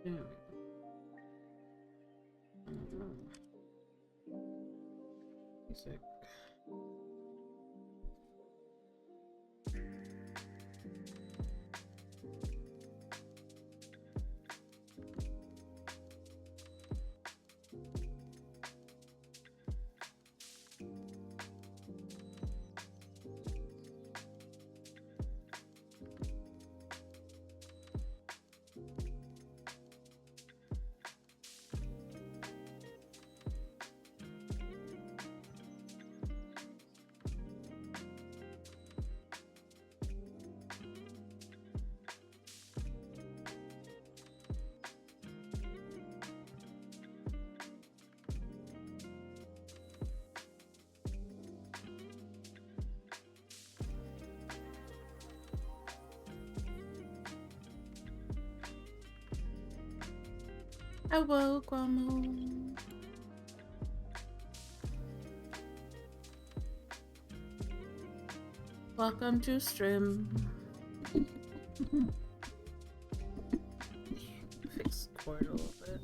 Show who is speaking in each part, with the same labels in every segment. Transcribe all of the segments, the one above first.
Speaker 1: There we go. Music. Hello, Guamo. Welcome to stream. Fix the cord a little bit.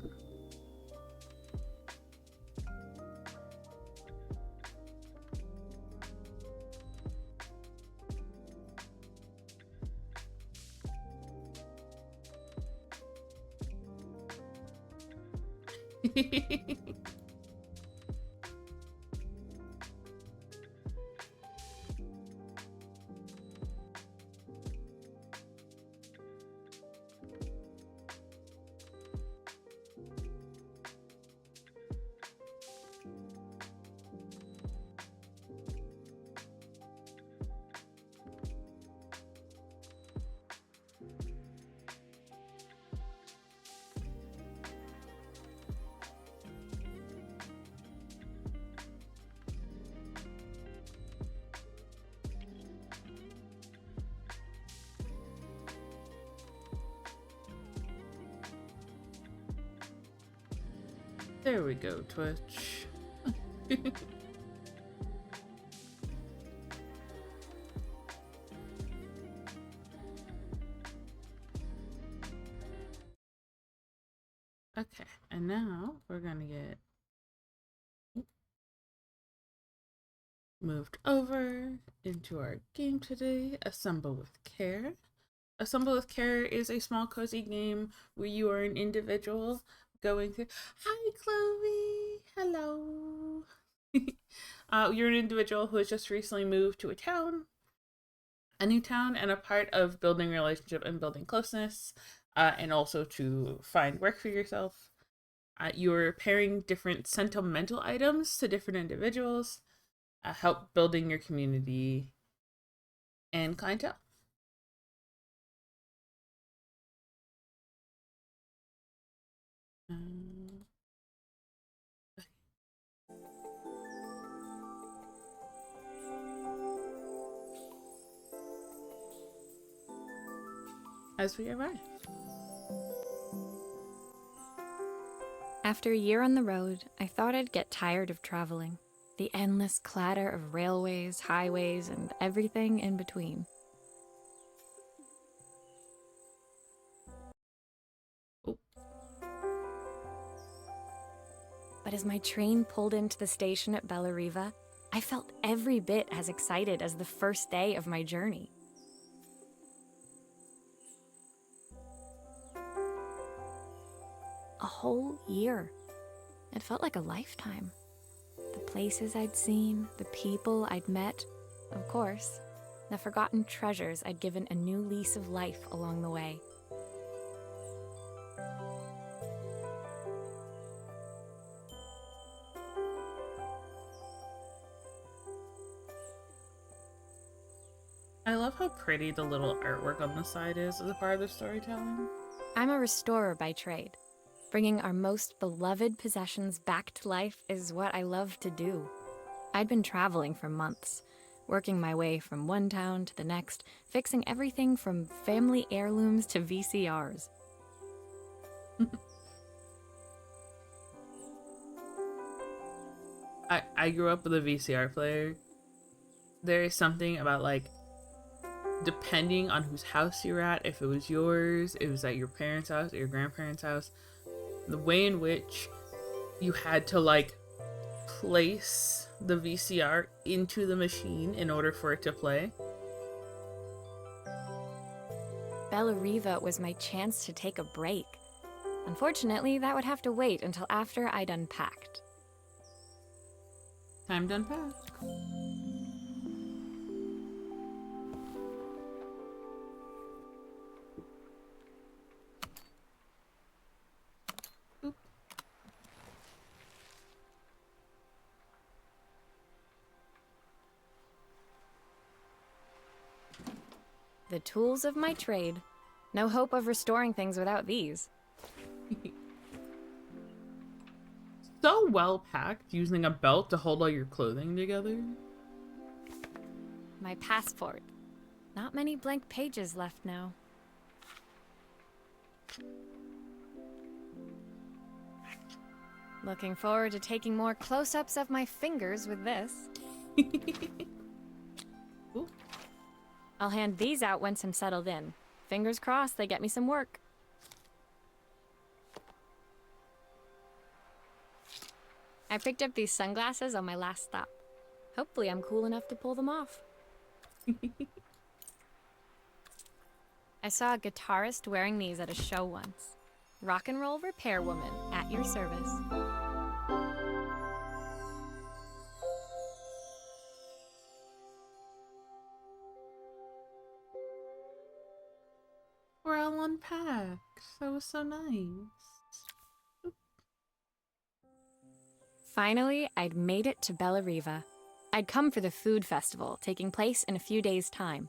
Speaker 1: There we go, Twitch. Okay, and now we're gonna get moved over into our game today, Assemble with Care. Assemble with Care is a small cozy game where you are an individual going through. Hi, Chloe. Hello. You're an individual who has just recently moved to a new town, and a part of building relationship and building closeness, and also to find work for yourself. You're pairing different sentimental items to different individuals, help building your community and clientele. As we arrive.
Speaker 2: After a year on the road, I thought I'd get tired of traveling. The endless clatter of railways, highways, and everything in between.
Speaker 1: Oh.
Speaker 2: But as my train pulled into the station at Bellariva, I felt every bit as excited as the first day of my journey. A whole year. It felt like a lifetime. The places I'd seen, the people I'd met, of course, the forgotten treasures I'd given a new lease of life along the way.
Speaker 1: I love how pretty the little artwork on the side is as a part of the storytelling.
Speaker 2: I'm a restorer by trade. Bringing our most beloved possessions back to life is what I love to do. I'd been traveling for months, working my way from one town to the next, fixing everything from family heirlooms to VCRs.
Speaker 1: I grew up with a VCR player. There is something about like depending on whose house you're at, if it was yours, it was at your parents' house, or your grandparents' house, the way in which you had to like place the VCR into the machine in order for it to play.
Speaker 2: Bellariva was my chance to take a break. Unfortunately, that would have to wait until after I'd unpacked.
Speaker 1: Time to unpack. Oop.
Speaker 2: The tools of my trade. No hope of restoring things without these.
Speaker 1: So well packed, using a belt to hold all your clothing together.
Speaker 2: My passport. Not many blank pages left now. Looking forward to taking more close-ups of my fingers with this.
Speaker 1: Ooh.
Speaker 2: I'll hand these out once I'm settled in. Fingers crossed they get me some work. I picked up these sunglasses on my last stop. Hopefully I'm cool enough to pull them off. I saw a guitarist wearing these at a show once. Rock and roll repair woman, at your service.
Speaker 1: We're all unpacked. That was so nice.
Speaker 2: Finally, I'd made it to Bellariva. I'd come for the food festival, taking place in a few days' time.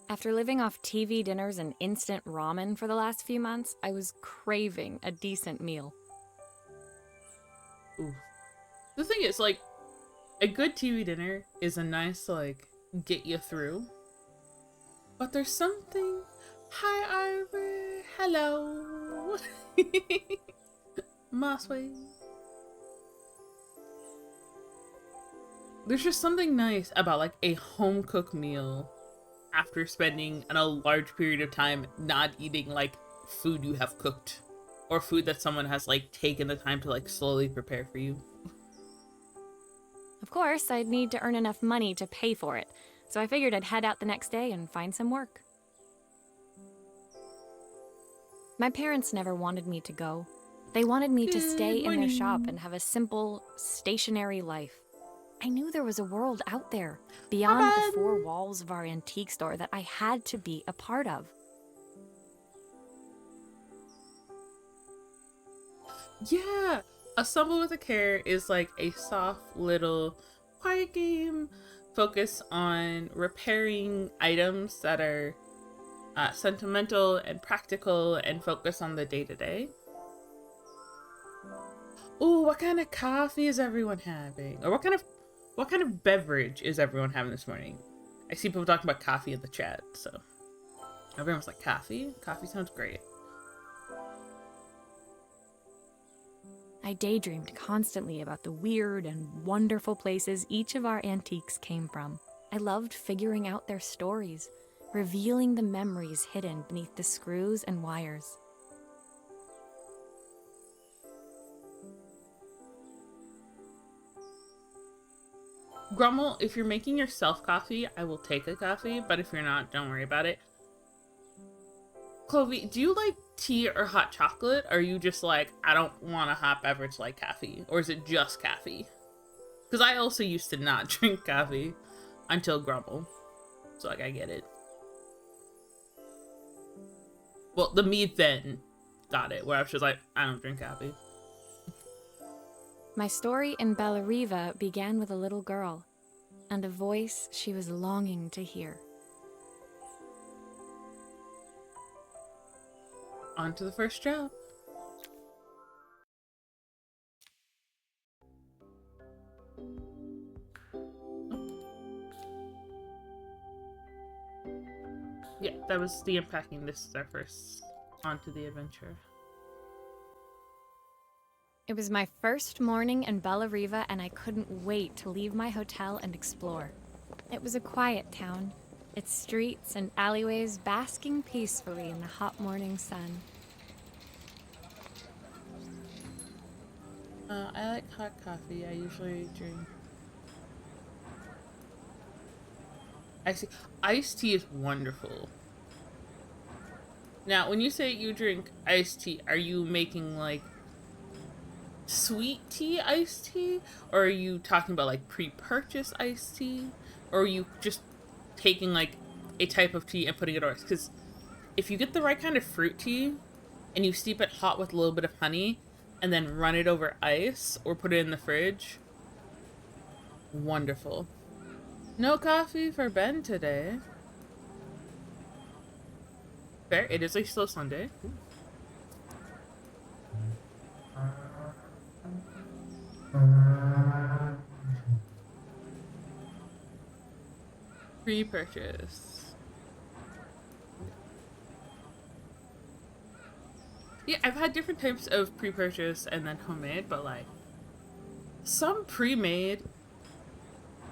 Speaker 2: After living off TV dinners and instant ramen for the last few months, I was craving a decent meal.
Speaker 1: Ooh. The thing is, like, a good TV dinner is a nice, like, get you through. But there's something... Hi, Ivor. Hello. Mossway. There's just something nice about, like, a home-cooked meal after spending a large period of time not eating, like, food you have cooked. Or food that someone has, like, taken the time to, like, slowly prepare for you.
Speaker 2: Of course, I'd need to earn enough money to pay for it, so I figured I'd head out the next day and find some work. My parents never wanted me to go. They wanted me to stay in their shop and have a simple, stationary life. I knew there was a world out there, beyond the four walls of our antique store, that I had to be a part of.
Speaker 1: Yeah! Assemble with a Care is like a soft little quiet game focused on repairing items that are sentimental and practical and focus on the day-to-day. Ooh, what kind of coffee is everyone having? Or what kind of beverage is everyone having this morning? I see people talking about coffee in the chat, so everyone's like, coffee? Coffee sounds great.
Speaker 2: I daydreamed constantly about the weird and wonderful places each of our antiques came from. I loved figuring out their stories, revealing the memories hidden beneath the screws and wires.
Speaker 1: Grummel, if you're making yourself coffee, I will take a coffee, but if you're not, don't worry about it. Clovey, do you like tea or hot chocolate? Or are you just like, I don't want a hot beverage like coffee? Or is it just coffee? Because I also used to not drink coffee until Grummel. So, like, I get it. Well, the me then got it, where I was just like, I don't drink coffee.
Speaker 2: My story in Bellariva began with a little girl, and a voice she was longing to hear.
Speaker 1: On to the first job. Yeah, that was the unpacking. This is our first on to the adventure.
Speaker 2: It was my first morning in Bellariva, and I couldn't wait to leave my hotel and explore. It was a quiet town, its streets and alleyways basking peacefully in the hot morning sun.
Speaker 1: I like hot coffee. I usually drink iced tea is wonderful. Now, when you say you drink iced tea, are you making like sweet tea iced tea? Or are you talking about like pre-purchased iced tea? Or are you just taking like a type of tea and putting it on ice? Because if you get the right kind of fruit tea and you steep it hot with a little bit of honey and then run it over ice or put it in the fridge, wonderful. No coffee for Ben today. Fair, it is a slow Sunday. Pre-purchase. Yeah, I've had different types of pre-purchase and then homemade, but like some pre-made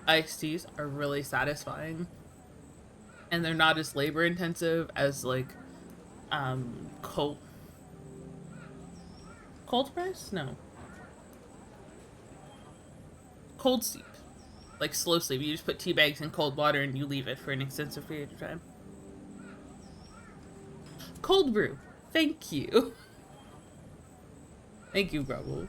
Speaker 1: iced teas are really satisfying. And they're not as labor intensive as like cold press? No. Cold steep. Like slow steep. You just put tea bags in cold water and you leave it for an extensive period of time. Cold brew. Thank you. Thank you, Grubble.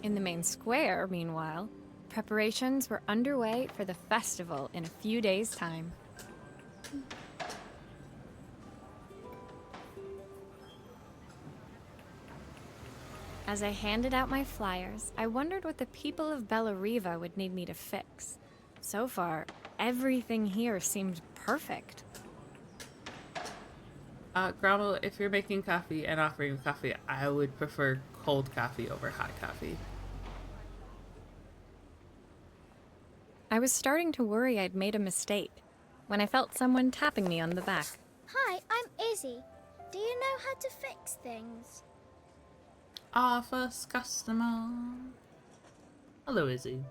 Speaker 2: In the main square, meanwhile, preparations were underway for the festival in a few days' time. As I handed out my flyers, I wondered what the people of Bellariva would need me to fix. So far, everything here seemed perfect.
Speaker 1: Grumble, if you're making coffee and offering coffee, I would prefer cold coffee over hot coffee.
Speaker 2: I was starting to worry I'd made a mistake when I felt someone tapping me on the back.
Speaker 3: Hi, I'm Izzy. Do you know how to fix things?
Speaker 1: Our first customer. Hello, Izzy.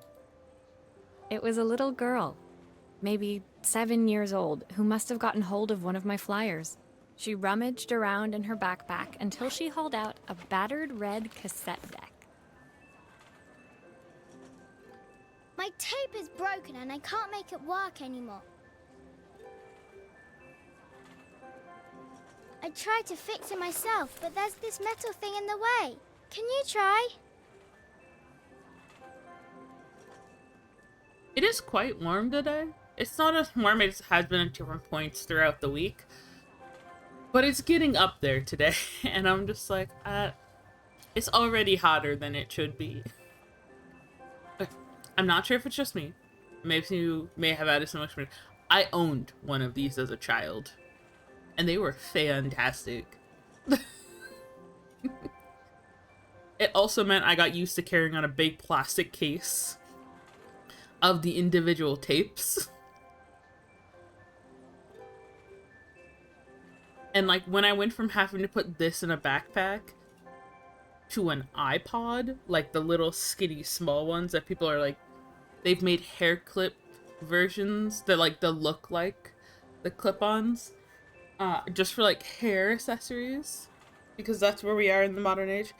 Speaker 2: It was a little girl, maybe 7 years old, who must have gotten hold of one of my flyers. She rummaged around in her backpack until she hauled out a battered red cassette deck.
Speaker 3: My tape is broken and I can't make it work anymore. I tried to fix it myself, but there's this metal thing in the way. Can you try?
Speaker 1: It is quite warm today. It's not as warm as it has been at different points throughout the week. But it's getting up there today, and I'm just like, it's already hotter than it should be. I'm not sure if it's just me. Maybe you may have added some experience. I owned one of these as a child, and they were fantastic. It also meant I got used to carrying on a big plastic case of the individual tapes. And like when I went from having to put this in a backpack to an iPod, like the little skinny small ones that people are like, they've made hair clip versions that like they look like the clip-ons, just for like hair accessories, because that's where we are in the modern age.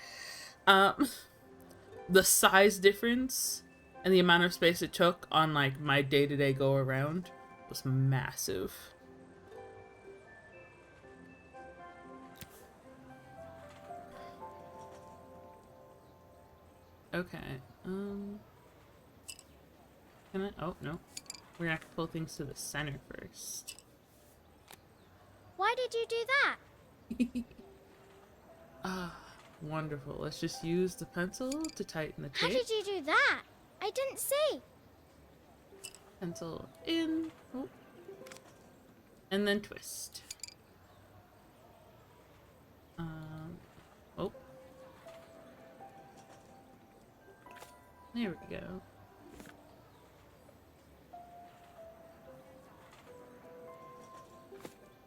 Speaker 1: The size difference and the amount of space it took on like my day-to-day go around was massive. Okay, can I? Oh, no. We're gonna have to pull things to the center first.
Speaker 3: Why did you do that?
Speaker 1: Wonderful. Let's just use the pencil to tighten the tape.
Speaker 3: How did you do that? I didn't see.
Speaker 1: Pencil in. Oh. And then twist. Oh. There we go.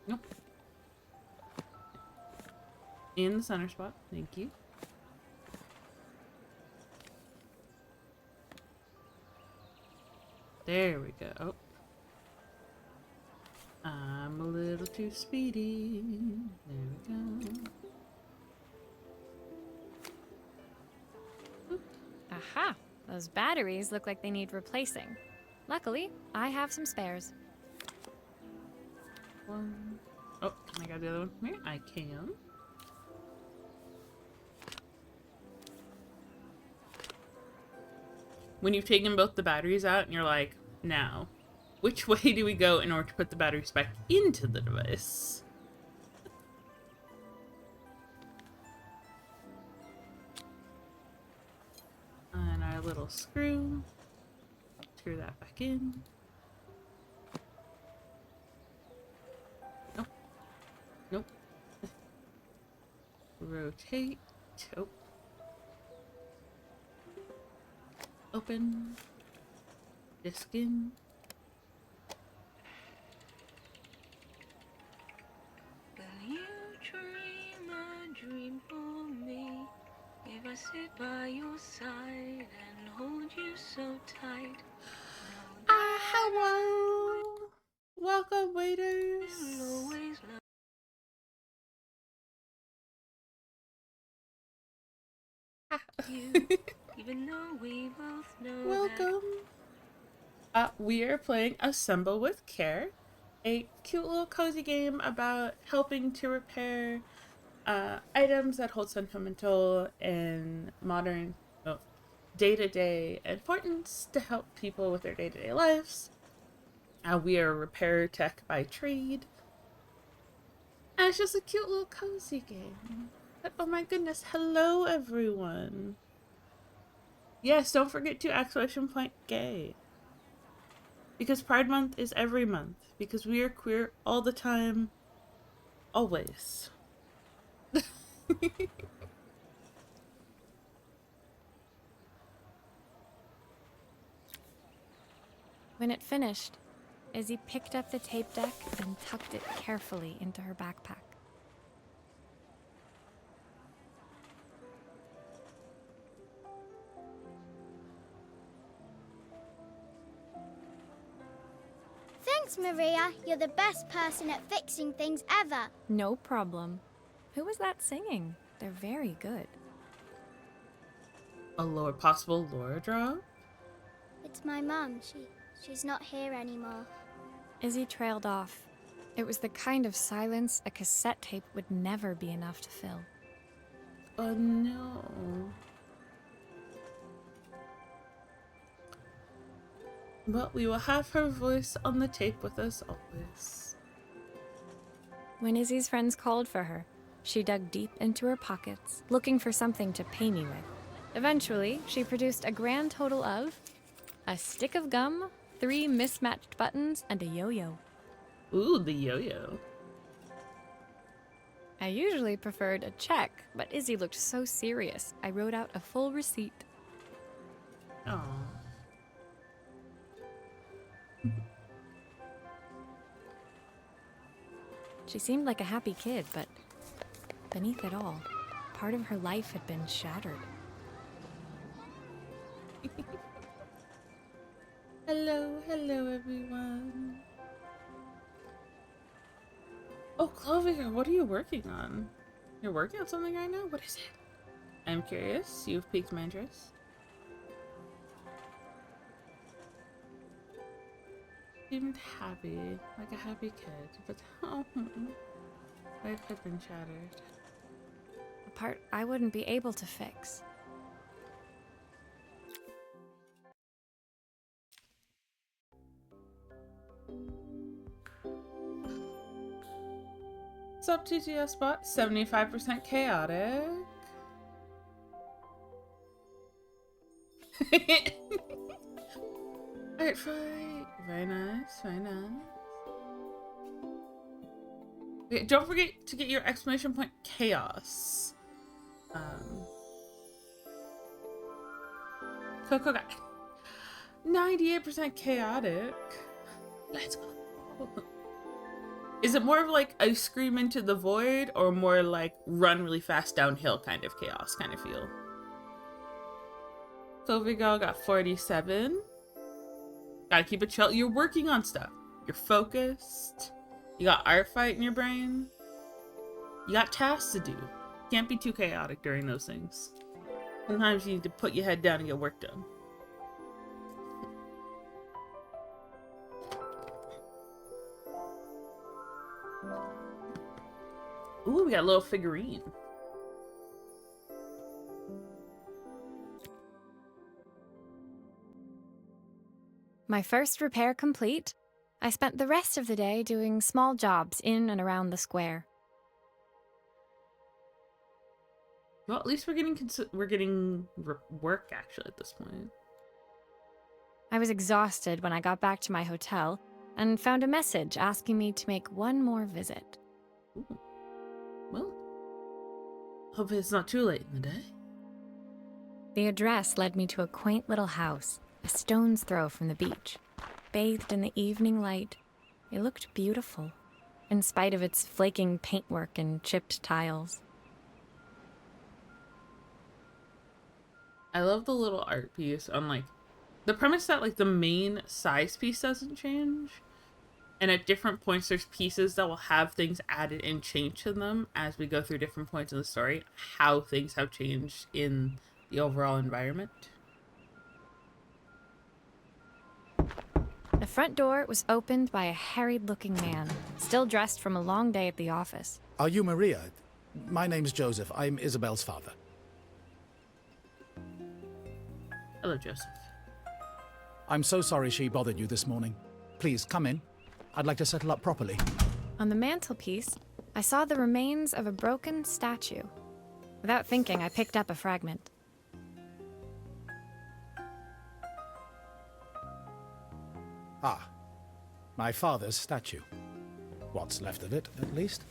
Speaker 1: Nope. In the center spot. Thank you. There we go. Oh, I'm a little too speedy. There we go. Oop.
Speaker 2: Aha! Those batteries look like they need replacing. Luckily, I have some spares.
Speaker 1: One. Oh, can I got the other one from here? I can. When you've taken both the batteries out and you're like, now, which way do we go in order to put the batteries back into the device? And our little screw. Screw that back in. Nope. Nope. Rotate. Oh. Open. Disc in.
Speaker 4: Will you dream a dream for me? If I sit by your side and hold you so tight.
Speaker 1: Hello! Welcome, waiters!
Speaker 4: I'll always love you, even though we both know
Speaker 1: Welcome! We are playing Assemble with Care, a cute little cozy game about helping to repair items that hold sentimental and modern day-to-day importance to help people with their day-to-day lives. We are a repair tech by trade. And it's just a cute little cozy game. But oh my goodness, hello everyone. Yes, don't forget to ! Gay. Because Pride Month is every month. Because we are queer all the time. Always.
Speaker 2: When it finished, Izzy picked up the tape deck and tucked it carefully into her backpack.
Speaker 3: Thanks, Maria. You're the best person at fixing things ever.
Speaker 2: No problem. Who was that singing? They're very good.
Speaker 1: A possible lore drop?
Speaker 3: It's my mum. She's not here anymore.
Speaker 2: Izzy trailed off. It was the kind of silence a cassette tape would never be enough to fill.
Speaker 1: Oh no. But we will have her voice on the tape with us always.
Speaker 2: When Izzy's friends called for her, she dug deep into her pockets, looking for something to pay me with. Eventually, she produced a grand total of a stick of gum, 3 mismatched buttons, and a yo-yo.
Speaker 1: Ooh, the yo-yo.
Speaker 2: I usually preferred a check, but Izzy looked so serious, I wrote out a full receipt.
Speaker 1: Aww.
Speaker 2: She seemed like a happy kid, but beneath it all, part of her life had been shattered.
Speaker 1: Hello everyone. Oh, Clover, what are you working on? You're working on something right now? What is it? I'm curious. You've piqued my interest. Seemed happy, like a happy kid, but life had been shattered.
Speaker 2: A part I wouldn't be able to fix.
Speaker 1: What's up, TTS Spot? 75% chaotic. Alright, fight. Very nice, very nice. Okay, don't forget to get your exclamation point chaos. Coco guy. 98% chaotic. Let's go. Is it more of like a scream into the void or more like run really fast downhill kind of chaos kind of feel? Clovigal got 47. Gotta keep it chill. You're working on stuff. You're focused. You got art fight in your brain. You got tasks to do. Can't be too chaotic during those things. Sometimes you need to put your head down and get work done. Ooh, we got a little figurine.
Speaker 2: My first repair complete, I spent the rest of the day doing small jobs in and around the square.
Speaker 1: Well, at least we're getting work actually at this point.
Speaker 2: I was exhausted when I got back to my hotel and found a message asking me to make one more visit.
Speaker 1: Ooh. Well, hope it's not too late in the day.
Speaker 2: The address led me to a quaint little house, a stone's throw from the beach. Bathed in the evening light, it looked beautiful, in spite of its flaking paintwork and chipped tiles.
Speaker 1: I love the little art piece on like the premise that like the main size piece doesn't change, and at different points there's pieces that will have things added and changed to them as we go through different points in the story, how things have changed in the overall environment.
Speaker 2: The front door was opened by a harried-looking man, still dressed from a long day at the office.
Speaker 5: Are you Maria? My name's Joseph. I'm Isabel's father.
Speaker 1: Hello, Joseph.
Speaker 5: I'm so sorry she bothered you this morning. Please, come in. I'd like to settle up properly.
Speaker 2: On the mantelpiece, I saw the remains of a broken statue. Without thinking, I picked up a fragment.
Speaker 5: Ah, my father's statue. What's left of it, at least.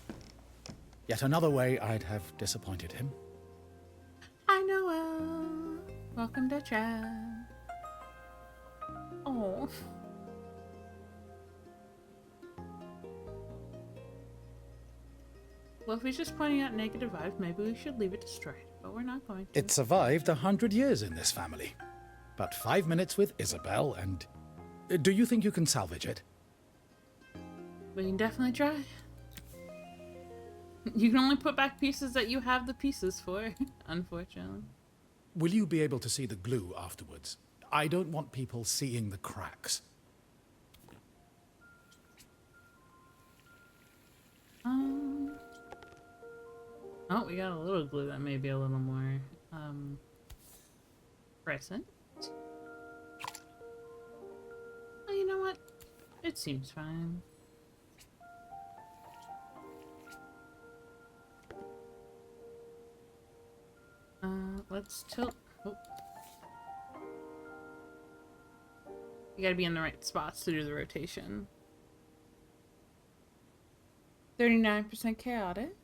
Speaker 5: Yet another way I'd have disappointed him.
Speaker 1: Hi, Noel. Welcome to chat. Oh. Well, if he's just pointing out negative vibes, maybe we should leave it destroyed. But we're not going to.
Speaker 5: It survived 100 years in this family. But 5 minutes with Isabel and... Do you think you can salvage it?
Speaker 1: We can definitely try. You can only put back pieces that you have the pieces for, unfortunately.
Speaker 5: Will you be able to see the glue afterwards? I don't want people seeing the cracks.
Speaker 1: Oh, we got a little glue that may be a little more, present. Oh, you know what? It seems fine. Let's tilt. Oh. You gotta be in the right spots to do the rotation. 39% chaotic.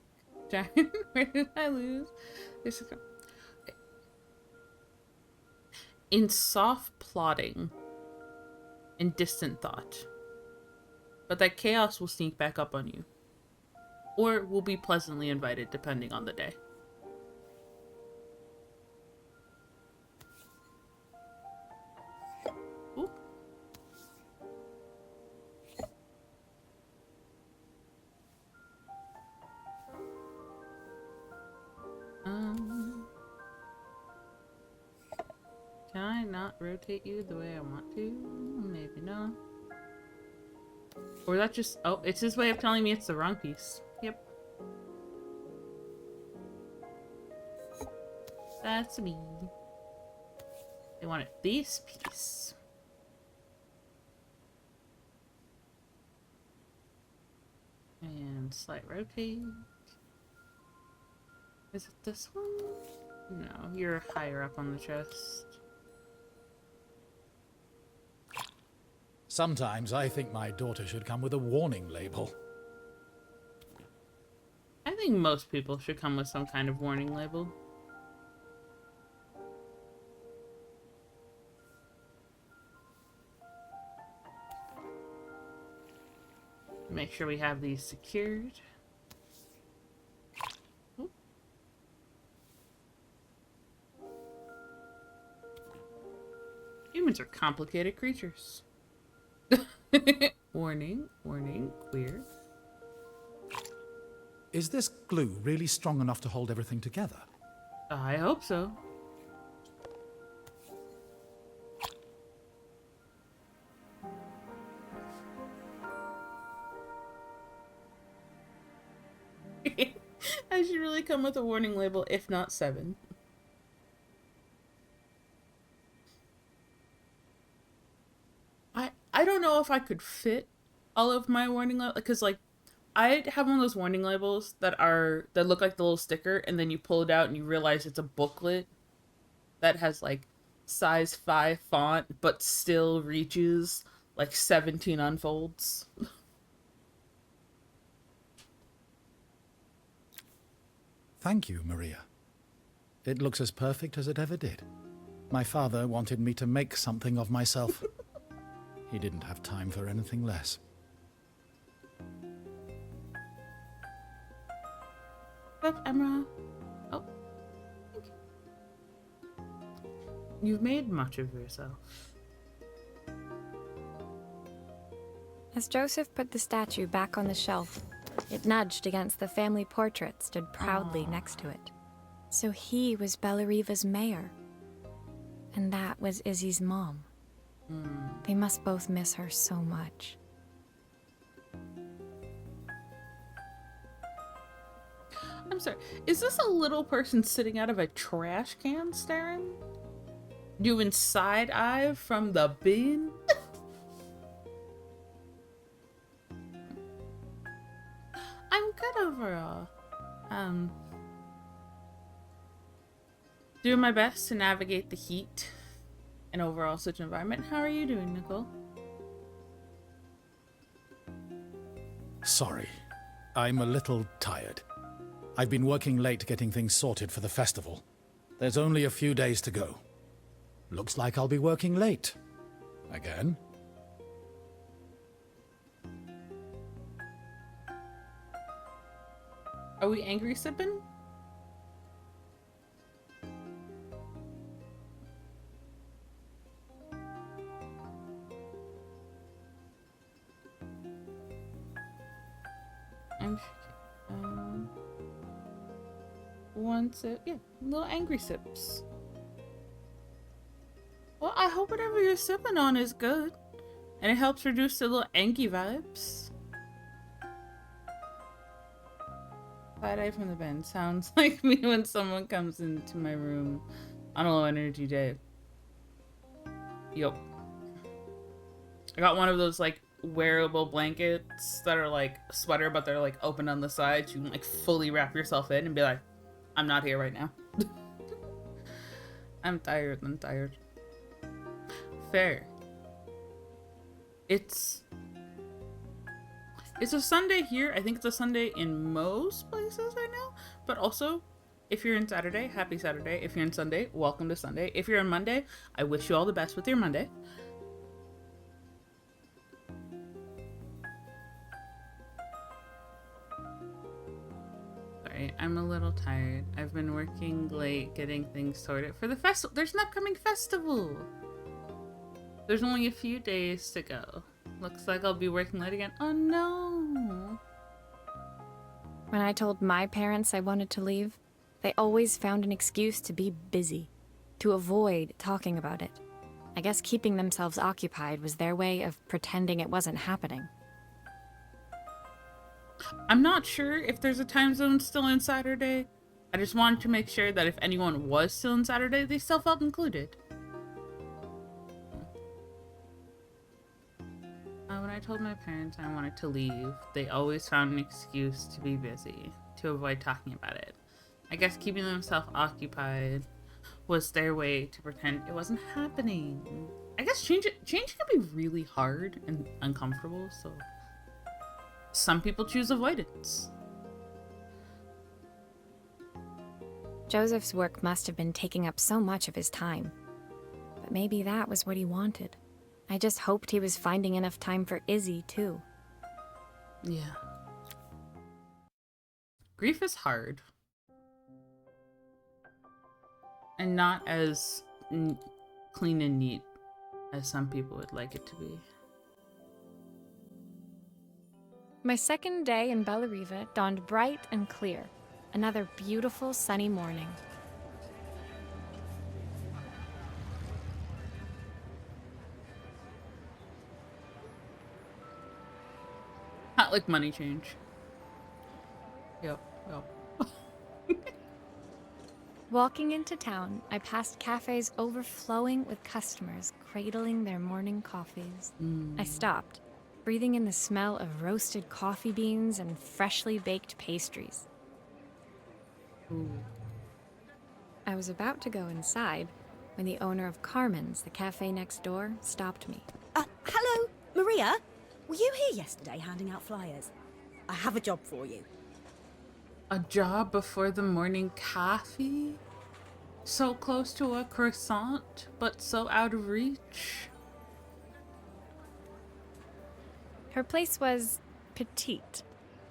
Speaker 1: Giant, where did I lose? This is in soft plotting and distant thought. But that chaos will sneak back up on you. Or will be pleasantly invited, depending on the day. Ooh. Can I not rotate you the way I want to? Maybe not. Or that just... Oh, it's his way of telling me it's the wrong piece. Yep. That's me. They wanted this piece. And slight rotate. Is it this one? No, you're higher up on the chest.
Speaker 5: Sometimes I think my daughter should come with a warning label.
Speaker 1: I think most people should come with some kind of warning label. Make sure we have these secured. Ooh. Humans are complicated creatures. Warning, warning, queer.
Speaker 5: Is this glue really strong enough to hold everything together?
Speaker 1: I hope so. I should really come with a warning label, if not 7. I don't know if I could fit all of my warning labels, because like I have one of those warning labels that look like the little sticker, and then you pull it out and you realize it's a booklet that has like size 5 font, but still reaches like 17 unfolds.
Speaker 5: Thank you, Maria. It looks as perfect as it ever did. My father wanted me to make something of myself. He didn't have time for anything less.
Speaker 1: Look, Emma. Oh, thank you. You've made much of yourself.
Speaker 2: As Joseph put the statue back on the shelf, it nudged against the family portrait stood proudly next to it. So he was Bellariva's mayor. And that was Izzy's mom. They must both miss her so much.
Speaker 1: I'm sorry. Is this a little person sitting out of a trash can staring? Doing side eye from the bin? I'm good overall. Doing my best to navigate the heat and overall such environment. How are you doing, Nicole?
Speaker 5: Sorry, I'm a little tired. I've been working late getting things sorted for the festival. There's only a few days to go. Looks like I'll be working late. Again.
Speaker 1: Are we angry sipping? One sip, yeah, little angry sips. Well, I hope whatever you're sipping on is good, and it helps reduce the little angry vibes. Side eye from the bin sounds like me when someone comes into my room on a low energy day. Yup. I got one of those like wearable blankets that are like a sweater, but they're like open on the sides. You can like fully wrap yourself in and be like, I'm not here right now. I'm tired. Fair. It's a Sunday here. I think it's a Sunday in most places right now. But also, if you're in Saturday, happy Saturday. If you're in Sunday, welcome to Sunday. If you're on Monday, I wish you all the best with your Monday. Sorry, I'm a little tired. I've been working late getting things sorted for the festival. There's an upcoming festival. There's only a few days to go. Looks like I'll be working late again. Oh no.
Speaker 2: When I told my parents I wanted to leave, they always found an excuse to be busy, to avoid talking about it. I guess keeping themselves occupied was their way of pretending it wasn't happening.
Speaker 1: I'm not sure if there's a time zone still in Saturday. I just wanted to make sure that if anyone was still in Saturday, they still felt included. When I told my parents I wanted to leave, they always found an excuse to be busy, to avoid talking about it. I guess keeping themselves occupied was their way to pretend it wasn't happening. I guess change can be really hard and uncomfortable, so some people choose avoidance.
Speaker 2: Joseph's work must have been taking up so much of his time. But maybe that was what he wanted. I just hoped he was finding enough time for Izzy, too.
Speaker 1: Yeah. Grief is hard. And not as clean and neat as some people would like it to be.
Speaker 2: My second day in Bellariva dawned bright and clear. Another beautiful sunny morning.
Speaker 1: Not like money change. Yep.
Speaker 2: Walking into town, I passed cafes overflowing with customers cradling their morning coffees. I stopped, breathing in the smell of roasted coffee beans and freshly baked pastries.
Speaker 1: Ooh.
Speaker 2: I was about to go inside when the owner of Carmen's, the cafe next door, stopped me.
Speaker 6: Hello, Maria? Were you here yesterday handing out flyers? I have a job for you.
Speaker 1: A job before the morning coffee? So close to a croissant, but so out of reach.
Speaker 2: Her place was petite,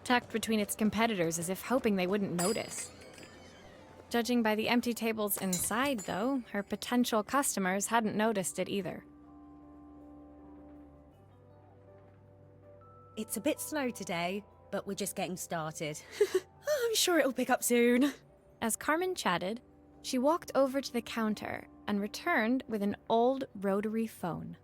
Speaker 2: tucked between its competitors as if hoping they wouldn't notice. Judging by the empty tables inside, though, her potential customers hadn't noticed it either.
Speaker 6: It's a bit slow today, but we're just getting started. I'm sure it'll pick up soon.
Speaker 2: As Carmen chatted, she walked over to the counter and returned with an old rotary phone.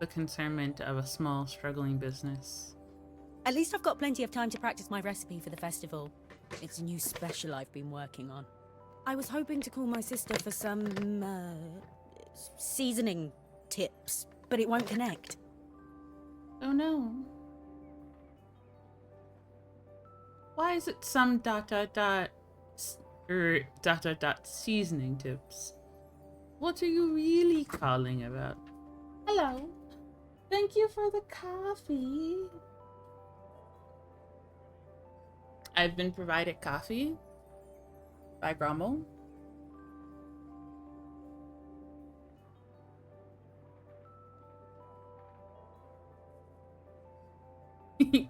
Speaker 1: The concernment of a small, struggling business.
Speaker 6: At least I've got plenty of time to practice my recipe for the festival. It's a new special I've been working on. I was hoping to call my sister for some, seasoning tips, but it won't connect.
Speaker 1: Oh no. Why is it some ... seasoning tips? What are you really calling about? Hello. Thank you for the coffee. I've been provided coffee by Grommel.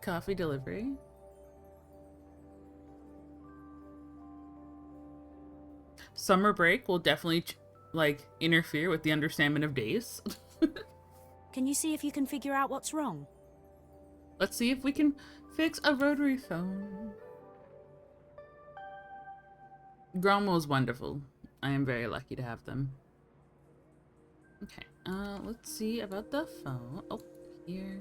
Speaker 1: Coffee delivery. Summer break will definitely interfere with the understanding of days.
Speaker 6: Can you see if you can figure out what's wrong?
Speaker 1: Let's see if we can fix a rotary phone. Gromwell's wonderful. I am very lucky to have them. Okay, let's see about the phone. Oh, here.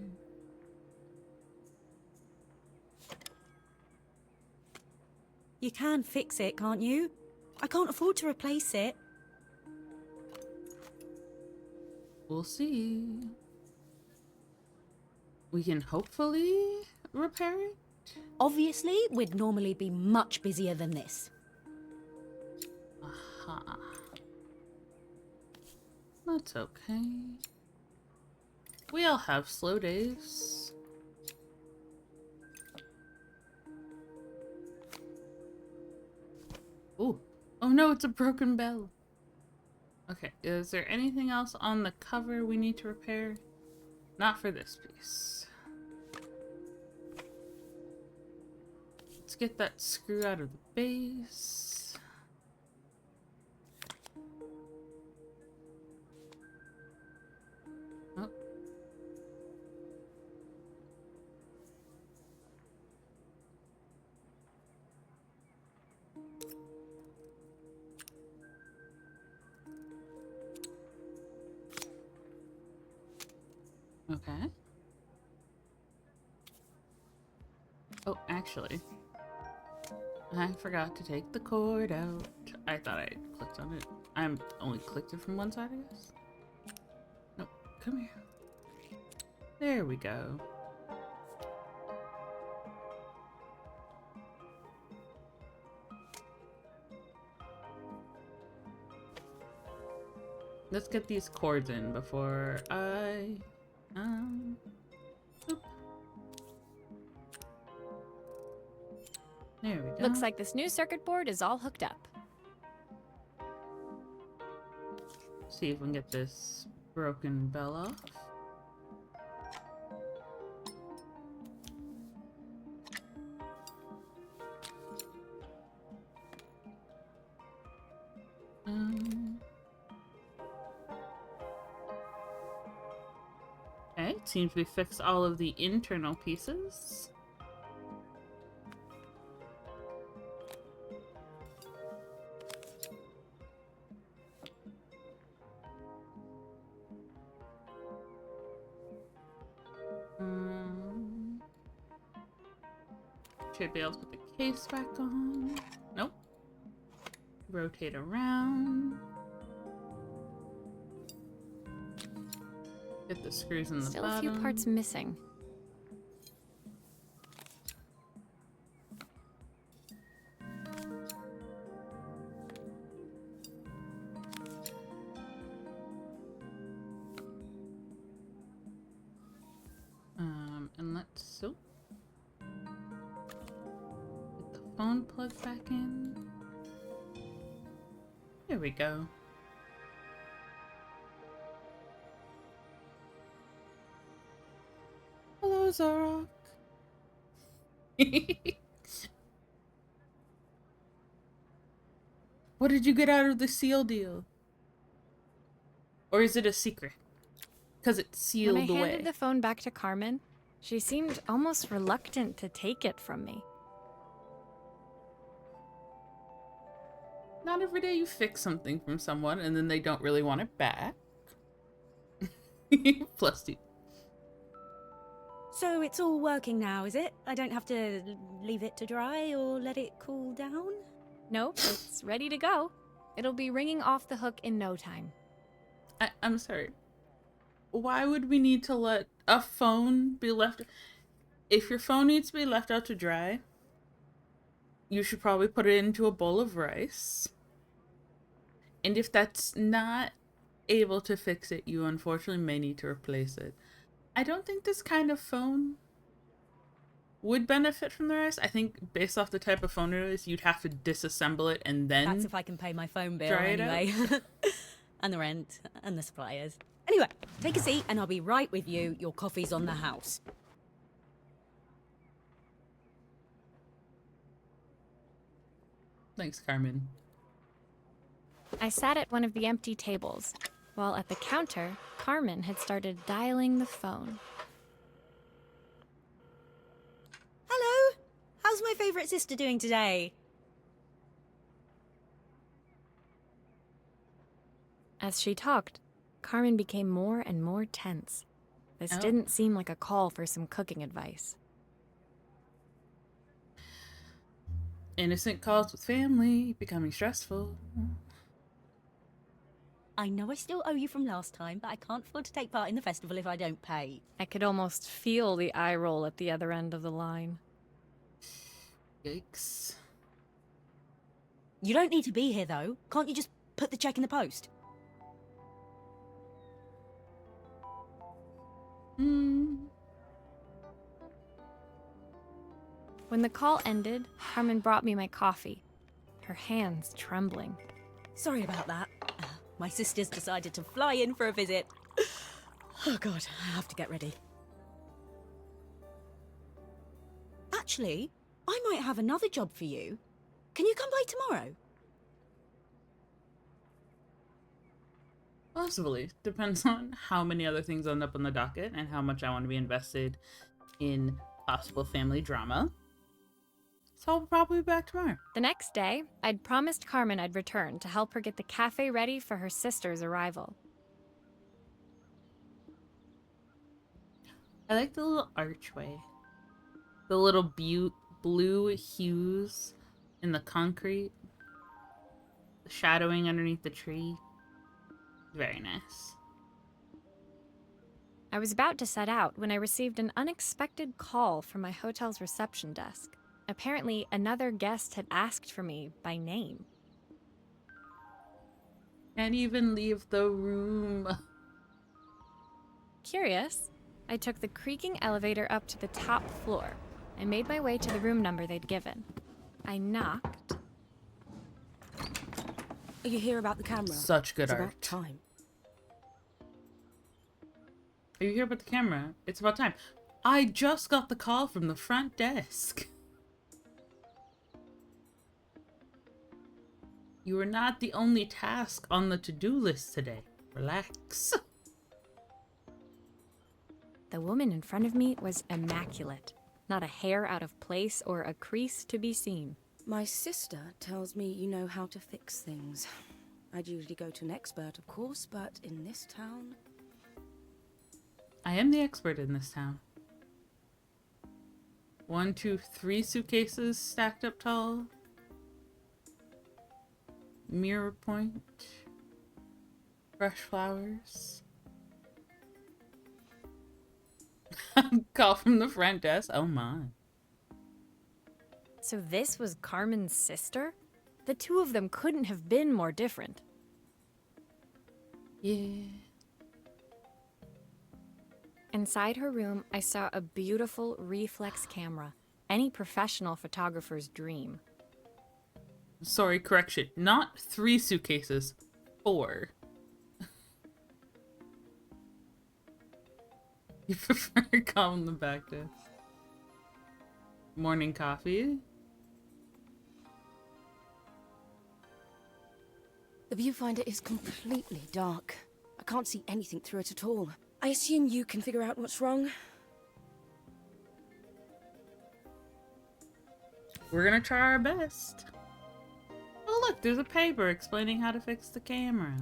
Speaker 6: You can fix it, can't you? I can't afford to replace it.
Speaker 1: We'll see. We can hopefully repair it.
Speaker 6: Obviously, we'd normally be much busier than this.
Speaker 1: Aha. That's okay. We all have slow days. Ooh. Oh no, it's a broken bell. Okay, is there anything else on the cover we need to repair? Not for this piece. Let's get that screw out of the base. Oh. Okay. Oh, actually, I forgot to take the cord out. I thought I clicked on it. I only clicked it from one side, I guess. Nope, come here. There we go. Let's get these cords in before I oop. There we go.
Speaker 2: Looks like this new circuit board is all hooked up.
Speaker 1: See if we can get this broken bell off. Seems we fixed all of the internal pieces. Should be able to put the case back on. Nope. Rotate around. Get the screws in the
Speaker 2: Still
Speaker 1: bottom.
Speaker 2: a few parts missing.
Speaker 1: And let's put the phone plug back in. There we go. Hello, Zorok. What did you get out of the seal deal? Or is it a secret? Because it's sealed
Speaker 2: When I
Speaker 1: away.
Speaker 2: handed the phone back to Carmen, she seemed almost reluctant to take it from me.
Speaker 1: Not every day you fix something from someone and then they don't really want it back. Plus two.
Speaker 6: So it's all working now, is it? I don't have to leave it to dry or let it cool down?
Speaker 2: Nope, it's ready to go. It'll be ringing off the hook in no time.
Speaker 1: I'm sorry. Why would we need to let a phone be left? If your phone needs to be left out to dry, you should probably put it into a bowl of rice. And if that's not able to fix it, you unfortunately may need to replace it. I don't think this kind of phone would benefit from the rice. I think based off the type of phone it is, you'd have to disassemble it and then
Speaker 6: That's if I can pay my phone bill
Speaker 1: dry it
Speaker 6: anyway. And the rent and the suppliers. Anyway, take a seat and I'll be right with you. Your coffee's on the house.
Speaker 1: Thanks, Carmen.
Speaker 2: I sat at one of the empty tables, while at the counter, Carmen had started dialing the phone.
Speaker 6: Hello! How's my favourite sister doing today?
Speaker 2: As she talked, Carmen became more and more tense. This
Speaker 1: Oh.
Speaker 2: didn't seem like a call for some cooking advice.
Speaker 1: Innocent calls with family becoming stressful.
Speaker 6: I know I still owe you from last time, but I can't afford to take part in the festival if I don't pay.
Speaker 2: I could almost feel the eye roll at the other end of the line.
Speaker 1: Yikes.
Speaker 6: You don't need to be here, though. Can't you just put the check in the post?
Speaker 2: When the call ended, Carmen brought me my coffee, her hands trembling.
Speaker 6: Sorry about that. My sister's decided to fly in for a visit. Oh God, I have to get ready. Actually, I might have another job for you. Can you come by tomorrow?
Speaker 1: Possibly. Depends on how many other things end up on the docket and how much I want to be invested in possible family drama. So I'll probably be back tomorrow.
Speaker 2: The next day, I'd promised Carmen I'd return to help her get the cafe ready for her sister's arrival.
Speaker 1: I like the little archway. The little blue hues in the concrete. The shadowing underneath the tree. Very nice.
Speaker 2: I was about to set out when I received an unexpected call from my hotel's reception desk. Apparently, another guest had asked for me by name.
Speaker 1: Can't even leave the room.
Speaker 2: Curious, I took the creaking elevator up to the top floor and made my way to the room number they'd given. I knocked.
Speaker 6: Are you here about the camera?
Speaker 1: Such good
Speaker 6: It's
Speaker 1: art.
Speaker 6: about time.
Speaker 1: Are you here about the camera? It's about time. I just got the call from the front desk. You are not the only task on the to-do list today. Relax.
Speaker 2: The woman in front of me was immaculate. Not a hair out of place or a crease to be seen.
Speaker 6: My sister tells me you know how to fix things. I'd usually go to an expert, of course, but in this town...
Speaker 1: I am the expert in this town. 1, 2, 3 suitcases stacked up tall. Mirror point. Fresh flowers. Call from the front desk. Oh my.
Speaker 2: So this was Carmen's sister? The two of them couldn't have been more different.
Speaker 1: Yeah.
Speaker 2: Inside her room, I saw a beautiful reflex camera. Any professional photographer's dream.
Speaker 1: Sorry, correction. Not 3 suitcases. 4. You prefer to call in the back desk. Morning coffee.
Speaker 6: The viewfinder is completely dark. I can't see anything through it at all. I assume you can figure out what's wrong?
Speaker 1: We're gonna try our best. Oh look, there's a paper explaining how to fix the camera.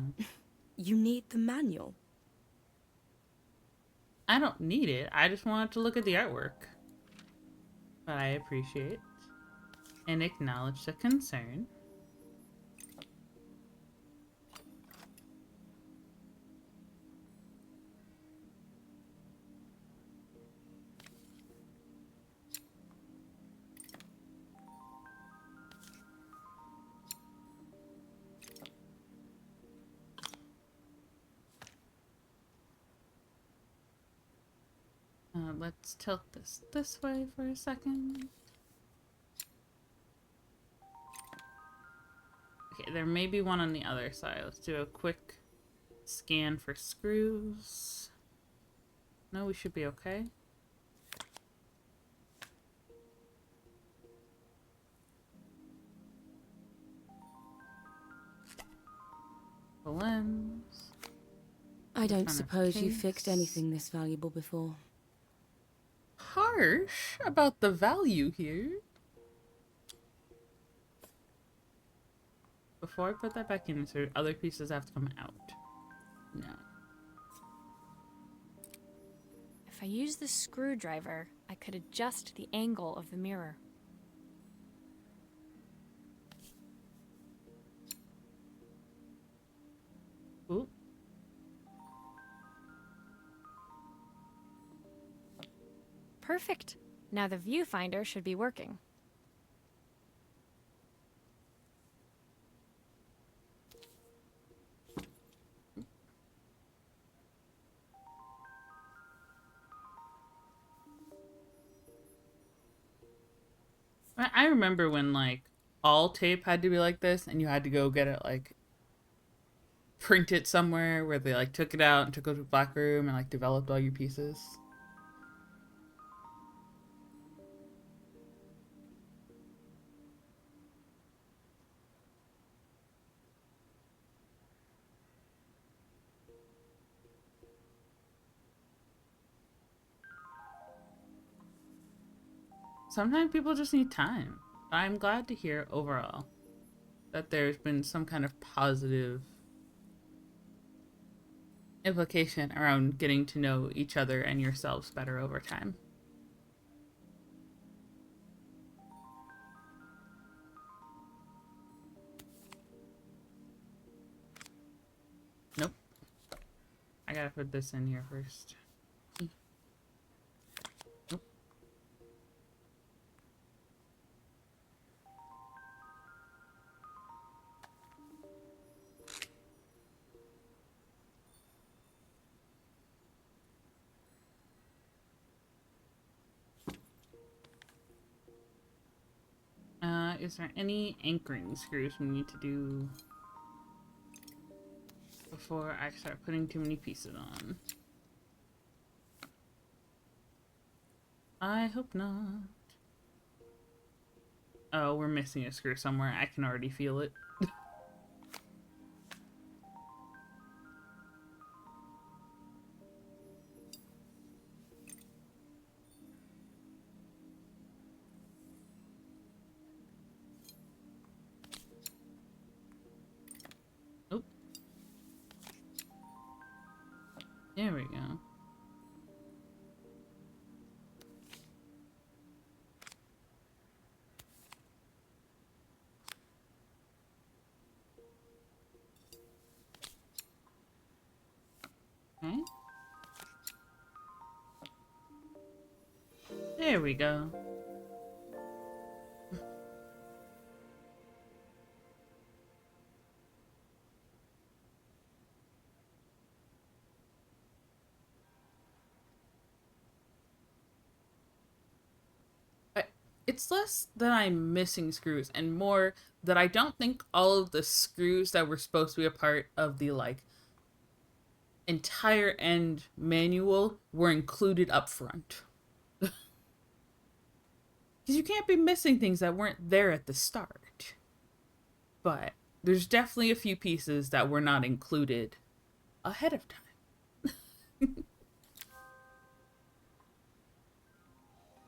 Speaker 6: You need the manual.
Speaker 1: I don't need it. I just wanted to look at the artwork. But I appreciate and acknowledge the concern. Let's tilt this way for a second. Okay, there may be one on the other side. Let's do a quick scan for screws. No, we should be okay. The lens.
Speaker 6: I don't
Speaker 1: Kind of
Speaker 6: suppose you've
Speaker 1: case.
Speaker 6: fixed anything this valuable before.
Speaker 1: Harsh about the value here. Before I put that back in, so other pieces have to come out. No.
Speaker 2: If I use the screwdriver, I could adjust the angle of the mirror.
Speaker 1: Ooh.
Speaker 2: Perfect. Now the viewfinder should be working.
Speaker 1: I remember when like all tape had to be like this and you had to go get it like print it somewhere where they like took it out and took it to a black room and like developed all your pieces. Sometimes people just need time. I'm glad to hear overall that there's been some kind of positive implication around getting to know each other and yourselves better over time. Nope. I gotta put this in here first. Nope. Is there any anchoring screws we need to do before I start putting too many pieces on? I hope not. Oh, we're missing a screw somewhere. I can already feel it. There we go. Okay. There we go. It's less that I'm missing screws and more that I don't think all of the screws that were supposed to be a part of the like entire end manual were included up front. Because you can't be missing things that weren't there at the start. But there's definitely a few pieces that were not included ahead of time.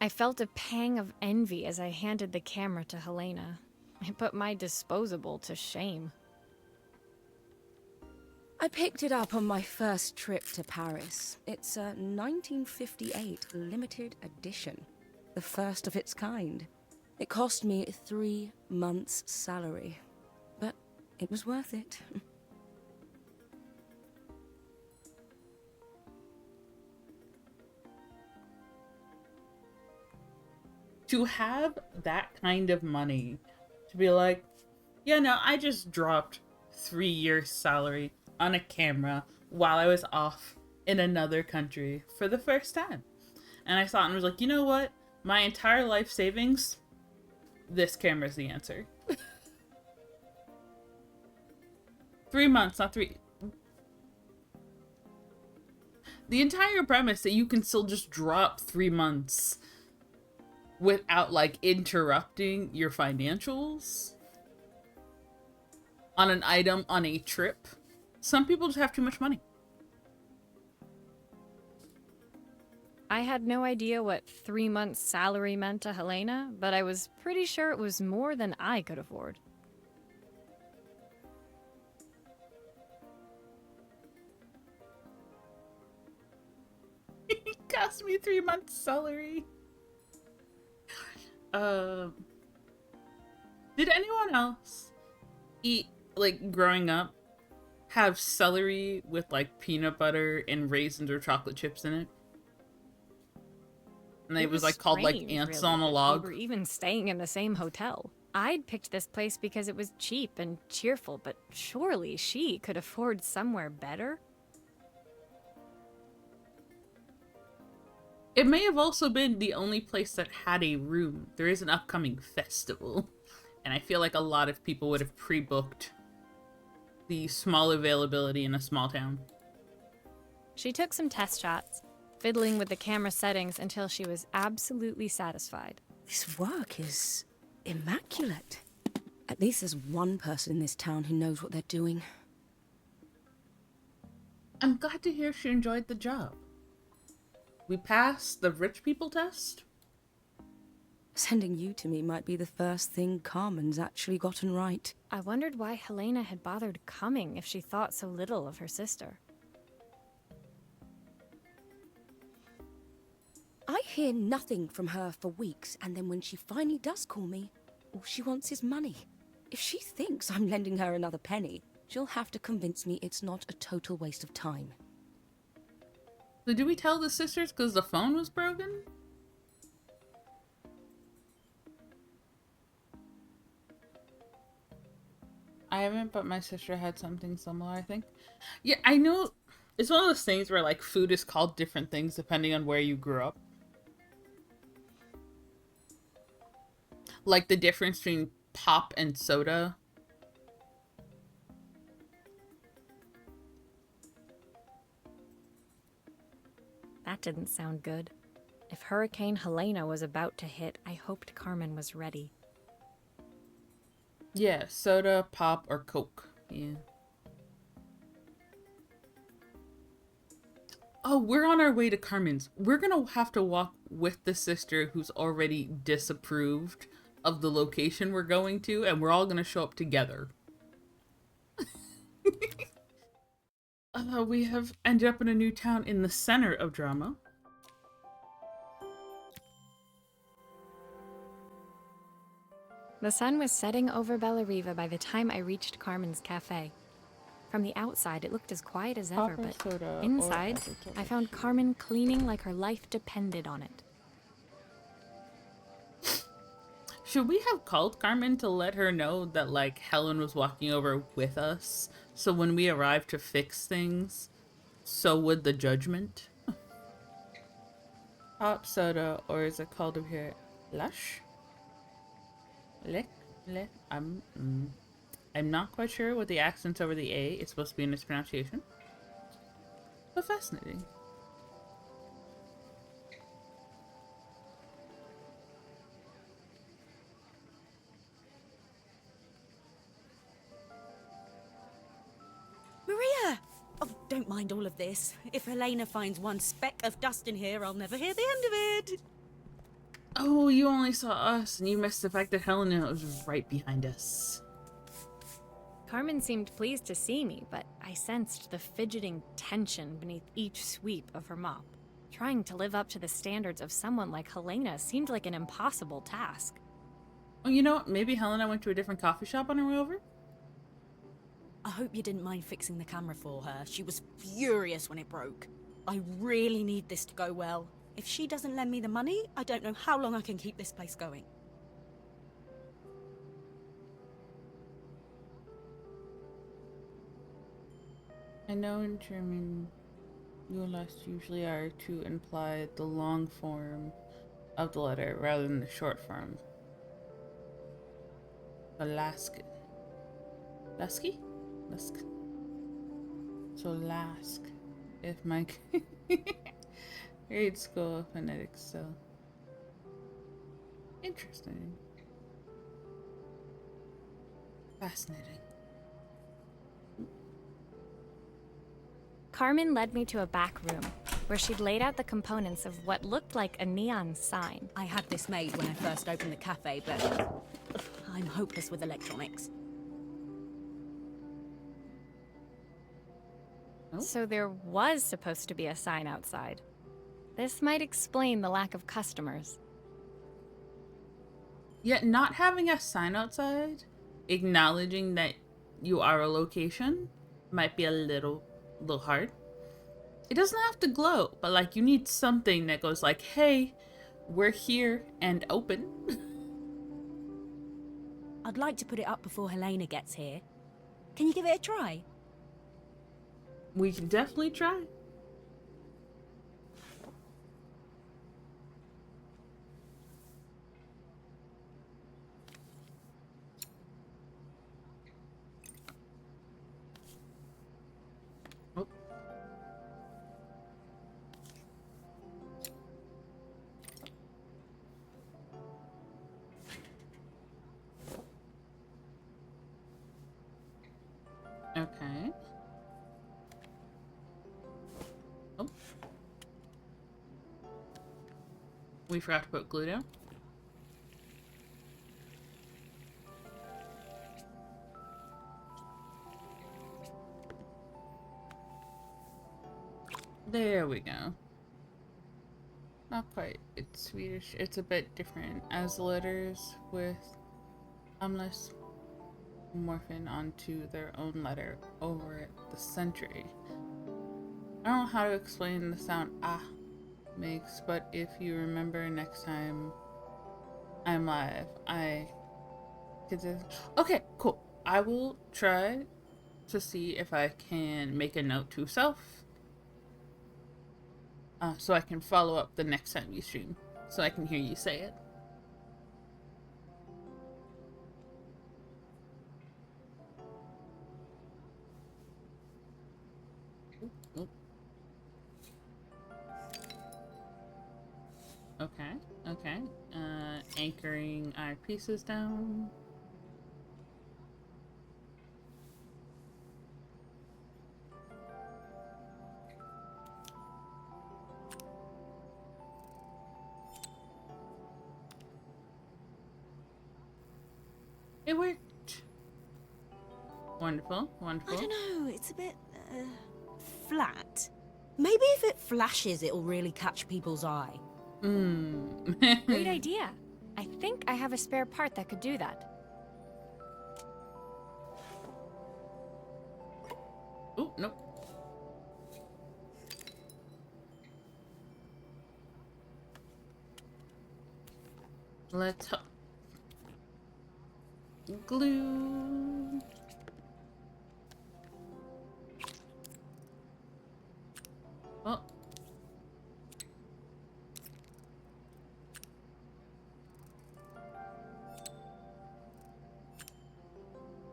Speaker 2: I felt a pang of envy as I handed the camera to Helena. It put my disposable to shame.
Speaker 7: I picked it up on my first trip to Paris. It's a 1958 limited edition, the first of its kind. It cost me 3 months' salary, but it was worth it.
Speaker 1: To have that kind of money, to be like, yeah, no, I just dropped 3 years' salary on a camera while I was off in another country for the first time. And I thought and was like, you know what? My entire life savings, this camera's the answer. 3 months, not 3. The entire premise that you can still just drop 3 months without like interrupting your financials on an item on a trip. Some people just have too much money.
Speaker 2: I had no idea what 3 months' salary meant to Helena, but I was pretty sure it was more than I could afford.
Speaker 1: It cost me 3 months' salary. Did anyone else eat, like, growing up, have celery with, like, peanut butter and raisins or chocolate chips in it? And it was, like, called, like,
Speaker 2: strange,
Speaker 1: ants
Speaker 2: really,
Speaker 1: on a
Speaker 2: that
Speaker 1: log?
Speaker 2: We were even staying in the same hotel. I'd picked this place because it was cheap and cheerful, but surely she could afford somewhere better?
Speaker 1: It may have also been the only place that had a room. There is an upcoming festival, and I feel like a lot of people would have pre-booked the small availability in a small town.
Speaker 2: She took some test shots, fiddling with the camera settings until she was absolutely satisfied.
Speaker 7: This work is immaculate. At least there's one person in this town who knows what they're doing.
Speaker 1: I'm glad to hear she enjoyed the job. We passed the rich people test?
Speaker 7: Sending you to me might be the first thing Carmen's actually gotten right.
Speaker 2: I wondered why Helena had bothered coming if she thought so little of her sister.
Speaker 7: I hear nothing from her for weeks, and then when she finally does call me, all she wants is money. If she thinks I'm lending her another penny, she'll have to convince me it's not a total waste of time.
Speaker 1: So did we tell the sisters because the phone was broken? I haven't, but my sister had something similar, I think. Yeah, I know. It's one of those things where, like, food is called different things depending on where you grew up. Like the difference between pop and soda.
Speaker 2: That didn't sound good. If Hurricane Helena was about to hit, I hoped Carmen was ready.
Speaker 1: Yeah, soda, pop, or Coke. Yeah. Oh, we're on our way to Carmen's. We're gonna have to walk with the sister who's already disapproved of the location we're going to, and we're all gonna show up together. We have ended up in a new town in the center of drama.
Speaker 2: The sun was setting over Bellariva by the time I reached Carmen's cafe. From the outside, it looked as quiet as ever,
Speaker 1: Proper
Speaker 2: but
Speaker 1: soda or
Speaker 2: inside,
Speaker 1: advertising.
Speaker 2: I found Carmen cleaning like her life depended on it.
Speaker 1: Should we have called Carmen to let her know that, like, Helen was walking over with us? So when we arrived to fix things, so would the judgment? Pop soda, or is it called over here Lush? Lick, lick. I'm not quite sure what the accents over the A is supposed to be in its pronunciation. But fascinating.
Speaker 6: Maria! Oh, don't mind all of this. If Helena finds one speck of dust in here, I'll never hear the end of it.
Speaker 1: Oh, you only saw us, and you missed the fact that Helena was right behind us.
Speaker 2: Carmen seemed pleased to see me, but I sensed the fidgeting tension beneath each sweep of her mop. Trying to live up to the standards of someone like Helena seemed like an impossible task.
Speaker 1: Oh, you know what? Maybe Helena went to a different coffee shop on her way over?
Speaker 6: I hope you didn't mind fixing the camera for her. She was furious when it broke. I really need this to go well. If she doesn't lend me the money, I don't know how long I can keep this place going.
Speaker 1: I know in German, "Ulast" usually are to imply the long form of the letter rather than the short form. Alaska. Lasky? Lask. So Lask. If my grade school phonetics, so interesting. Fascinating.
Speaker 2: Carmen led me to a back room, where she'd laid out the components of what looked like a neon sign.
Speaker 6: I had this made when I first opened the cafe, but I'm hopeless with electronics.
Speaker 1: Oh.
Speaker 2: So there was supposed to be a sign outside. This might explain the lack of customers.
Speaker 1: Yet not having a sign outside, acknowledging that you are a location, might be a little hard. It doesn't have to glow, but like you need something that goes like, hey, we're here and open.
Speaker 6: I'd like to put it up before Helena gets here. Can you give it a try?
Speaker 1: We can definitely try. Oh. Okay. Oh. We forgot to put glue down. There we go. Not quite. It's Swedish. It's a bit different as letters with umlaut morphing onto their own letter over the century. I don't know how to explain the sound ah makes, but if you remember next time I'm live, I could just... Okay, cool. I will try to see if I can make a note to self. So I can follow up the next time you stream, so I can hear you say it. Oop. Okay, okay. Anchoring our pieces down. It worked. Wonderful, wonderful.
Speaker 6: I don't know, it's a bit... flat. Maybe if it flashes, it'll really catch people's eye.
Speaker 2: Great idea. I think I have a spare part that could do that.
Speaker 1: Oh, nope. Let's hope. Glue. Oh.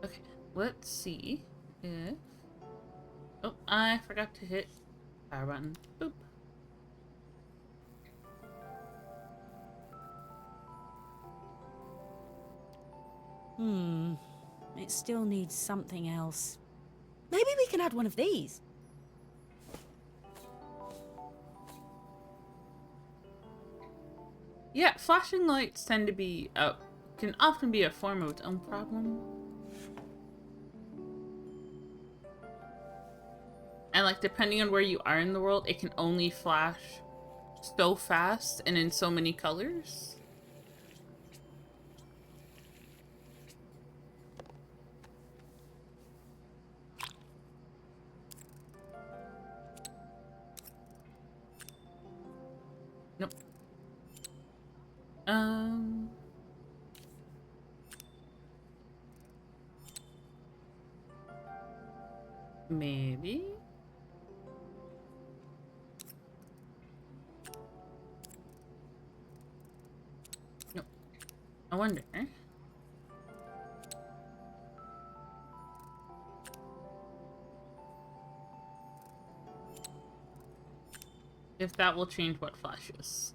Speaker 1: Okay, let's see if... Oh, I forgot to hit power button. Boop.
Speaker 6: It still needs something else. Maybe we can add one of these.
Speaker 1: Yeah, flashing lights tend to be can often be a form of its own problem. And like depending on where you are in the world, it can only flash so fast and in so many colors. Nope. Maybe? Nope. I wonder. If that will change what flashes.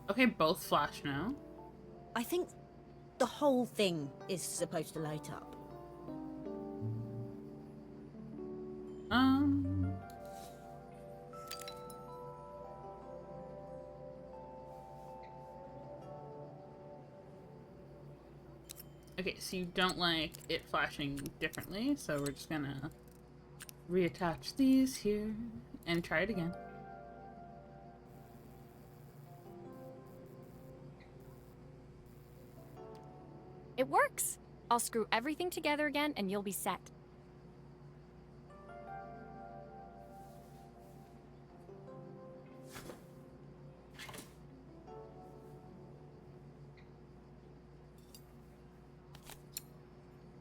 Speaker 1: Okay, both flash now.
Speaker 6: I think the whole thing is supposed to light up.
Speaker 1: Okay, so you don't like it flashing differently, so we're just gonna reattach these here and try it again.
Speaker 2: It works! I'll screw everything together again and you'll be set.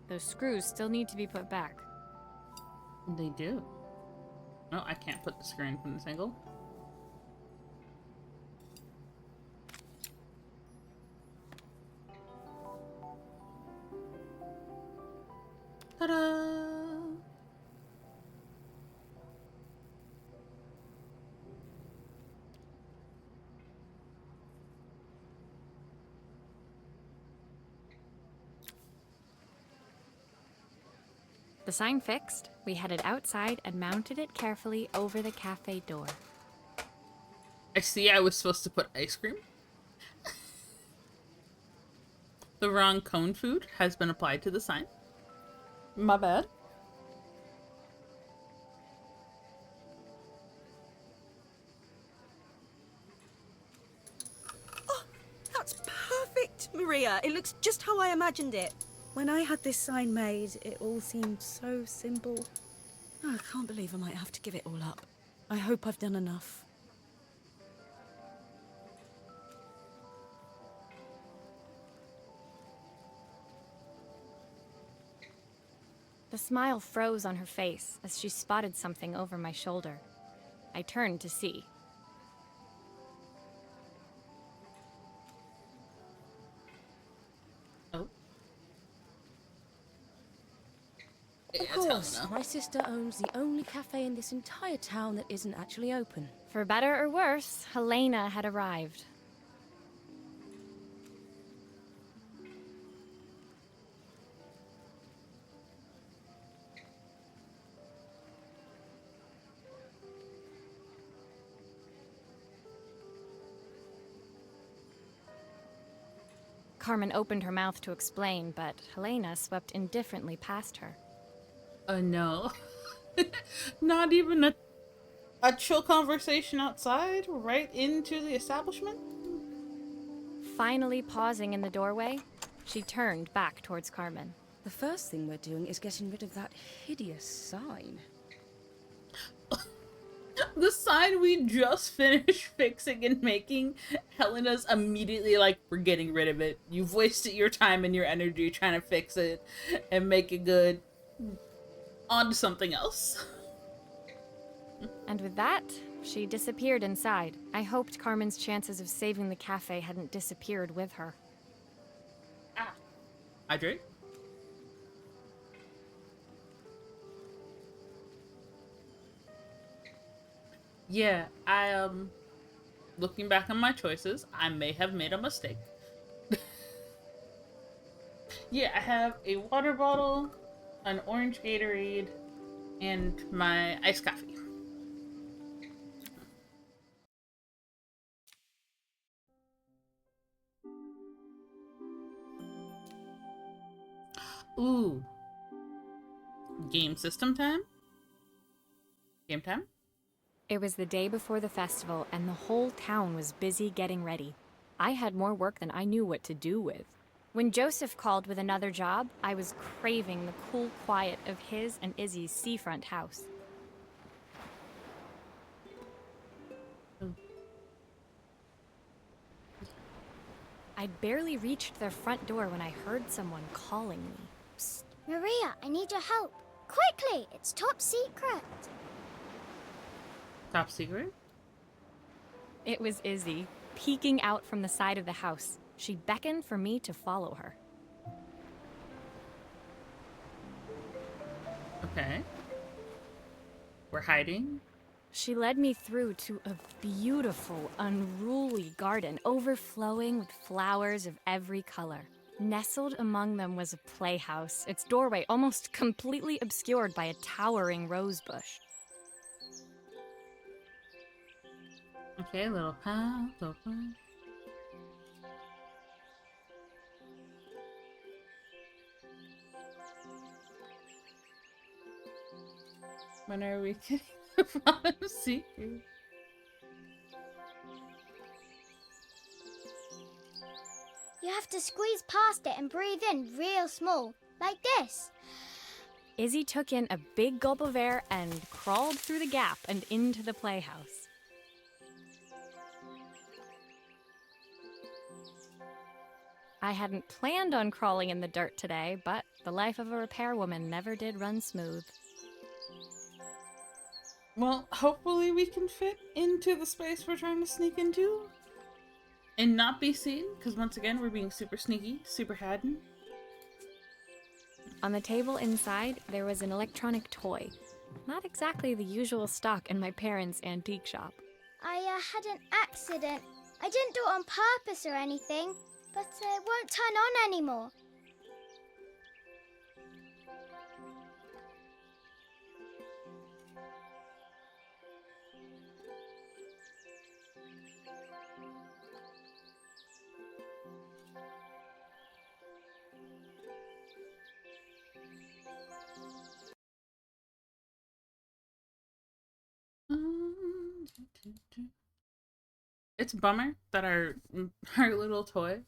Speaker 2: Those screws still need to be put back.
Speaker 1: They do. Oh, I can't put the screw in from this angle. Ta-da!
Speaker 2: The sign fixed, we headed outside and mounted it carefully over the cafe door.
Speaker 1: I see I was supposed to put ice cream. The wrong cone food has been applied to the sign. My bad.
Speaker 6: Oh, that's perfect, Maria. It looks just how I imagined it. When I had this sign made, it all seemed so simple. Oh, I can't believe I might have to give it all up. I hope I've done enough.
Speaker 2: The smile froze on her face as she spotted something over my shoulder. I turned to see.
Speaker 1: Oh.
Speaker 7: Of course, my sister owns the only cafe in this entire town that isn't actually open.
Speaker 2: For better or worse, Helena had arrived. Carmen opened her mouth to explain, but Helena swept indifferently past her.
Speaker 1: No. Not even a chill conversation outside, right into the establishment?
Speaker 2: Finally pausing in the doorway, she turned back towards Carmen.
Speaker 7: The first thing we're doing is getting rid of that hideous sign.
Speaker 1: The sign we just finished fixing and making, Helena's immediately like, we're getting rid of it. You've wasted your time and your energy trying to fix it and make it good. On to something else.
Speaker 2: And with that, she disappeared inside. I hoped Carmen's chances of saving the cafe hadn't disappeared with her.
Speaker 1: Hydrate. Yeah, looking back on my choices, I may have made a mistake. Yeah, I have a water bottle, an orange Gatorade, and my iced coffee. Ooh. Game system time? Game time?
Speaker 2: It was the day before the festival, and the whole town was busy getting ready. I had more work than I knew what to do with. When Joseph called with another job, I was craving the cool quiet of his and Izzy's seafront house. I'd barely reached their front door when I heard someone calling me.
Speaker 3: Psst. Maria, I need your help. Quickly, it's top secret.
Speaker 1: Top secret?
Speaker 2: It was Izzy, peeking out from the side of the house. She beckoned for me to follow her.
Speaker 1: Okay. We're hiding?
Speaker 2: She led me through to a beautiful, unruly garden overflowing with flowers of every color. Nestled among them was a playhouse, its doorway almost completely obscured by a towering rose bush.
Speaker 1: Okay, little path open. When are we getting the bottom secret?
Speaker 3: You have to squeeze past it and breathe in real small, like this.
Speaker 2: Izzy took in a big gulp of air and crawled through the gap and into the playhouse. I hadn't planned on crawling in the dirt today, but the life of a repairwoman never did run smooth.
Speaker 1: Well, hopefully we can fit into the space we're trying to sneak into. And not be seen, because once again, we're being super sneaky, super hadden.
Speaker 2: On the table inside, there was an electronic toy. Not exactly the usual stock in my parents' antique shop.
Speaker 3: I had an accident. I didn't do it on purpose or anything, but it won't turn on anymore.
Speaker 1: It's a bummer that our little toy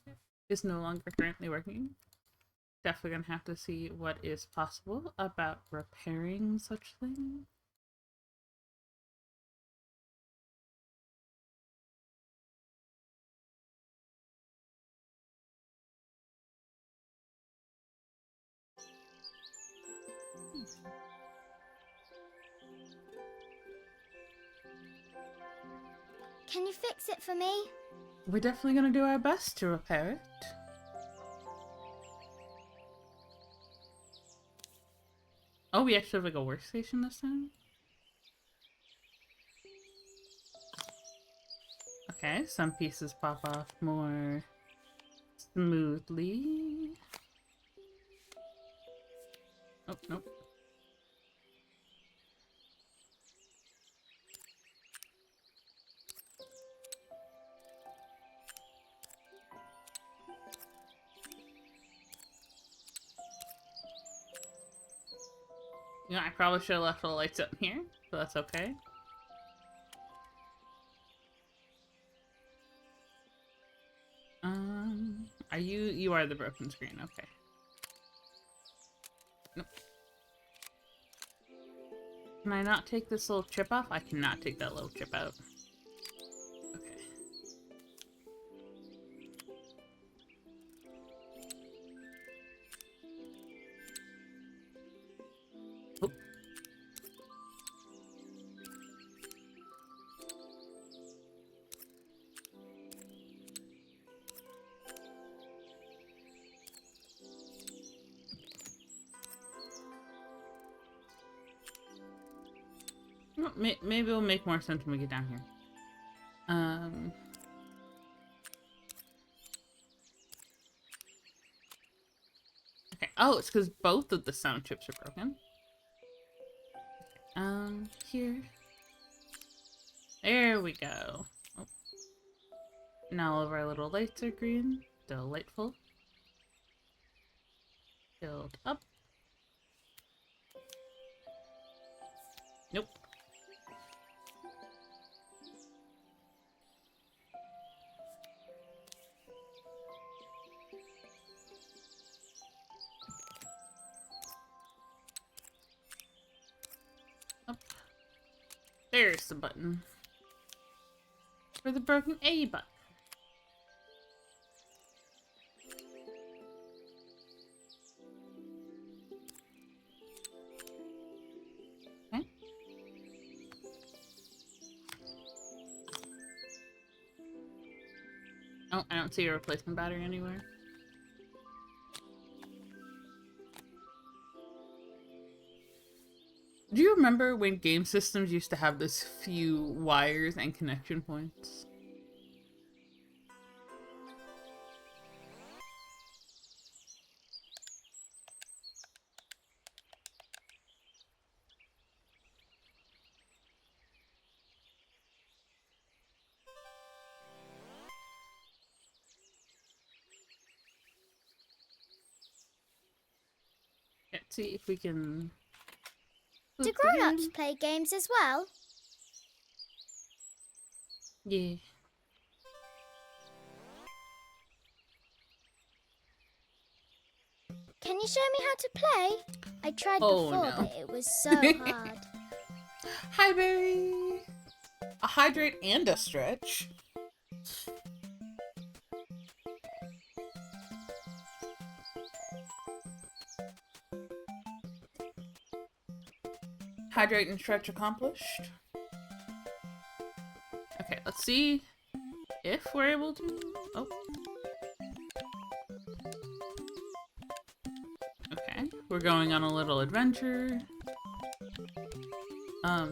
Speaker 1: is no longer currently working. Definitely gonna have to see what is possible about repairing such things.
Speaker 3: Can you fix it for me?
Speaker 1: We're definitely gonna do our best to repair it. Oh, we actually have like a workstation this time? Okay, some pieces pop off more smoothly. Oh, nope. You know, I probably should have left the lights up here, but that's okay. Are you are the broken screen, okay. Nope. Can I not take this little chip off? I cannot take that little chip out. Okay. Oop. Well, maybe it'll make more sense when we get down here. Okay. Oh, it's because both of the sound chips are broken. Here. There we go. Oh. Now all of our little lights are green. Delightful. Build up. Nope. Up. There's the button. For the broken A button. Okay. Oh, I don't see a replacement battery anywhere. Do you remember when game systems used to have this few wires and connection points? Let's see if we can...
Speaker 3: Do grown-ups play games as well?
Speaker 1: Yeah.
Speaker 3: Can you show me how to play? I tried
Speaker 1: Oh,
Speaker 3: before,
Speaker 1: no.
Speaker 3: but it was so hard.
Speaker 1: Hi, Barry! A hydrate and a stretch. Hydrate and stretch accomplished. Okay, let's see if we're able to... Oh. Okay, we're going on a little adventure. Oh.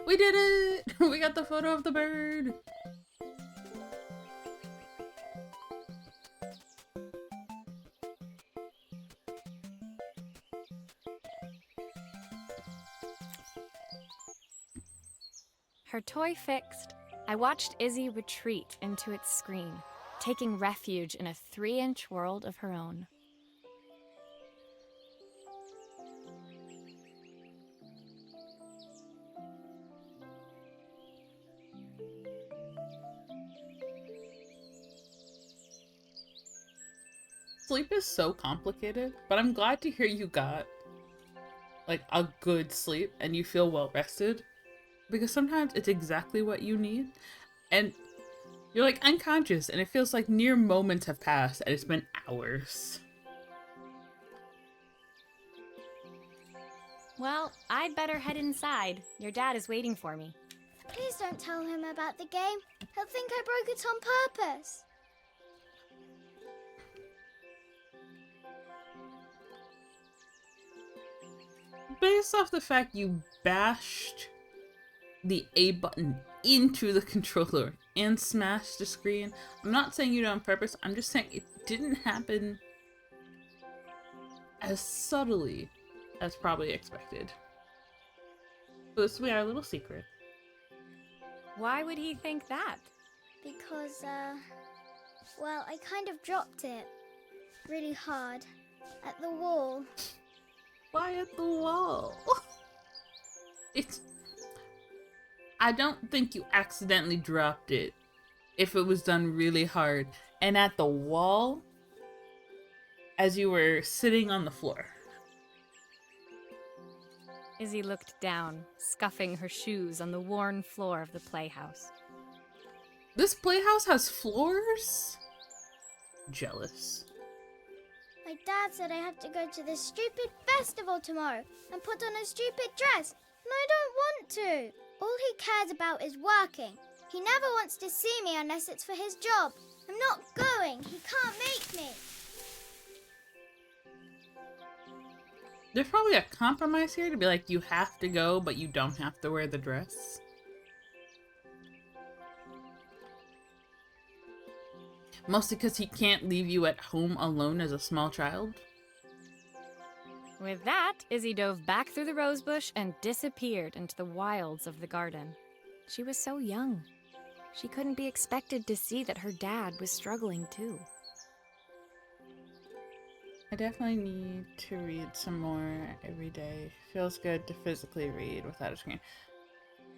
Speaker 1: We did it! We got the photo of the bird!
Speaker 2: Her toy fixed, I watched Izzy retreat into its screen, taking refuge in a 3-inch world of her own.
Speaker 1: Sleep is so complicated, but I'm glad to hear you got like a good sleep and you feel well rested, because sometimes it's exactly what you need and you're like unconscious and it feels like near moments have passed and it's been hours.
Speaker 2: Well, I'd better head inside. Your dad is waiting for me.
Speaker 3: Please don't tell him about the game. He'll think I broke it on purpose.
Speaker 1: Based off the fact you bashed the A button into the controller and smashed the screen, I'm not saying you did it on purpose, I'm just saying it didn't happen as subtly as probably expected. So this will be our little secret.
Speaker 2: Why would he think that?
Speaker 3: because, well, I kind of dropped it really hard at the wall.
Speaker 1: Why at the wall? It's... I don't think you accidentally dropped it if it was done really hard. And at the wall, as you were sitting on the floor.
Speaker 2: Izzy looked down, scuffing her shoes on the worn floor of the playhouse.
Speaker 1: This playhouse has floors? Jealous.
Speaker 3: My dad said I have to go to this stupid festival tomorrow and put on a stupid dress, and I don't want to. All he cares about is working. He never wants to see me unless it's for his job. I'm not going. He can't make me.
Speaker 1: There's probably a compromise here to be like, you have to go, but you don't have to wear the dress. Mostly because he can't leave you at home alone as a small child.
Speaker 2: With that, Izzy dove back through the rosebush and disappeared into the wilds of the garden. She was so young. She couldn't be expected to see that her dad was struggling too.
Speaker 1: I definitely need to read some more every day. Feels good to physically read without a screen.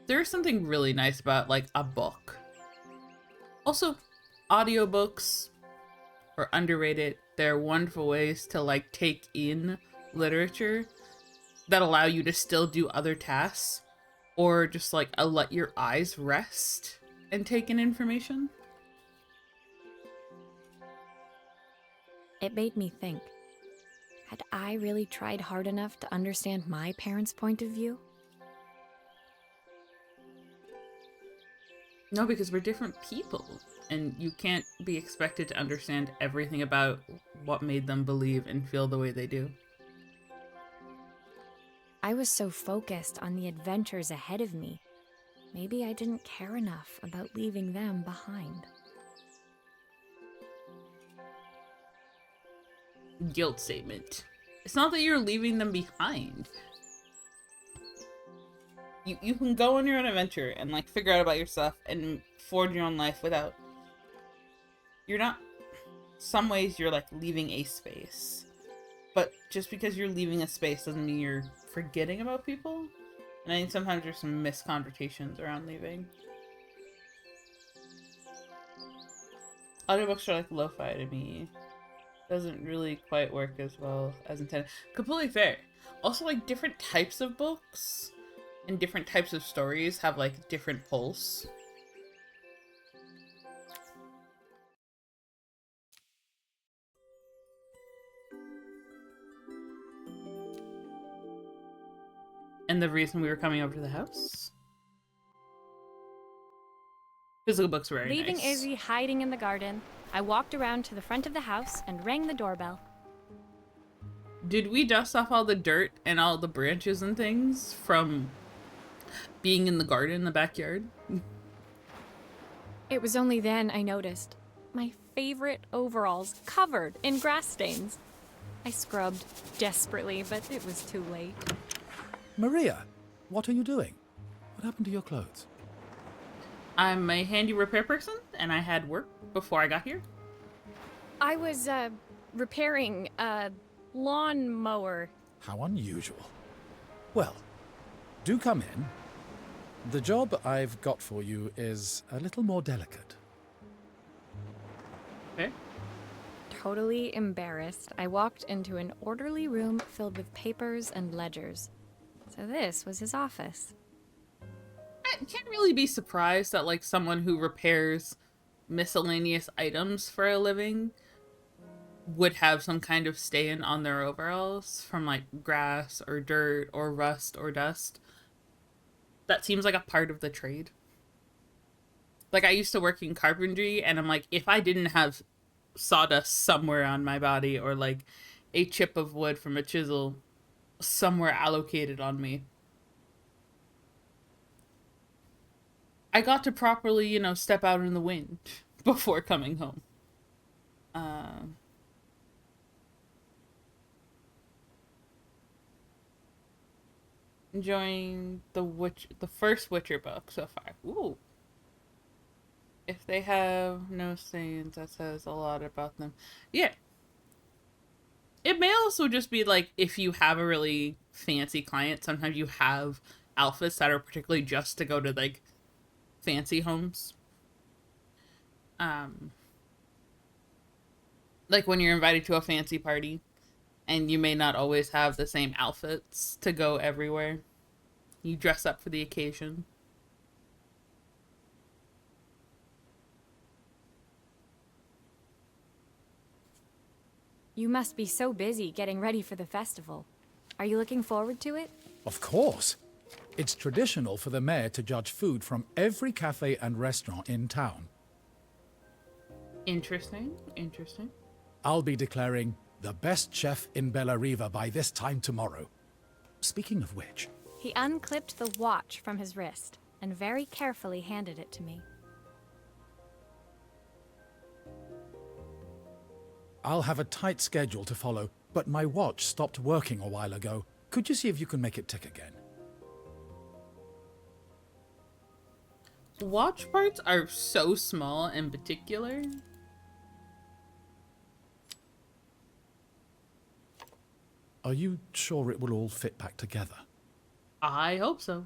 Speaker 1: There's something really nice about, like, a book. Also, audiobooks are underrated. They're wonderful ways to, like, take in literature that allow you to still do other tasks, or just, like, let your eyes rest and take in information.
Speaker 2: It made me think. Had I really tried hard enough to understand my parents' point of view?
Speaker 1: No, because we're different people, and you can't be expected to understand everything about what made them believe and feel the way they do.
Speaker 2: I was so focused on the adventures ahead of me. Maybe I didn't care enough about leaving them behind.
Speaker 1: Guilt statement. It's not that you're leaving them behind. You can go on your own adventure and, like, figure out about yourself and forge your own life without... You're not... Some ways you're, like, leaving a space. But just because you're leaving a space doesn't mean you're forgetting about people. And I think sometimes there's some misconversations around leaving. Audiobooks are, like, lo-fi to me. Doesn't really quite work as well as intended. Completely fair. Also, like, different types of books and different types of stories have, like, different pulse. And the reason we were coming over to the house? Physical books were very
Speaker 2: Leaving
Speaker 1: nice.
Speaker 2: Izzy hiding in the garden, I walked around to the front of the house and rang the doorbell.
Speaker 1: Did we dust off all the dirt and all the branches and things from being in the garden in the backyard?
Speaker 2: It was only then I noticed my favorite overalls covered in grass stains. I scrubbed desperately, but it was too late.
Speaker 5: Maria, what are you doing? What happened to your clothes?
Speaker 1: I'm a handy repair person, and I had work before I got here.
Speaker 2: I was, repairing a lawnmower.
Speaker 5: How unusual. Well, do come in. The job I've got for you is a little more delicate.
Speaker 1: Okay.
Speaker 2: Totally embarrassed, I walked into an orderly room filled with papers and ledgers. So this was his office.
Speaker 1: I can't really be surprised that, like, someone who repairs miscellaneous items for a living would have some kind of stain on their overalls from, like, grass or dirt or rust or dust. That seems like a part of the trade. Like, I used to work in carpentry, and I'm like, if I didn't have sawdust somewhere on my body or, like, a chip of wood from a chisel somewhere allocated on me, I got to properly, you know, step out in the wind before coming home. Enjoying the first Witcher book so far. Ooh. If they have no stains, that says a lot about them. Yeah. It may also just be like if you have a really fancy client, sometimes you have outfits that are particularly just to go to like fancy homes. Um, like when you're invited to a fancy party and you may not always have the same outfits to go everywhere. You dress up for the occasion.
Speaker 2: You must be so busy getting ready for the festival. Are you looking forward to it?
Speaker 5: Of course. It's traditional for the mayor to judge food from every cafe and restaurant in town.
Speaker 1: Interesting, interesting.
Speaker 5: I'll be declaring the best chef in Bellariva by this time tomorrow. Speaking of which...
Speaker 2: He unclipped the watch from his wrist and very carefully handed it to me.
Speaker 5: I'll have a tight schedule to follow, but my watch stopped working a while ago. Could you see if you can make it tick again?
Speaker 1: Watch parts are so small and particular.
Speaker 5: Are you sure it will all fit back together?
Speaker 1: I hope so.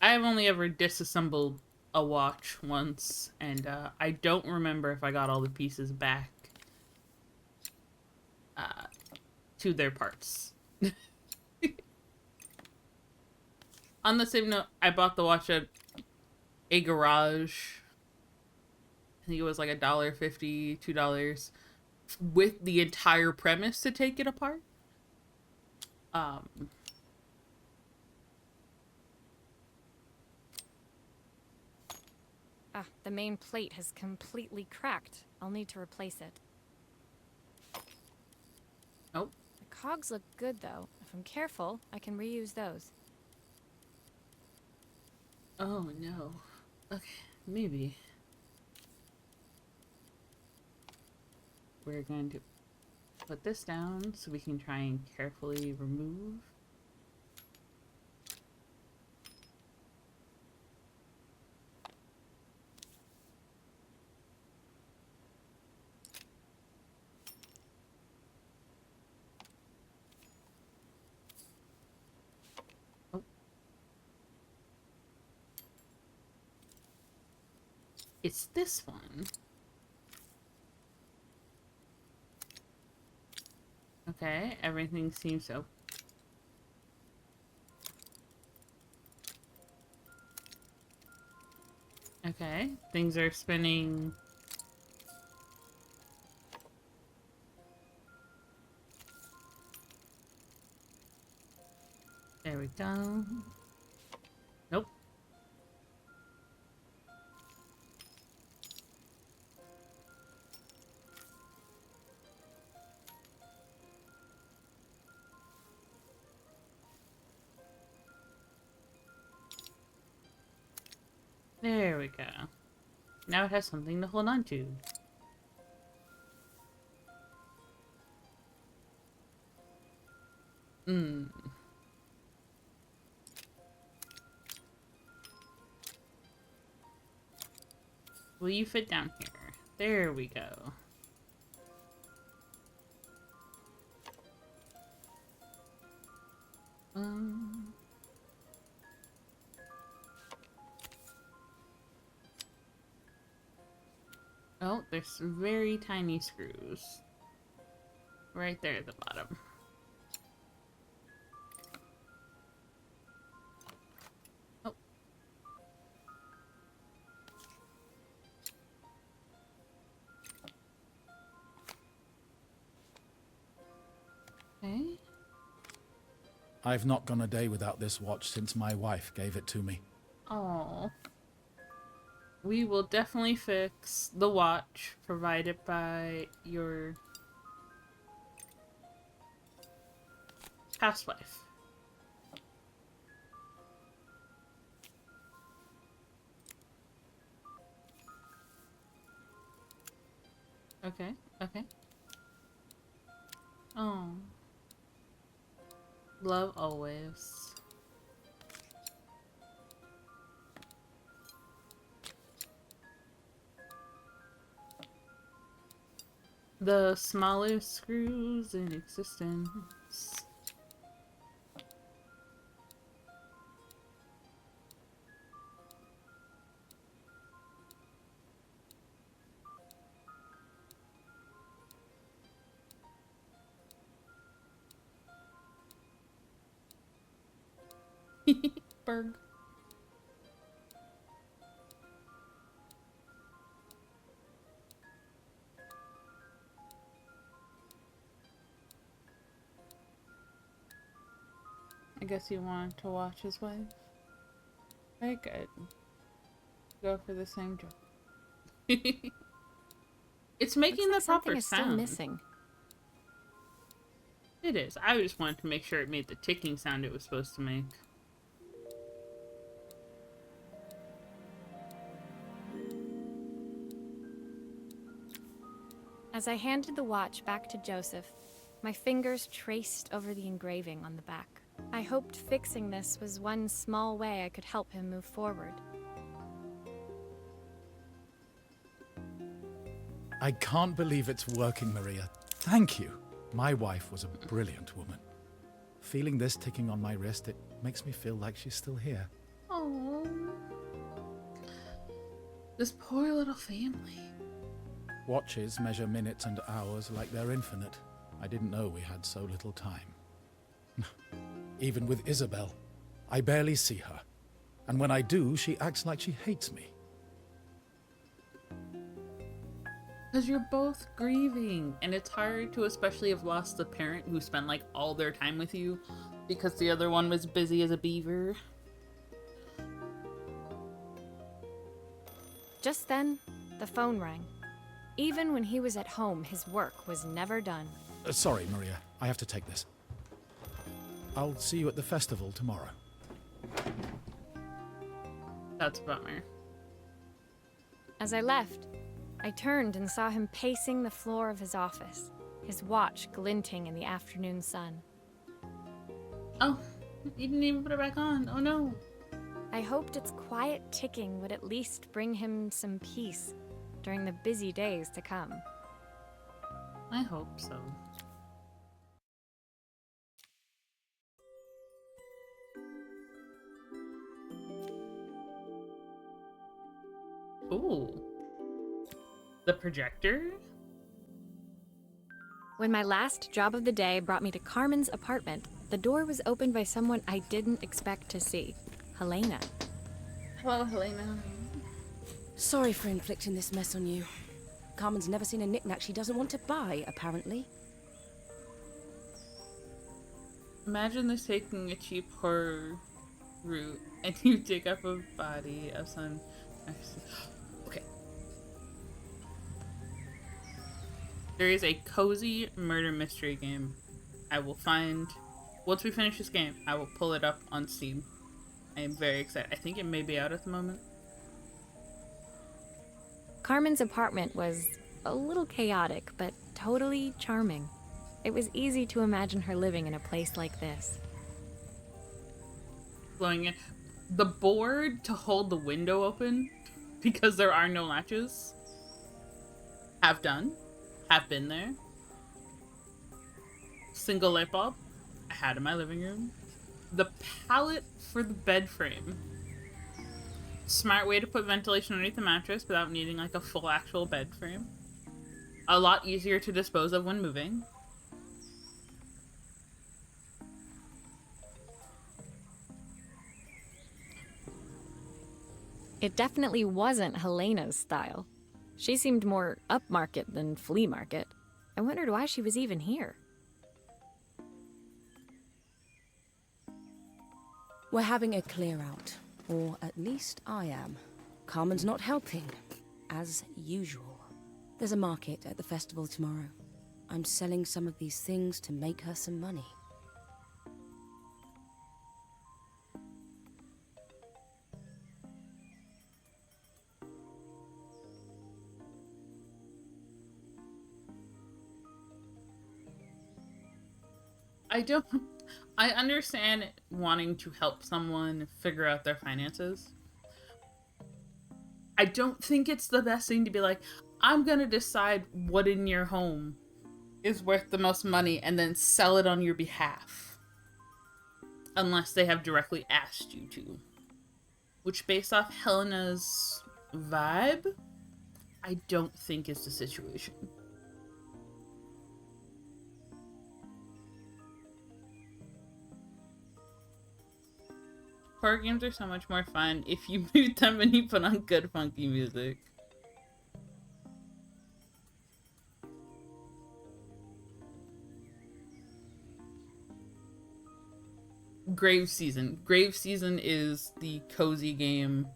Speaker 1: I've only ever disassembled a watch once, and I don't remember if I got all the pieces back to their parts. On the same note, I bought the watch at a garage. I think it was like $1.50, $2, with the entire premise to take it apart.
Speaker 2: The main plate has completely cracked. I'll need to replace it.
Speaker 1: Oh.
Speaker 2: The cogs look good, though. If I'm careful, I can reuse those.
Speaker 1: Oh, no. Okay, maybe. We're going to put this down so we can try and carefully remove. Oh. It's this one. Okay, everything seems so. Okay, things are spinning. There we go. Nope. There we go. Now it has something to hold on to. Will you fit down here? There we go. Oh, there's very tiny screws. Right there at the bottom. Oh. Okay.
Speaker 5: I've not gone a day without this watch since my wife gave it to me.
Speaker 1: Oh. We will definitely fix the watch provided by your past wife. Okay, okay. Oh. Love always. The smallest screws in existence. Berg. I guess he wanted to watch his wife. Very good. Go for the same job. It's making
Speaker 2: Looks
Speaker 1: the
Speaker 2: like something
Speaker 1: proper
Speaker 2: is still
Speaker 1: sound.
Speaker 2: missing.
Speaker 1: It is. I just wanted to make sure it made the ticking sound it was supposed to make.
Speaker 2: As I handed the watch back to Joseph, my fingers traced over the engraving on the back. I hoped fixing this was one small way I could help him move forward.
Speaker 5: I can't believe it's working, Maria. Thank you. My wife was a brilliant woman. Feeling this ticking on my wrist, it makes me feel like she's still here.
Speaker 1: Oh, this poor little family.
Speaker 5: Watches measure minutes and hours like they're infinite. I didn't know we had so little time. Even with Isabel, I barely see her. And when I do, she acts like she hates me.
Speaker 1: Because you're both grieving, and it's hard to especially have lost a parent who spent like all their time with you because the other one was busy as a beaver.
Speaker 2: Just then, the phone rang. Even when he was at home, his work was never done.
Speaker 5: Sorry, Maria. I have to take this. I'll see you at the festival tomorrow.
Speaker 1: That's a bummer.
Speaker 2: As I left, I turned and saw him pacing the floor of his office, his watch glinting in the afternoon sun.
Speaker 1: Oh, you didn't even put it back on. Oh no.
Speaker 2: I hoped its quiet ticking would at least bring him some peace during the busy days to come.
Speaker 1: I hope so. Ooh. The projector?
Speaker 2: When my last job of the day brought me to Carmen's apartment, the door was opened by someone I didn't expect to see, Helena.
Speaker 1: Hello, Helena.
Speaker 7: Sorry for inflicting this mess on you. Carmen's never seen a knick-knack she doesn't want to buy, apparently.
Speaker 1: Imagine this taking a cheap horror route and you dig up a body of some... Okay. There is a cozy murder mystery game I will find... Once we finish this game, I will pull it up on Steam. I am very excited. I think it may be out at the moment.
Speaker 2: Carmen's apartment was a little chaotic, but totally charming. It was easy to imagine her living in a place like this.
Speaker 1: Blowing in. The board to hold the window open, because there are no latches, have been there. Single light bulb, I had in my living room. The pallet for the bed frame. Smart way to put ventilation underneath the mattress without needing like a full actual bed frame. A lot easier to dispose of when moving.
Speaker 2: It definitely wasn't Helena's style. She seemed more upmarket than flea market. I wondered why she was even here.
Speaker 7: We're having a clear out, or at least I am. Carmen's not helping, as usual. There's a market at the festival tomorrow. I'm selling some of these things to make her some money.
Speaker 1: I understand wanting to help someone figure out their finances. I don't think it's the best thing to be like, I'm gonna decide what in your home is worth the most money and then sell it on your behalf. Unless they have directly asked you to. Which, based off Helena's vibe, I don't think is the situation. Horror games are so much more fun if you mute them and you put on good funky music. Grave Season. Grave Season is the cozy game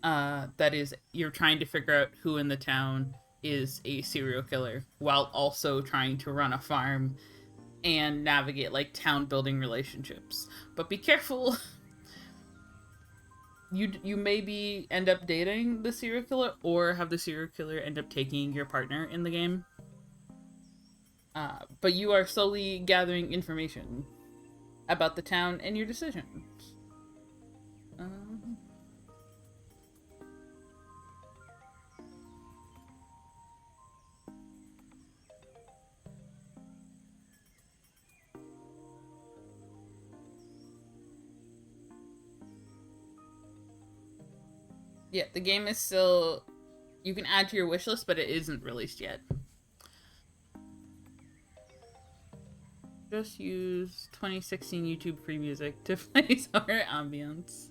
Speaker 1: that is, you're trying to figure out who in the town is a serial killer while also trying to run a farm and navigate like town building relationships. But be careful. You maybe end up dating the serial killer or have the serial killer end up taking your partner in the game. But you are slowly gathering information about the town and your decisions. Yeah, the game is still... You can add to your wish list, but it isn't released yet. Just use 2016 YouTube free music to play summer ambience.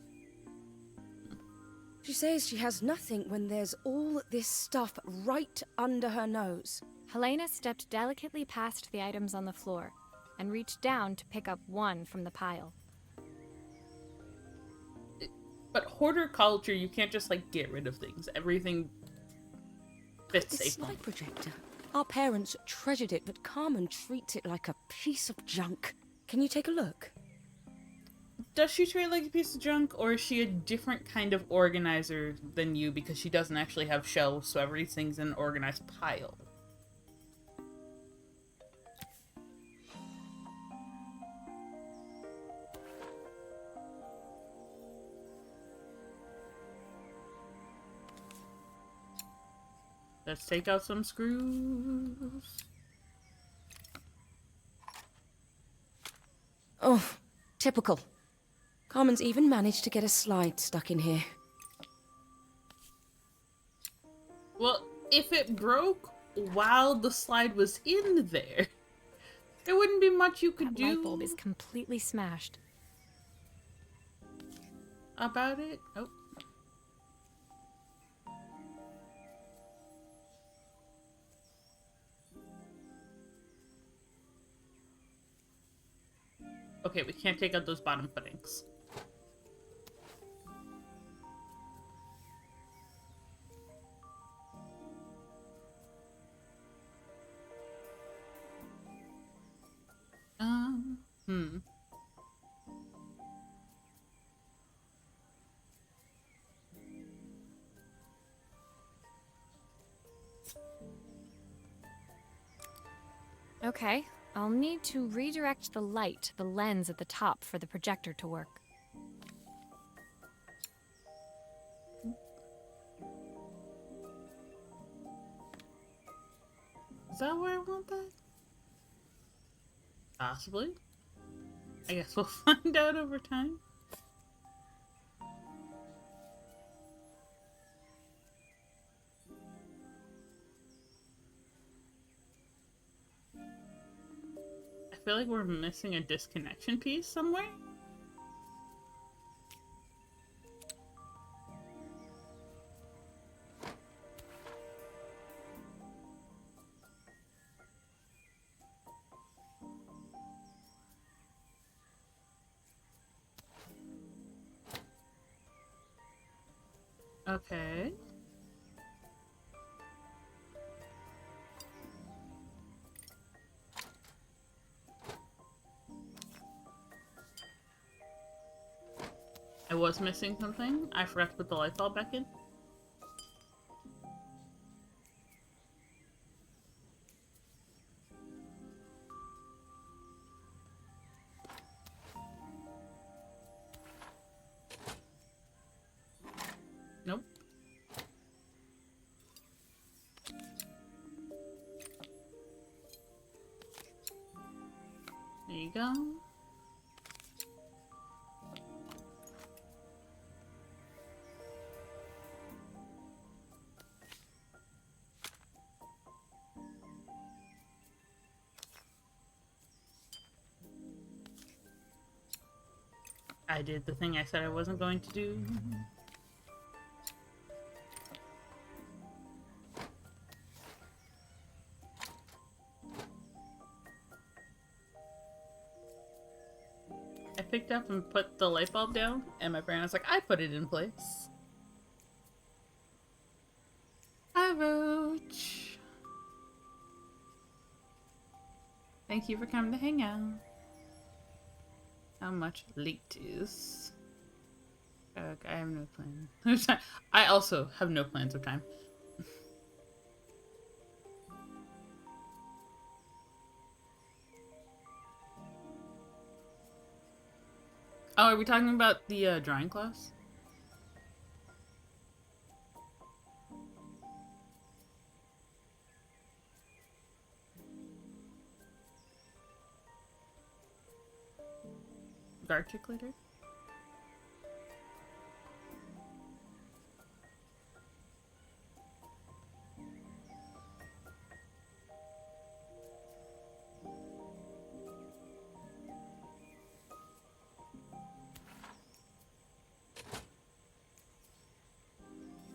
Speaker 7: She says she has nothing when there's all this stuff right under her nose.
Speaker 2: Helena stepped delicately past the items on the floor and reached down to pick up one from the pile.
Speaker 1: But hoarder culture, you can't just like get rid of things. Everything fits
Speaker 7: This
Speaker 1: a
Speaker 7: slide projector. Our parents treasured it, but Carmen treats it like a piece of junk. Can you take a look?
Speaker 1: Does she treat it like a piece of junk, or is she a different kind of organizer than you because she doesn't actually have shelves, so everything's in an organized pile? Let's take out some screws.
Speaker 7: Oh, typical. Carmen's even managed to get a slide stuck in here.
Speaker 1: Well, if it broke while the slide was in there, there wouldn't be much you could
Speaker 2: That
Speaker 1: do
Speaker 2: light bulb is completely smashed.
Speaker 1: about it. Oh. Okay, we can't take out those bottom footings. Hmm.
Speaker 2: Okay, I'll need to redirect the light, the lens at the top for the projector to work.
Speaker 1: Is that where I want that? Possibly. I guess we'll find out over time. I feel like we're missing a disconnection piece somewhere. Okay. I was missing something. I forgot to put the light bulb back in. Nope. go. I did the thing I said I wasn't going to do. I picked up and put the light bulb down, and my brain was like, I put it in place. Hi, Roach. Thank you for coming to hang out. How much late is? I have no plan. I also have no plans of time. Oh, are we talking about the drawing class? Articulator?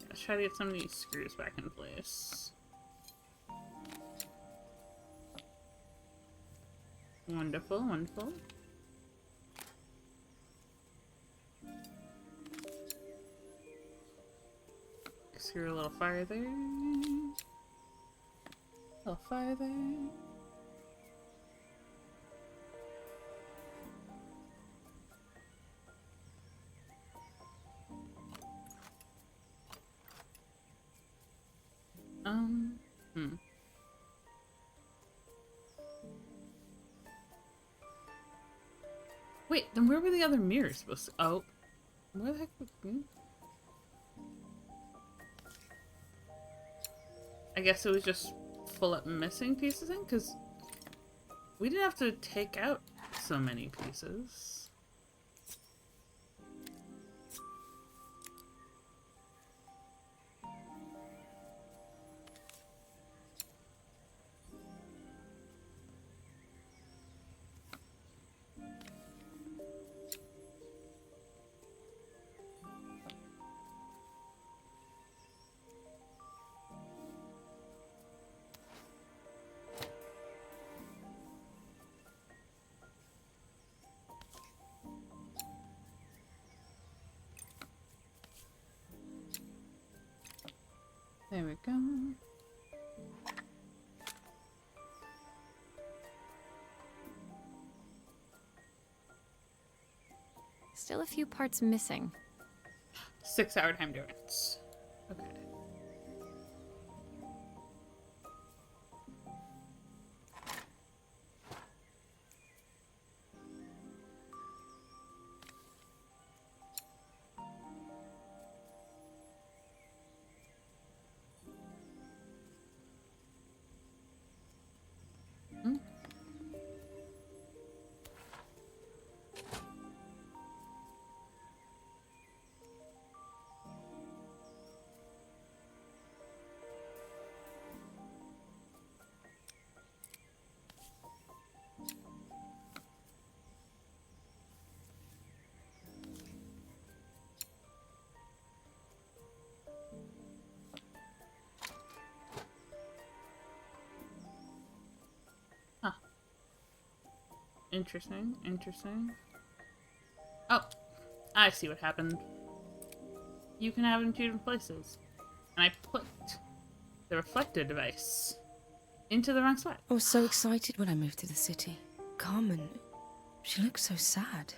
Speaker 1: Let's try to get some of these screws back in place. Wonderful, wonderful. Screw a little fire there. A little fire there. Wait, then where were the other mirrors supposed to— oh. Where the heck was— I guess it was just full up missing pieces in, because we didn't have to take out so many pieces. There we go.
Speaker 2: Still a few parts missing.
Speaker 1: 6-hour time difference. Okay. Interesting, interesting. Oh, I see what happened. You can have it in 2 different places. And I put the reflector device into the wrong spot.
Speaker 7: I was so excited when I moved to the city. Carmen, she looks so sad.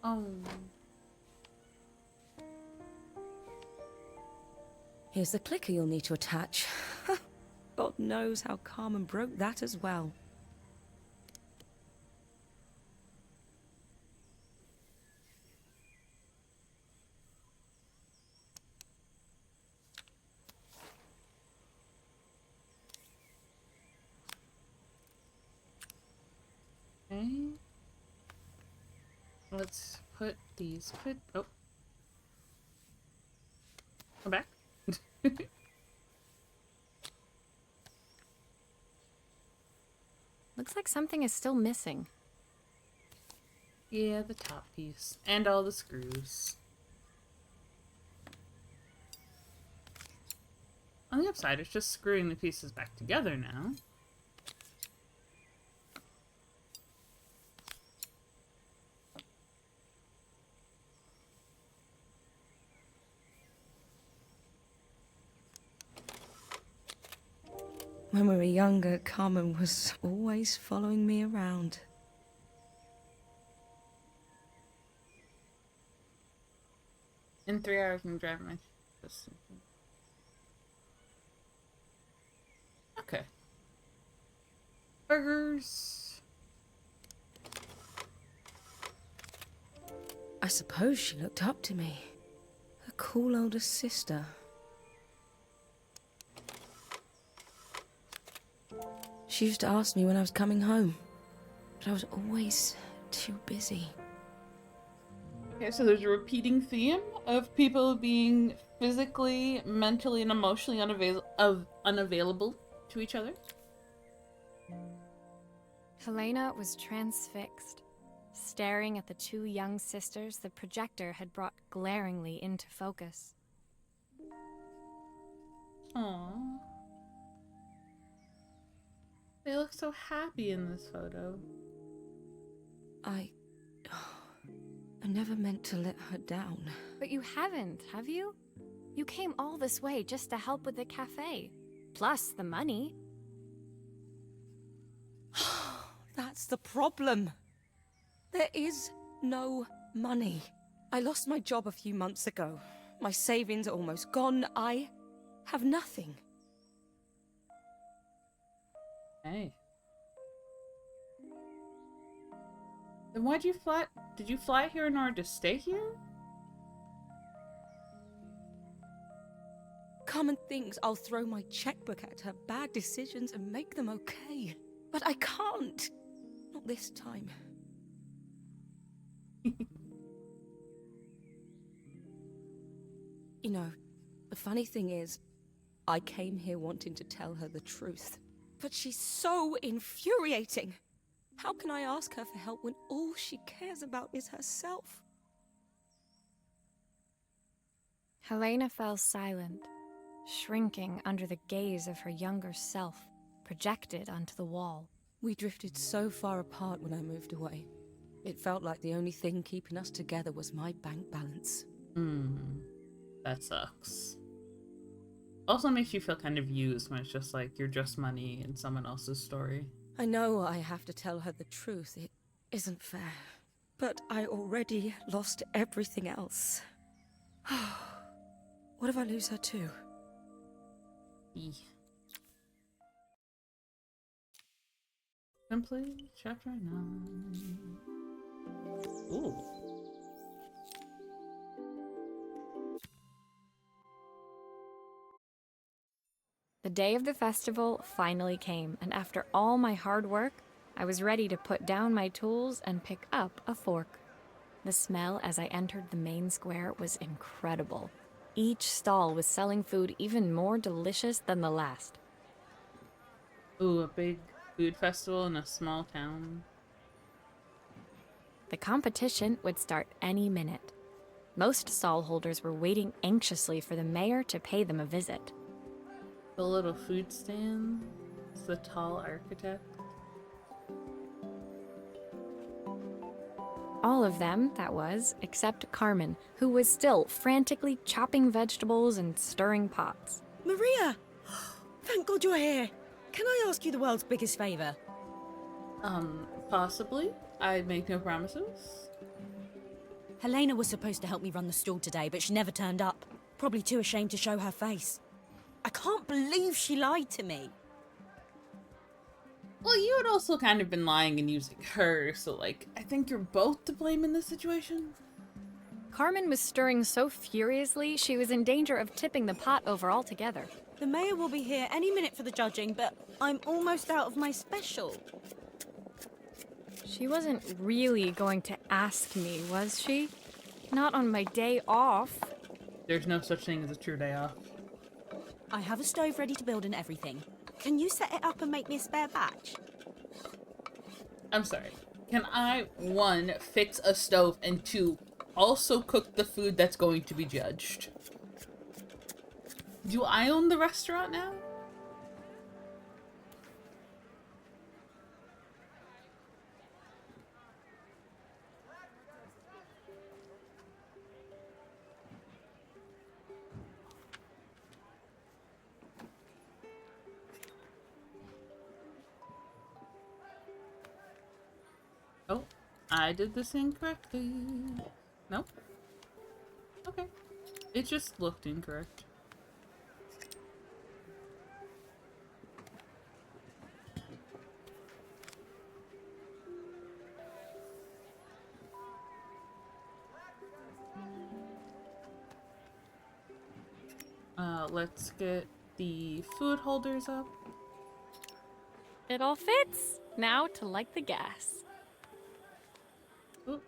Speaker 1: Oh.
Speaker 7: Here's the clicker you'll need to attach. God knows how Carmen broke that as well.
Speaker 1: Okay. Okay. Let's put these. Oh. Come back.
Speaker 2: Looks like something is still missing.
Speaker 1: Yeah, the top piece. And all the screws. On the upside, it's just screwing the pieces back together now.
Speaker 7: When we were younger, Carmen was always following me around.
Speaker 1: In 3 hours, I'm driving my... Okay. Burgers.
Speaker 7: I suppose she looked up to me. A cool older sister. She used to ask me when I was coming home, but I was always too busy.
Speaker 1: Okay, so there's a repeating theme of people being physically, mentally, and emotionally unavailable to each other.
Speaker 2: Helena was transfixed, staring at the two young sisters the projector had brought glaringly into focus.
Speaker 1: Aww. They look so happy in this photo.
Speaker 7: I never meant to let her down.
Speaker 2: But you haven't, have you? You came all this way just to help with the cafe. Plus the money.
Speaker 7: That's the problem. There is no money. I lost my job a few months ago. My savings are almost gone. I have nothing.
Speaker 1: Hey. Then why'd you fly? Did you fly here in order to stay here?
Speaker 7: Carmen thinks I'll throw my checkbook at her bad decisions and make them okay. But I can't. Not this time. You know, the funny thing is, I came here wanting to tell her the truth. But she's so infuriating. How can I ask her for help when all she cares about is herself?
Speaker 2: Helena fell silent, shrinking under the gaze of her younger self, projected onto the wall.
Speaker 7: We drifted so far apart when I moved away. It felt like the only thing keeping us together was my bank balance.
Speaker 1: That sucks. Also makes you feel kind of used when it's just like you're just money in someone else's story.
Speaker 7: I know I have to tell her the truth. It isn't fair. But I already lost everything else. What if I lose her too?
Speaker 1: Complete chapter 9. Ooh.
Speaker 2: The day of the festival finally came, and after all my hard work, I was ready to put down my tools and pick up a fork. The smell as I entered the main square was incredible. Each stall was selling food even more delicious than the last.
Speaker 1: Ooh, a big food festival in a small town.
Speaker 2: The competition would start any minute. Most stall holders were waiting anxiously for the mayor to pay them a visit.
Speaker 1: The little food stand. The tall architect.
Speaker 2: All of them, that was, except Carmen, who was still frantically chopping vegetables and stirring pots.
Speaker 6: Maria! Thank God you're here. Can I ask you the world's biggest favour?
Speaker 1: Possibly. I make no promises.
Speaker 6: Helena was supposed to help me run the stall today, but she never turned up. Probably too ashamed to show her face. I can't believe she lied to me.
Speaker 1: Well, you had also kind of been lying and using her, so, like, I think you're both to blame in this situation.
Speaker 2: Carmen was stirring so furiously, she was in danger of tipping the pot over altogether.
Speaker 6: The mayor will be here any minute for the judging, but I'm almost out of my special.
Speaker 2: She wasn't really going to ask me, was she? Not on my day off.
Speaker 1: There's no such thing as a true day off.
Speaker 6: I have a stove ready to build and everything. Can you set it up and make me a spare batch?
Speaker 1: I'm sorry. Can I, 1, fix a stove, and 2, also cook the food that's going to be judged? Do I own the restaurant now? Oh, I did this incorrectly. Nope. Okay. It just looked incorrect. Let's get the food holders up.
Speaker 2: It all fits. Now to light the gas.
Speaker 1: Oop.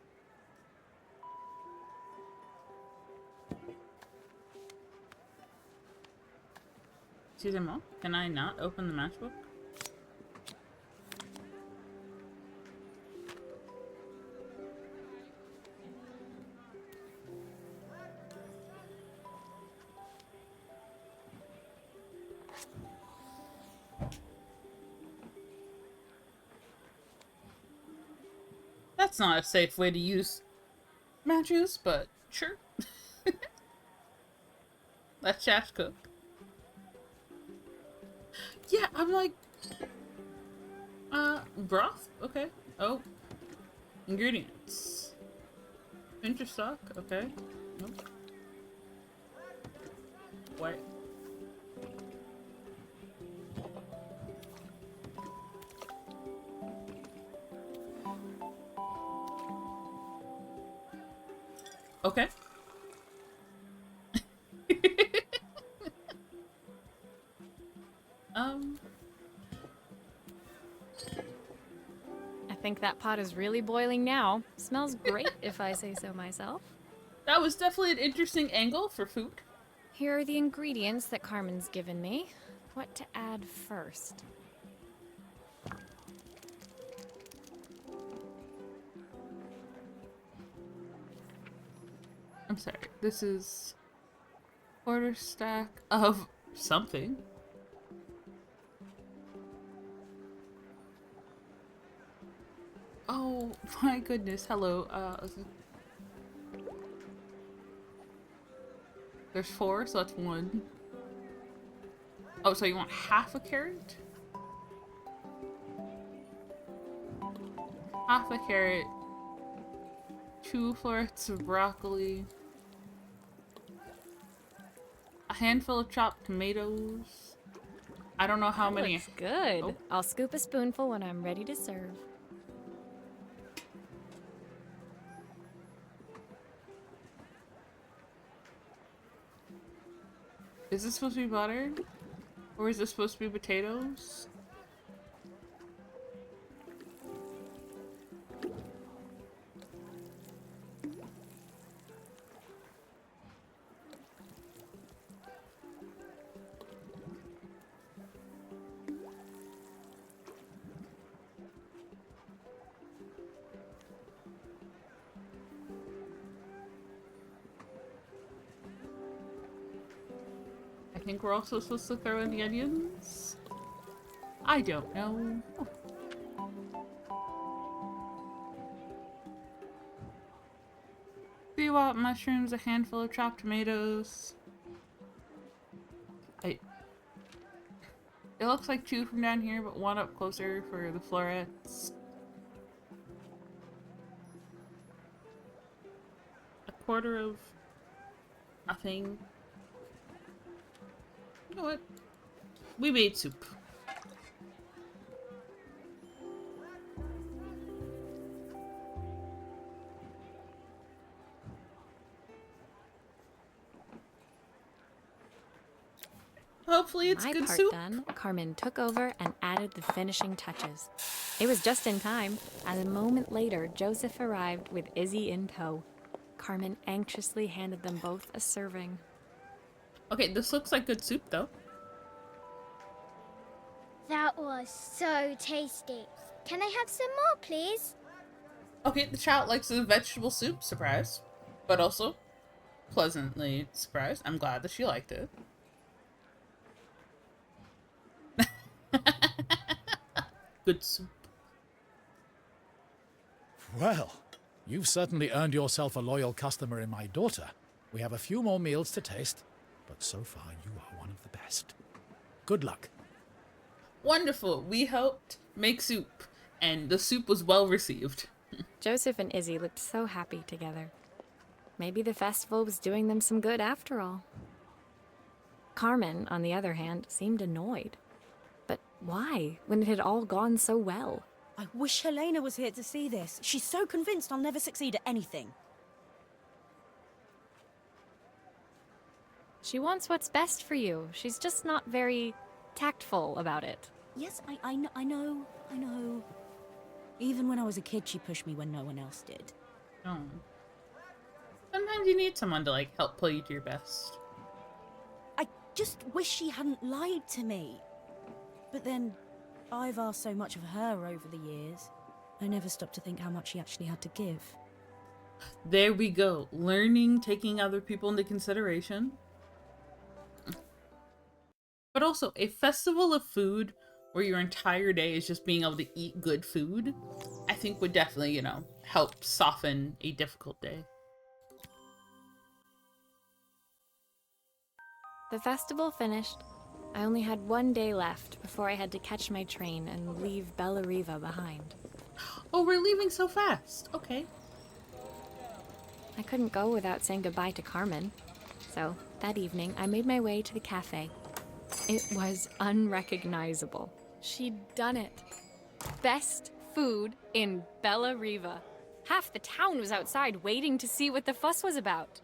Speaker 1: Excusez-moi, can I not open the matchbook? That's not a safe way to use matches, but sure. Let's just cook. Yeah, I'm like... broth? Okay. Oh. Ingredients. Pinch of stock? Okay. Nope. Wait. Okay.
Speaker 2: I think that pot is really boiling now. Smells great if I say so myself.
Speaker 1: That was definitely an interesting angle for food.
Speaker 2: Here are the ingredients that Carmen's given me. What to add first?
Speaker 1: I'm sorry. This is quarter stack of something. Oh my goodness. Hello. There's 4, so that's 1. Oh, so you want half a carrot? Half a carrot. 2 florets of broccoli. A handful of chopped tomatoes. I don't know how many.
Speaker 2: Looks good.
Speaker 1: Oh.
Speaker 2: I'll scoop a spoonful when I'm ready to serve.
Speaker 1: Is this supposed to be butter? Or is this supposed to be potatoes? I think we're also supposed to throw in the onions. I don't know. Three wild mushrooms, a handful of chopped tomatoes. It looks like 2 from down here, but 1 up closer for the florets. A quarter of nothing. You know what? We made soup. Hopefully it's
Speaker 2: My
Speaker 1: good
Speaker 2: part
Speaker 1: soup.
Speaker 2: done, Carmen took over and added the finishing touches. It was just in time, and a moment later, Joseph arrived with Izzy in tow. Carmen anxiously handed them both a serving.
Speaker 1: Okay, this looks like good soup, though.
Speaker 3: That was so tasty. Can I have some more, please?
Speaker 1: Okay, the child likes the vegetable soup, surprise. But also, pleasantly surprised. I'm glad that she liked it. Good soup.
Speaker 5: Well, you've certainly earned yourself a loyal customer in my daughter. We have a few more meals to taste, but so far you are one of the best. Good luck.
Speaker 1: Wonderful. We helped make soup, and the soup was well received.
Speaker 2: Joseph and Izzy looked so happy together. Maybe the festival was doing them some good after all. Carmen, on the other hand, seemed annoyed. But why, when it had all gone so well?
Speaker 6: I wish Helena was here to see this. She's so convinced I'll never succeed at anything.
Speaker 2: She wants what's best for you. She's just not very tactful about it.
Speaker 6: Yes, I know. Even when I was a kid, she pushed me when no one else did.
Speaker 1: Oh. Sometimes you need someone to, like, help pull you to your best.
Speaker 6: I just wish she hadn't lied to me. But then, I've asked so much of her over the years. I never stopped to think how much she actually had to give.
Speaker 1: There we go. Learning, taking other people into consideration. But also, a festival of food where your entire day is just being able to eat good food, I think would definitely, you know, help soften a difficult day.
Speaker 2: The festival finished. I only had one day left before I had to catch my train and leave Bellariva behind.
Speaker 1: Oh, we're leaving so fast. Okay.
Speaker 2: I couldn't go without saying goodbye to Carmen. So, that evening, I made my way to the cafe. It was unrecognizable. She'd done it. Best food in Bellariva. Half the town was outside waiting to see what the fuss was about.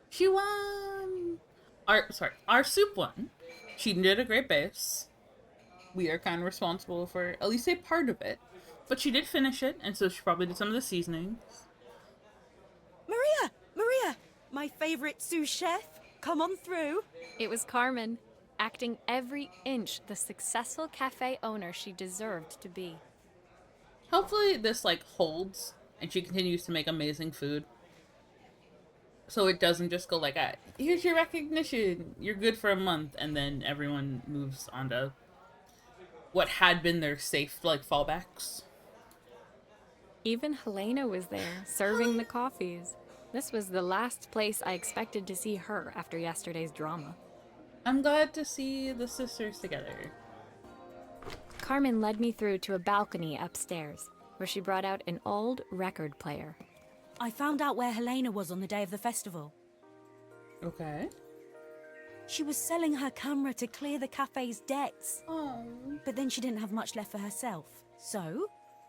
Speaker 1: She won. Our soup won. She did a great base. We are kind of responsible for at least a part of it. But she did finish it, and so she probably did some of the seasoning.
Speaker 6: Maria! My favorite sous chef. Come on through.
Speaker 2: It was Carmen, acting every inch the successful cafe owner she deserved to be.
Speaker 1: Hopefully this, like, holds, and she continues to make amazing food. So it doesn't just go like, here's your recognition, you're good for a month, and then everyone moves on to what had been their safe, like, fallbacks.
Speaker 2: Even Helena was there, serving the coffees. This was the last place I expected to see her after yesterday's drama.
Speaker 1: I'm glad to see the sisters together.
Speaker 2: Carmen led me through to a balcony upstairs, where she brought out an old record player.
Speaker 6: I found out where Helena was on the day of the festival.
Speaker 1: Okay.
Speaker 6: She was selling her camera to clear the cafe's debts.
Speaker 1: Oh.
Speaker 6: But then she didn't have much left for herself. So,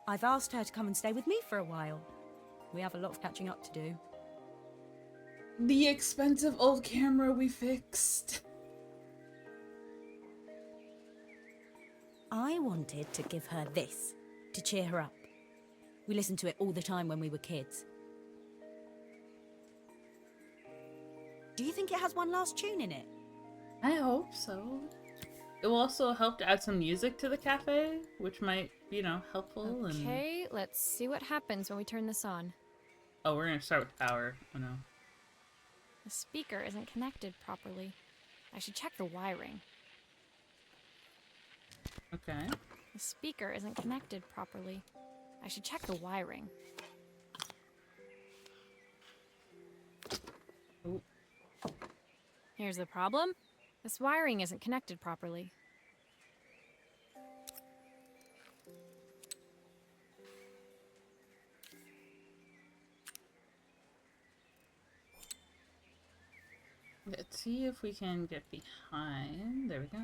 Speaker 6: I've asked her to come and stay with me for a while. We have a lot of catching up to do.
Speaker 1: The expensive old camera we fixed.
Speaker 6: I wanted to give her this, to cheer her up. We listened to it all the time when we were kids. Do you think it has one last tune in it?
Speaker 1: I hope so. It will also help to add some music to the cafe, which might, you know, helpful.
Speaker 2: Okay, let's see what happens when we turn this on.
Speaker 1: Oh, we're gonna start with power. Oh no.
Speaker 2: The speaker isn't connected properly. I should check the wiring.
Speaker 1: Okay.
Speaker 2: The speaker isn't connected properly. I should check the wiring.
Speaker 1: Ooh.
Speaker 2: Here's the problem. This wiring isn't connected properly.
Speaker 1: Let's see if we can get behind. There we go.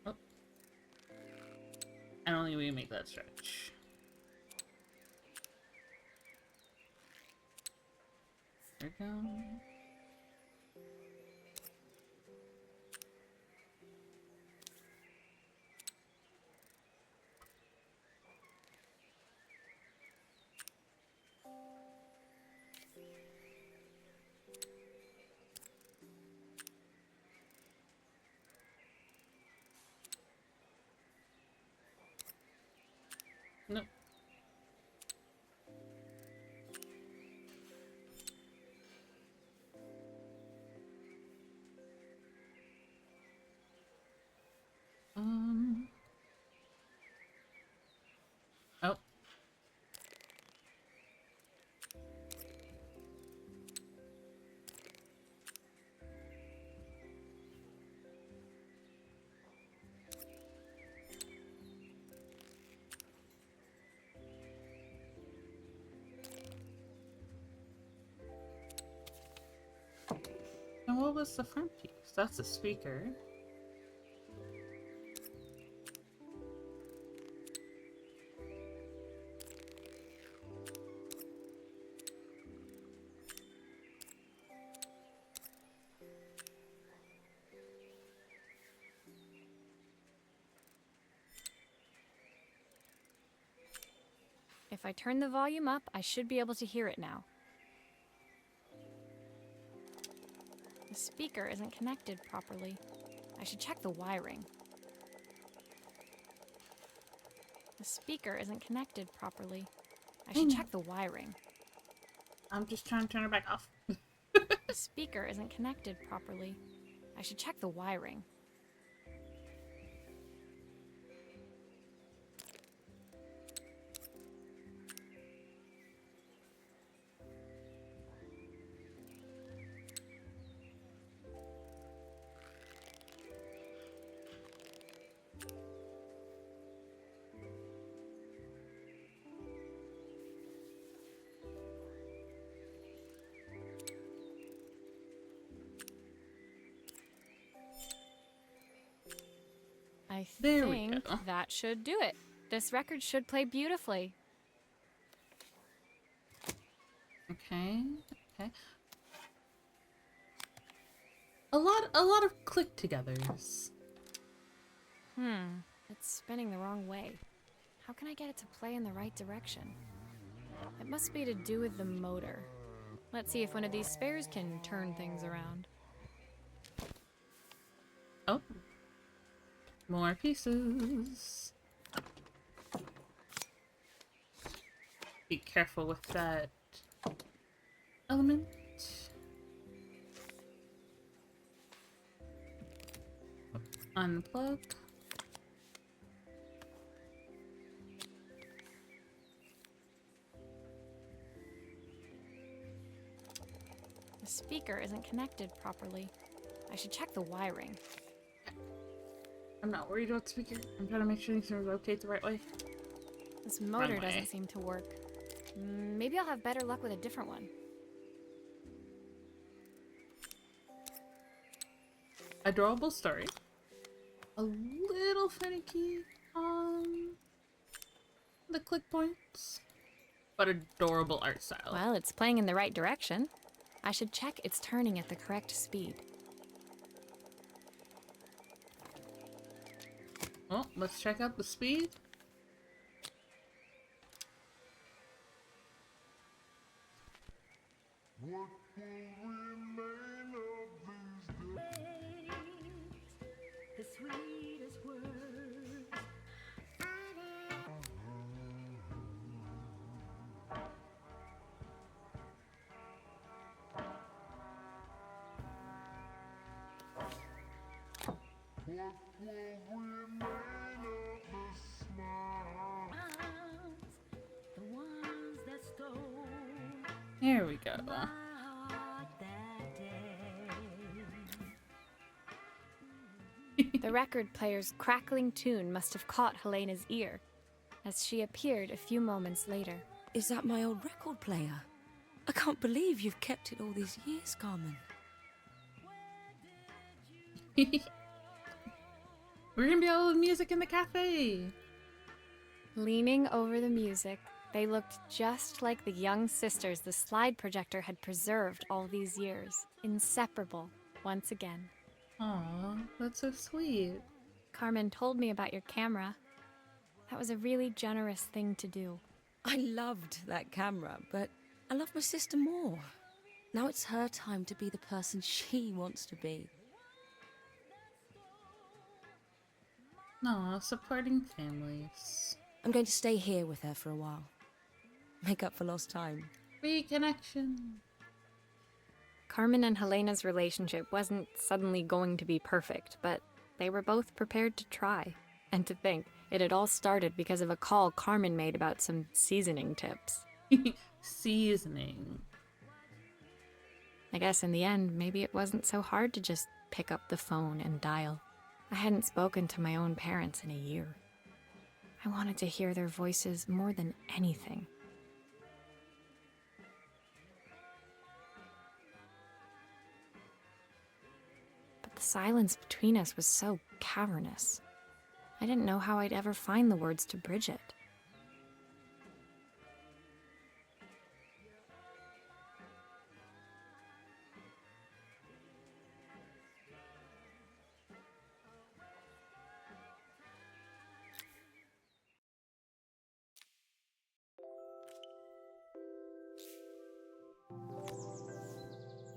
Speaker 1: Oh. I don't think we can make that stretch. There we go. And what was the front piece? That's a speaker.
Speaker 2: If I turn the volume up, I should be able to hear it now. The speaker isn't connected properly. I should check the wiring. The speaker isn't connected properly. I should check the wiring.
Speaker 1: I'm just trying to turn it back off.
Speaker 2: The speaker isn't connected properly. I should check the wiring. I
Speaker 1: There we
Speaker 2: think
Speaker 1: go.
Speaker 2: that should do it. This record should play beautifully.
Speaker 1: Okay. Okay. A lot of click togethers.
Speaker 2: It's spinning the wrong way. How can I get it to play in the right direction? It must be to do with the motor. Let's see if one of these spares can turn things around.
Speaker 1: Oh. More pieces. Be careful with that element. Unplug.
Speaker 2: The speaker isn't connected properly. I should check the wiring.
Speaker 1: I'm not worried about the speaker. I'm trying to make sure these things rotate the right way.
Speaker 2: This motor
Speaker 1: way.
Speaker 2: doesn't seem to work. Maybe I'll have better luck with a different one.
Speaker 1: Adorable story. A little finicky on the click points, but adorable art style.
Speaker 2: Well, it's playing in the right direction. I should check it's turning at the correct speed.
Speaker 1: Well, let's check out the speed.
Speaker 8: What will remain of these days?
Speaker 4: The sweetest words.
Speaker 8: What will remain of the smiles?
Speaker 4: The ones that stole
Speaker 1: There we go.
Speaker 4: my heart that day.
Speaker 2: The record player's crackling tune must have caught Helena's ear, as she appeared a few moments later.
Speaker 7: Is that my old record player? I can't believe you've kept it all these years, Carmen.
Speaker 1: We're gonna be able to music in the cafe.
Speaker 2: Leaning over the music, they looked just like the young sisters the slide projector had preserved all these years, inseparable once again.
Speaker 1: Aw, that's so sweet.
Speaker 2: Carmen told me about your camera. That was a really generous thing to do.
Speaker 7: I loved that camera, but I love my sister more. Now it's her time to be the person she wants to be.
Speaker 1: Aw, supporting families.
Speaker 7: I'm going to stay here with her for a while. Make up for lost time.
Speaker 1: Reconnection.
Speaker 2: Carmen and Helena's relationship wasn't suddenly going to be perfect, but they were both prepared to try. And to think, it had all started because of a call Carmen made about some seasoning tips.
Speaker 1: Seasoning.
Speaker 2: I guess in the end, maybe it wasn't so hard to just pick up the phone and dial. I hadn't spoken to my own parents in a year. I wanted to hear their voices more than anything. silence between us was so cavernous. I didn't know how I'd ever find the words to bridge it.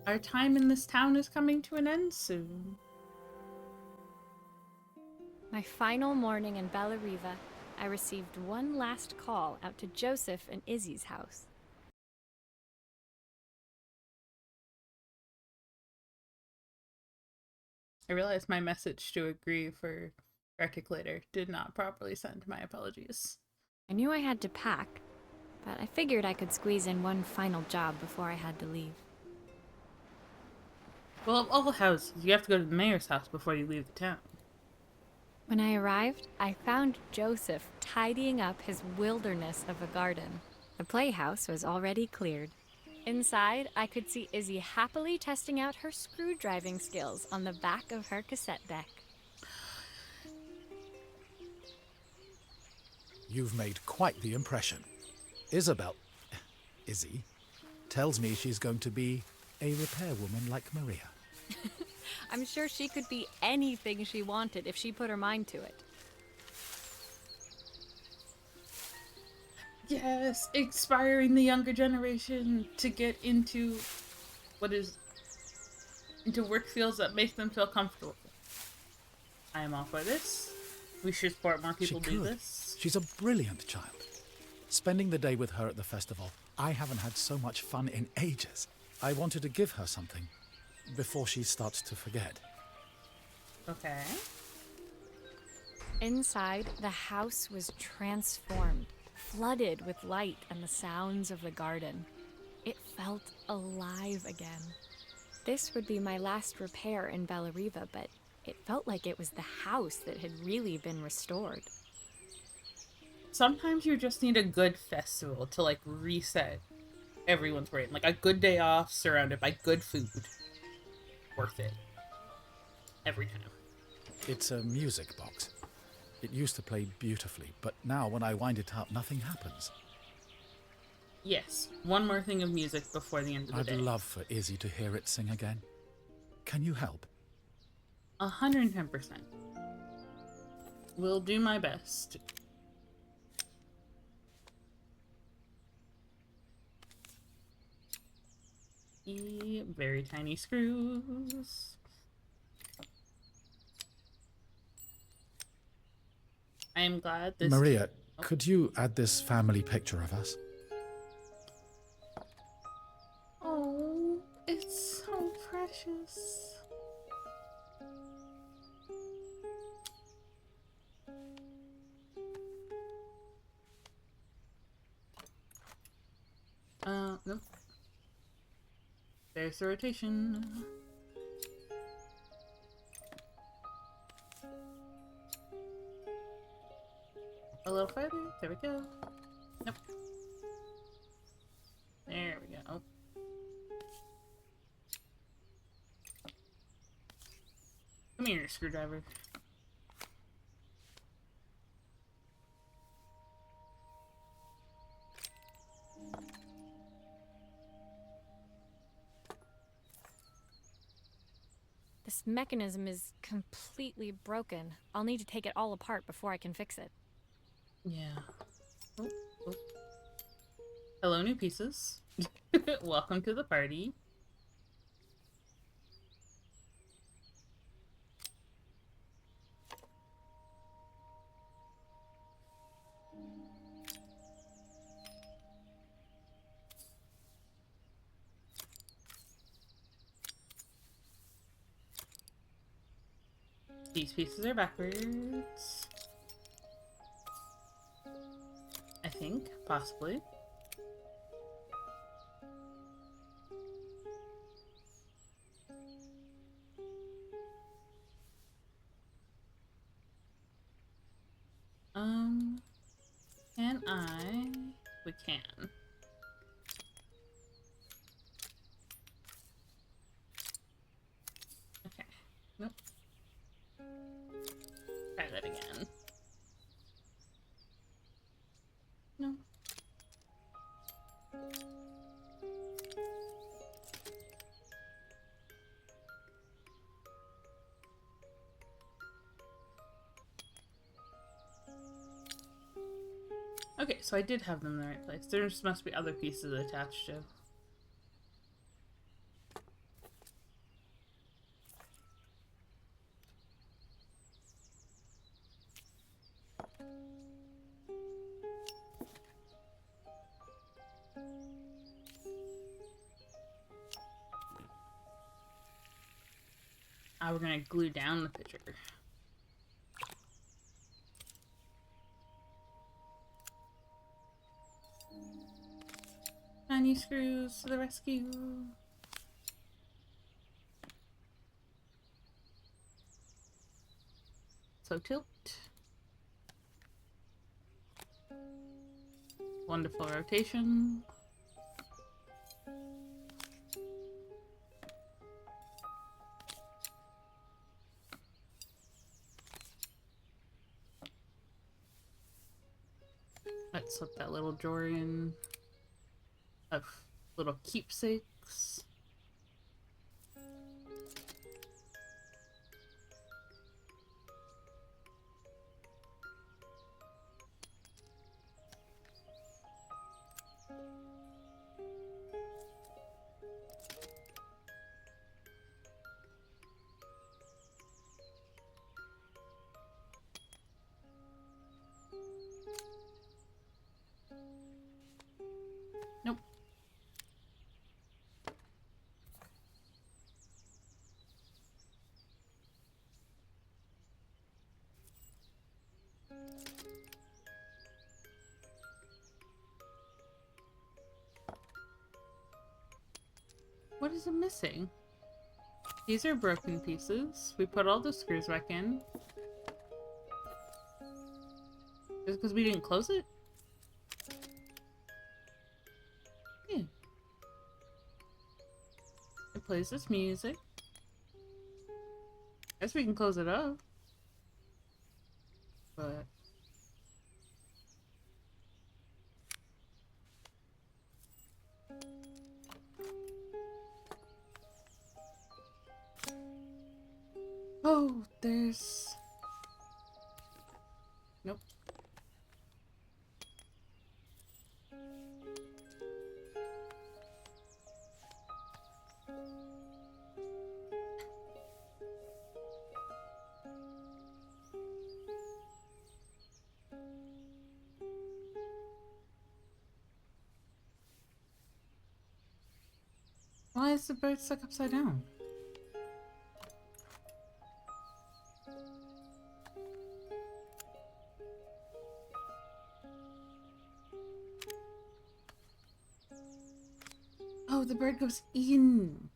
Speaker 1: Our time in this town is coming to an end soon.
Speaker 2: My final morning in Bellariva, I received one last call out to Joseph and Izzy's house.
Speaker 1: I realized my message to agree for Articulator did not properly send. My apologies.
Speaker 2: I knew I had to pack, but I figured I could squeeze in one final job before I had to leave.
Speaker 1: Well, of all houses, you have to go to the mayor's house before you leave the town.
Speaker 2: When I arrived, I found Joseph tidying up his wilderness of a garden. The playhouse was already cleared. Inside, I could see Izzy happily testing out her screw-driving skills on the back of her cassette deck.
Speaker 5: You've made quite the impression. Izzy, tells me she's going to be a repairwoman like Maria.
Speaker 2: I'm sure she could be anything she wanted if she put her mind to it.
Speaker 1: Yes, inspiring the younger generation to get into work fields that make them feel comfortable. I am all for this. We should support more people do this.
Speaker 5: She's a brilliant child. Spending the day with her at the festival, I haven't had so much fun in ages. I wanted to give her something before she starts to forget.
Speaker 1: Okay.
Speaker 2: Inside, the house was transformed, flooded with light and the sounds of the garden. It felt alive again. This would be my last repair in Bellariva, but it felt like it was the house that had really been restored.
Speaker 1: Sometimes you just need a good festival to, like, reset everyone's brain. Like, a good day off surrounded by good food. Worth it. Every time.
Speaker 5: It's a music box. It used to play beautifully, but now when I wind it up, nothing happens.
Speaker 1: Yes, one more thing of music before the end of the day.
Speaker 5: I'd love for Izzy to hear it sing again. Can you help?
Speaker 1: 110%. Will do my best. Very tiny screws. I am glad this...
Speaker 5: Maria, could you add this family picture of us?
Speaker 1: Oh, it's so precious. Nope. There's the rotation. A little further. There we go. Nope. There we go. Come here, screwdriver.
Speaker 2: This mechanism is completely broken. I'll need to take it all apart before I can fix it.
Speaker 1: Yeah. Oh, oh. Hello, new pieces. Welcome to the party. These pieces are backwards. I think, possibly. Can I? We can. Okay. Nope. so I did have them in the right place. There just must be other pieces attached to. We're gonna glue down the picture. Tiny screws to the rescue. So tilt. Wonderful rotation. Let's slip that little drawer in of little keepsakes. Nope. What is it missing? These are broken pieces. We put all the screws back in. Is it because we didn't close it? Yeah. It plays this music. Guess we can close it up. But... oh, there's... nope. Why is the bird stuck upside down? Oh, the bird goes in.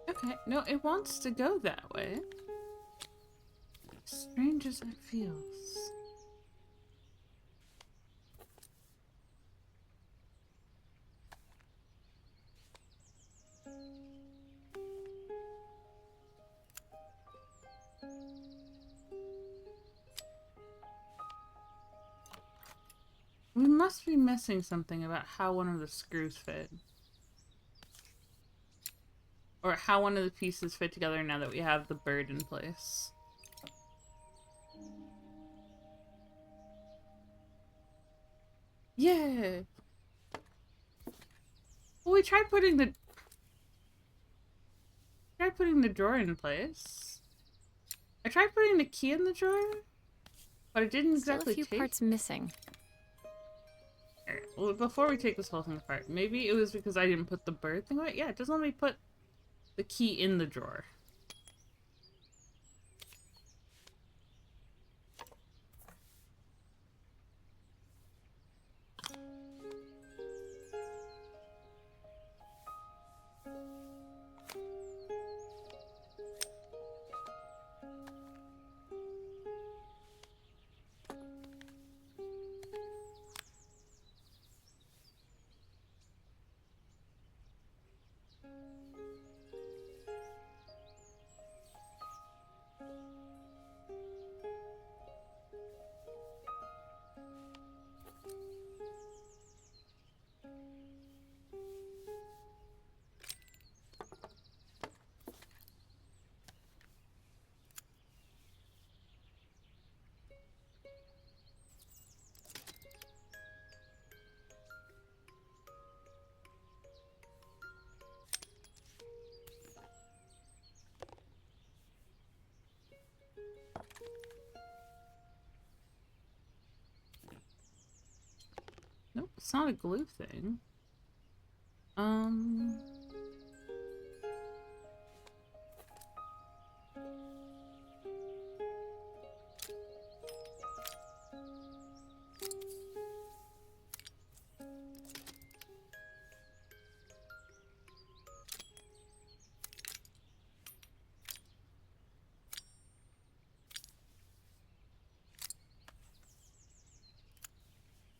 Speaker 1: Okay, no, it wants to go that way. Strange as it feels. We must be missing something about how one of the screws fit. Or how one of the pieces fit together now that we have the bird in place. Yeah. Well, we tried putting the drawer in place. I tried putting the key in the drawer, but it didn't
Speaker 2: Still
Speaker 1: exactly
Speaker 2: a few
Speaker 1: take.
Speaker 2: parts missing.
Speaker 1: Alright, well, before we take this whole thing apart, maybe it was because I didn't put the bird thing away. Yeah, it doesn't let me put the key in the drawer. Nope, it's not a glue thing.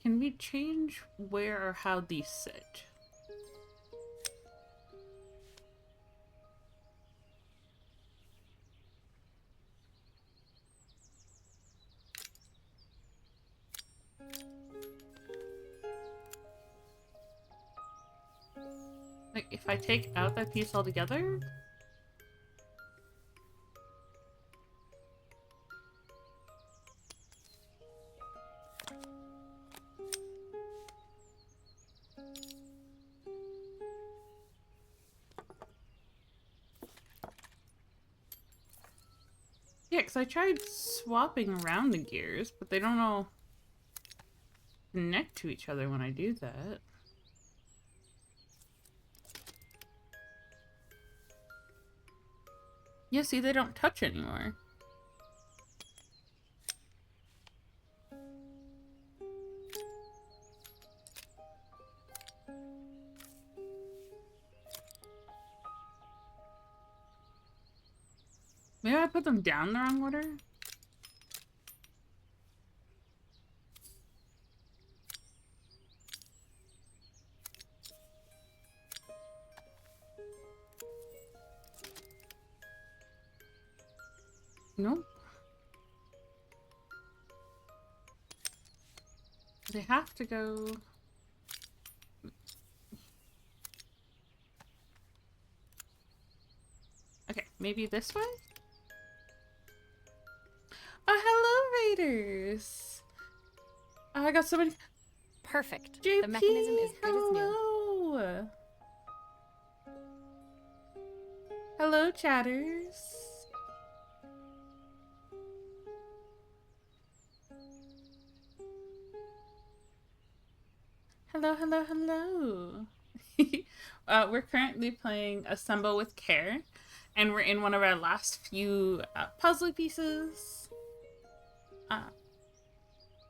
Speaker 1: Can we change where or how these sit? Like, if I take out that piece altogether? Yeah, because I tried swapping around the gears, but they don't all connect to each other when I do that. Yeah, see, they don't touch anymore. Maybe I put them down the wrong order? Nope. They have to go... Okay, maybe this way? Oh, hello, Raiders! Oh, I got somebody...
Speaker 2: Perfect.
Speaker 1: JP,
Speaker 2: The mechanism is good as new.
Speaker 1: hello! Hello, chatters. Hello, hello, hello. We're currently playing Assemble with Care, and we're in one of our last few puzzle pieces.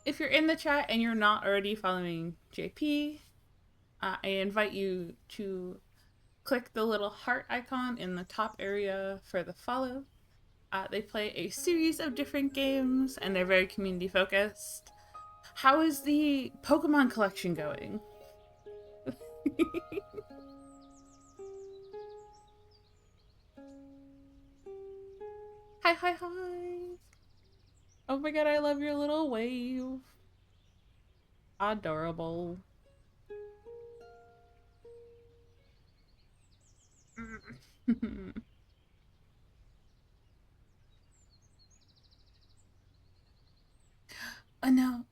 Speaker 1: If you're in the chat and you're not already following JP, I invite you to click the little heart icon in the top area for the follow. They play a series of different games, and they're very community focused. How is the Pokemon collection going? Hi, hi, hi. Oh my god, I love your little wave. Adorable. Oh no.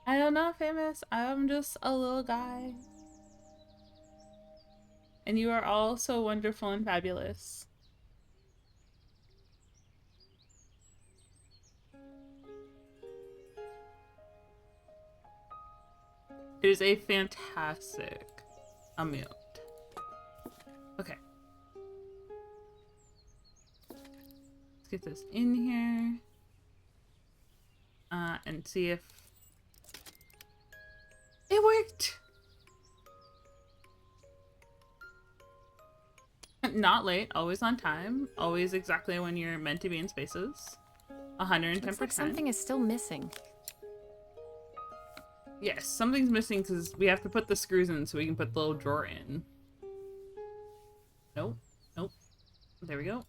Speaker 1: I am not famous. I'm just a little guy. And you are all so wonderful and fabulous. It is a fantastic amuse. Okay. Let's get this in here. And see if it worked. Not late, always on time, always exactly when you're meant to be in spaces. 110%.
Speaker 2: Looks like something is still missing.
Speaker 1: Yes, something's missing because we have to put the screws in so we can put the little drawer in. Nope. Nope. There we go.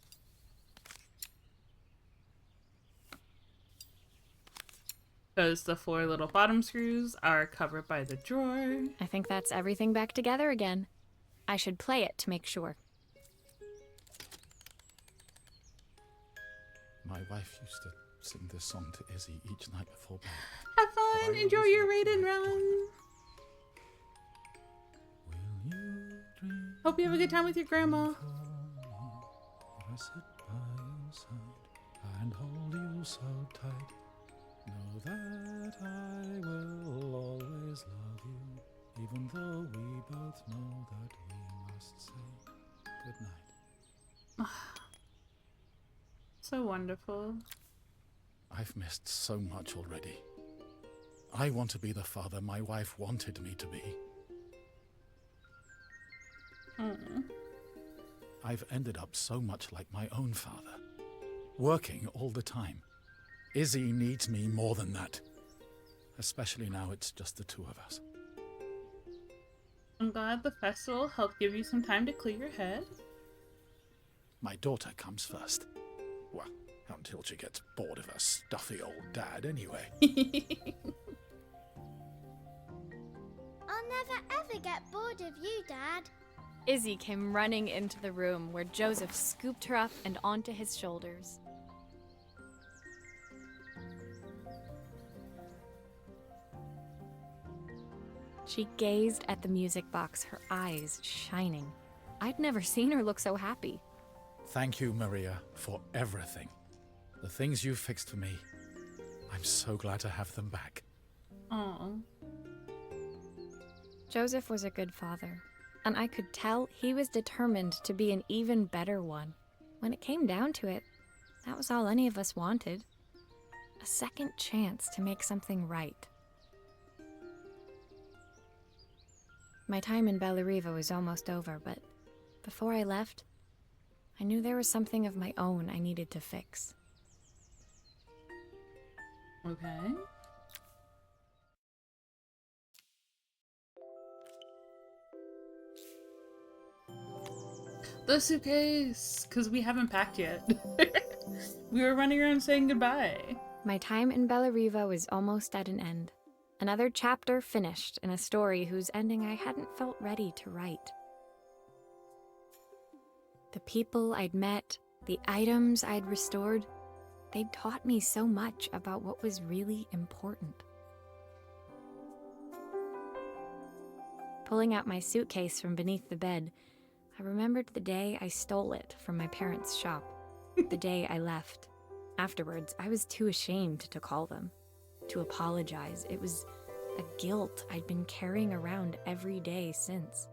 Speaker 1: Because the 4 little bottom screws are covered by the drawer.
Speaker 2: I think that's everything back together again. I should play it to make sure.
Speaker 5: My wife used to sing this song to Izzy each night before bed.
Speaker 1: Have fun! Enjoy your raid and run! Hope you have a good time with your grandma.
Speaker 5: I sit by your side and hold you so tight. Know that I will always love you, even though we both know that we must say goodnight.
Speaker 1: So wonderful.
Speaker 5: I've missed so much already. I want to be the father my wife wanted me to be. I've ended up so much like my own father, working all the time. Izzy needs me more than that, especially now it's just the 2 of us.
Speaker 1: I'm glad the festival helped give you some time to clear your head.
Speaker 5: My daughter comes first. Well, until she gets bored of her stuffy old dad anyway.
Speaker 3: I'll never ever get bored of you, Dad.
Speaker 2: Izzy came running into the room where Joseph scooped her up and onto his shoulders. She gazed at the music box, her eyes shining. I'd never seen her look so happy.
Speaker 5: Thank you, Maria, for everything. The things you fixed for me. I'm so glad to have them back.
Speaker 1: Aww.
Speaker 2: Joseph was a good father, and I could tell he was determined to be an even better one. When it came down to it, that was all any of us wanted. A second chance to make something right. My time in Bellariva was almost over, but before I left, I knew there was something of my own I needed to fix.
Speaker 1: Okay. The suitcase! Because we haven't packed yet. We were running around saying goodbye.
Speaker 2: My time in Bellariva was almost at an end. Another chapter finished in a story whose ending I hadn't felt ready to write. The people I'd met, the items I'd restored, they'd taught me so much about what was really important. Pulling out my suitcase from beneath the bed, I remembered the day I stole it from my parents' shop, the day I left. Afterwards, I was too ashamed to call them, to apologize. It was a guilt I'd been carrying around every day since.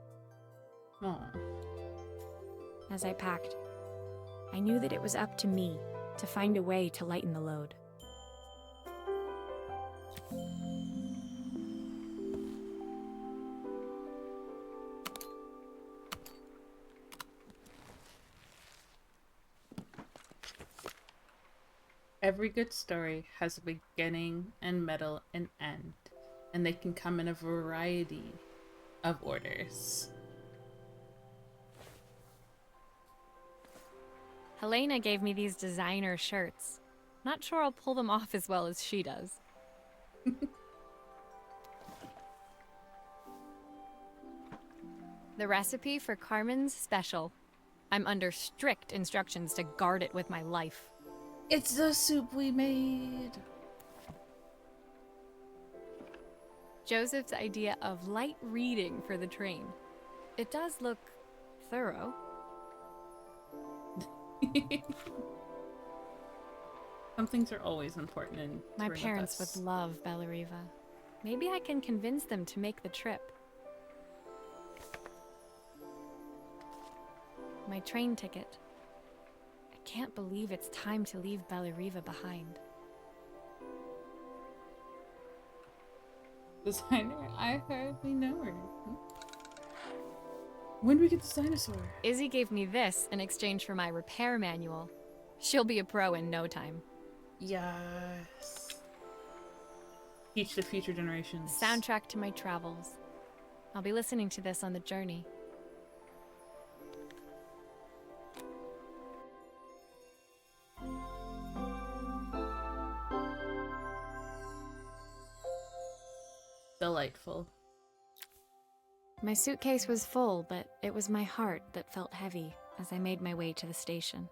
Speaker 1: Aw.
Speaker 2: As I packed, I knew that it was up to me to find a way to lighten the load.
Speaker 1: Every good story has a beginning and middle and end, and they can come in a variety of orders.
Speaker 2: Helena gave me these designer shirts. Not sure I'll pull them off as well as she does. The recipe for Carmen's special. I'm under strict instructions to guard it with my life.
Speaker 1: It's the soup we made.
Speaker 2: Joseph's idea of light reading for the train. It does look thorough.
Speaker 1: Some things are always important in
Speaker 2: My
Speaker 1: touring with
Speaker 2: parents
Speaker 1: us.
Speaker 2: would love Bellariva. Maybe I can convince them to make the trip. My train ticket. I can't believe it's time to leave Bellariva behind.
Speaker 1: Designer, I hardly know her. When do we get this dinosaur?
Speaker 2: Izzy gave me this in exchange for my repair manual. She'll be a pro in no time.
Speaker 1: Yes. Teach the future generations.
Speaker 2: Soundtrack to my travels. I'll be listening to this on the journey.
Speaker 1: Delightful.
Speaker 2: My suitcase was full, but it was my heart that felt heavy as I made my way to the station.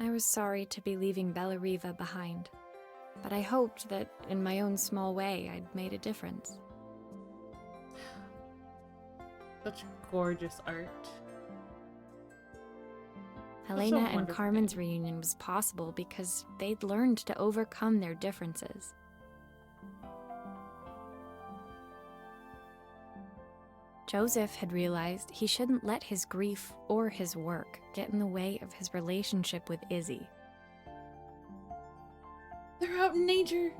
Speaker 2: I was sorry to be leaving Bellariva behind, but I hoped that in my own small way I'd made a difference.
Speaker 1: Such gorgeous art.
Speaker 2: Helena and
Speaker 1: wonderful.
Speaker 2: Carmen's reunion was possible because they'd learned to overcome their differences. Joseph had realized he shouldn't let his grief or his work get in the way of his relationship with Izzy.
Speaker 1: They're out in nature.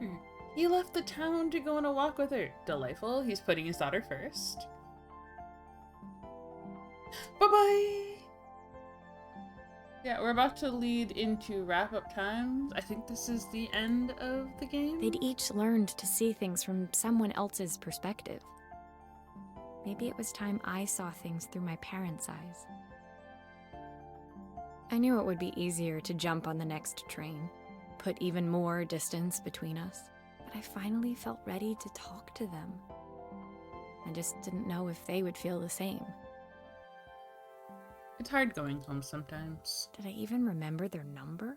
Speaker 1: He left the town to go on a walk with her. Delightful. He's putting his daughter first. Bye-bye. Yeah, we're about to lead into wrap-up time. I think this is the end of the game.
Speaker 2: They'd each learned to see things from someone else's perspective. Maybe it was time I saw things through my parents' eyes. I knew it would be easier to jump on the next train, put even more distance between us, but I finally felt ready to talk to them. I just didn't know if they would feel the same.
Speaker 1: It's hard going home sometimes.
Speaker 2: Did I even remember their number?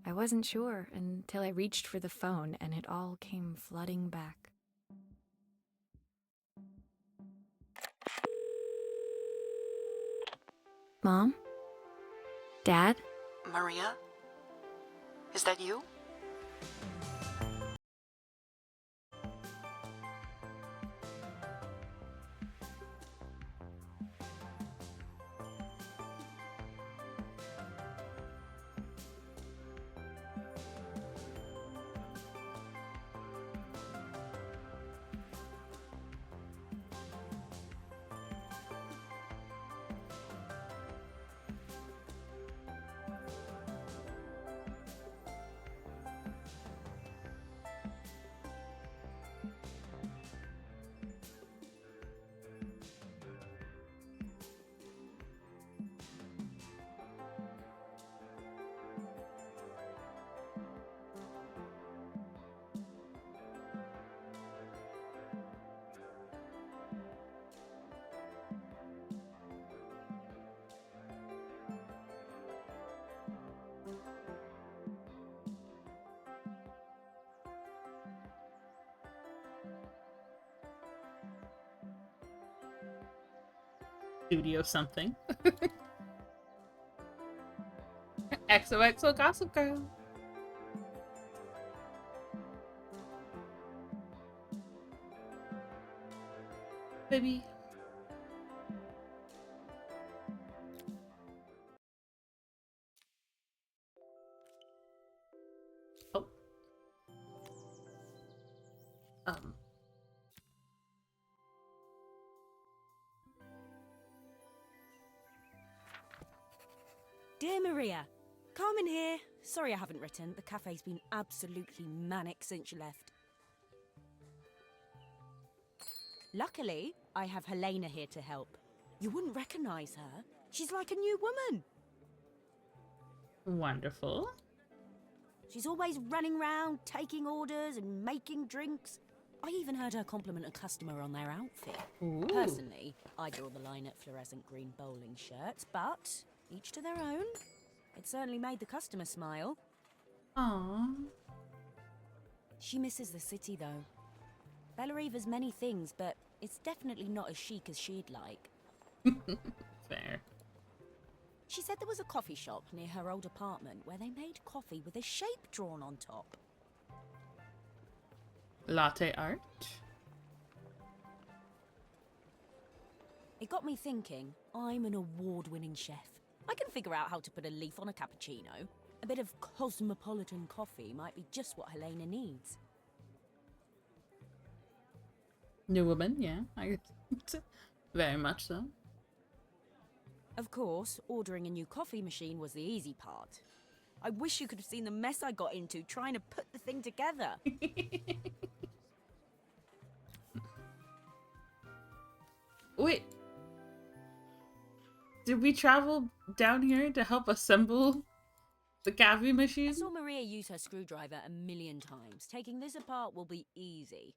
Speaker 2: I wasn't sure until I reached for the phone and it all came flooding back. Mom? Dad?
Speaker 9: Maria? Is that you?
Speaker 1: Studio something. XOXO Gossip Girl. Baby. Oh.
Speaker 6: Dear Maria, Carmen here. Sorry I haven't written. The cafe's been absolutely manic since you left. Luckily, I have Helena here to help. You wouldn't recognise her. She's like a new woman.
Speaker 1: Wonderful.
Speaker 6: She's always running around, taking orders and making drinks. I even heard her compliment a customer on their outfit.
Speaker 1: Ooh.
Speaker 6: Personally, I draw the line at fluorescent green bowling shirts, but each to their own. It certainly made the customer smile.
Speaker 1: Aww.
Speaker 6: She misses the city, though. Bellariva's many things, but it's definitely not as chic as she'd like.
Speaker 1: Fair.
Speaker 6: She said there was a coffee shop near her old apartment where they made coffee with a shape drawn on top.
Speaker 1: Latte art.
Speaker 6: It got me thinking, I'm an award-winning chef. I can figure out how to put a leaf on a cappuccino. A bit of cosmopolitan coffee might be just what Helena needs.
Speaker 1: New woman, yeah. Very much so.
Speaker 6: Of course, ordering a new coffee machine was the easy part. I wish you could have seen the mess I got into trying to put the thing together.
Speaker 1: Wait. Did we travel down here to help assemble the coffee
Speaker 6: I
Speaker 1: machine?
Speaker 6: saw Maria use her screwdriver a million times. Taking this apart will be easy.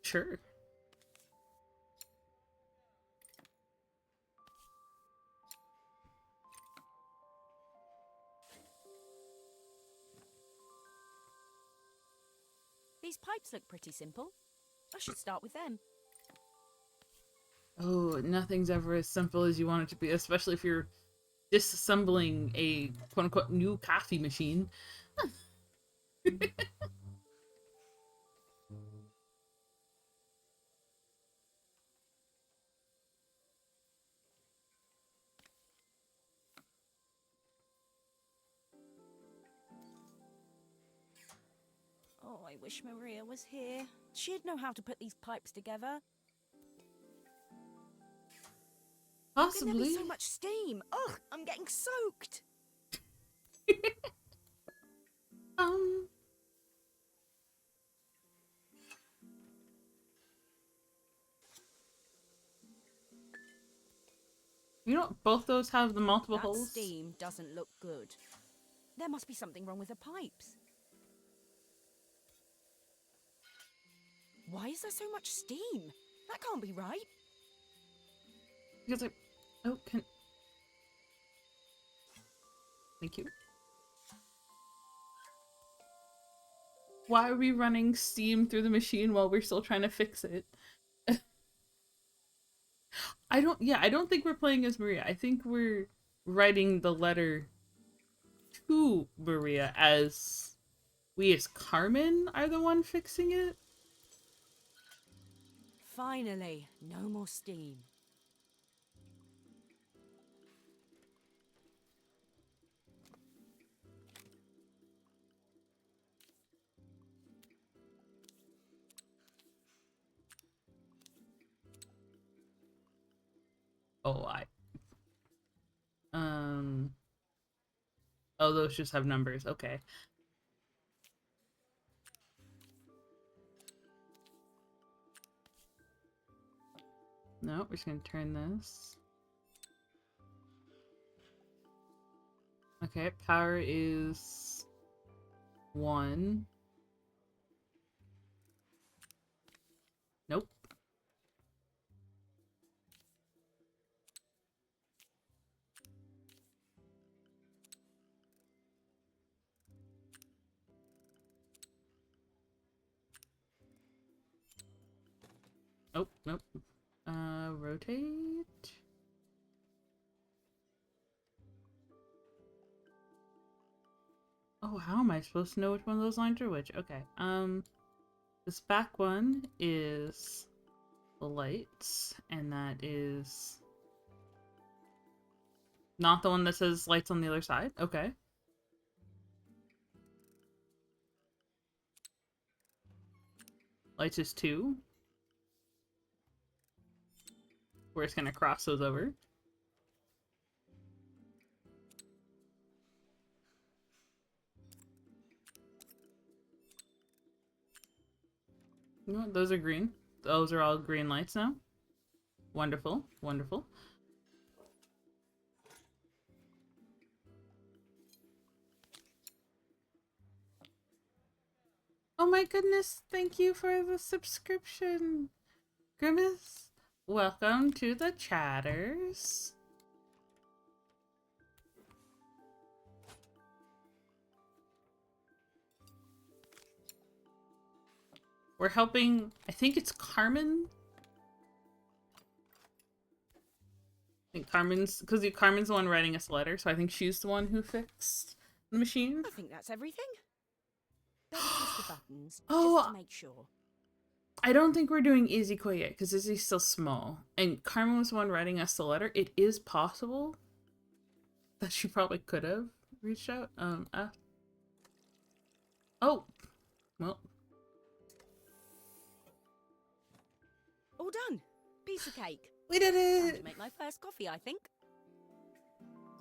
Speaker 1: Sure.
Speaker 6: These pipes look pretty simple. I should start with them.
Speaker 1: Oh, nothing's ever as simple as you want it to be, especially if you're disassembling a quote-unquote new coffee machine.
Speaker 6: Oh, I wish Maria was here. She'd know how to put these pipes together. How can there
Speaker 1: Possibly.
Speaker 6: be so much steam? Ugh, I'm getting soaked.
Speaker 1: You know, both those have the multiple
Speaker 6: That
Speaker 1: holes.
Speaker 6: steam doesn't look good. There must be something wrong with the pipes. Why is there so much steam? That can't be right.
Speaker 1: Because oh, thank you. Why are we running steam through the machine while we're still trying to fix it? I don't think we're playing as Maria. I think we're writing the letter to Maria as we as Carmen are the one fixing it.
Speaker 6: Finally, no more steam.
Speaker 1: Oh, oh, those just have numbers. Okay. No, we're just gonna turn this. Okay, power is 1. Nope. Oh, nope. Rotate. Oh, how am I supposed to know which one of those lines are which? Okay. This back one is the lights, and that is not the one that says lights on the other side. Okay. Lights is 2. We're just gonna cross those over. No, those are green. Those are all green lights now. Wonderful, wonderful. Oh my goodness, thank you for the subscription. Grimace, welcome to the chatters. We're helping, I think it's Carmen. I think Carmen's, because Carmen's the one writing us a letter, so I think she's the one who fixed the machine.
Speaker 6: I think that's everything. Better test the buttons, just
Speaker 1: Oh,
Speaker 6: to make sure.
Speaker 1: I don't think we're doing Izzy yet because Izzy's still small. And Carmen was the one writing us the letter. It is possible that she probably could have reached out. Oh, well.
Speaker 6: All done. Piece of cake.
Speaker 1: We did
Speaker 6: Time
Speaker 1: it!
Speaker 6: to make my first coffee, I think.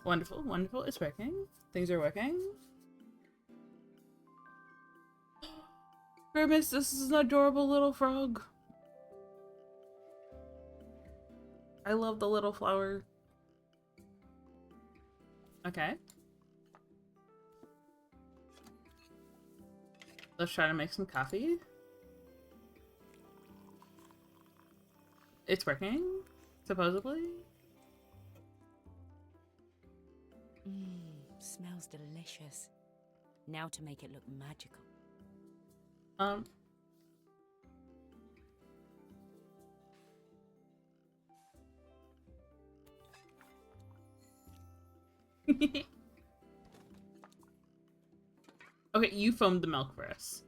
Speaker 1: Wonderful, wonderful. It's working. Things are working. Grimace, this is an adorable little frog. I love the little flower. Okay. Let's try to make some coffee. It's working, supposedly.
Speaker 6: Smells delicious. Now to make it look magical.
Speaker 1: Okay, you foamed the milk for us.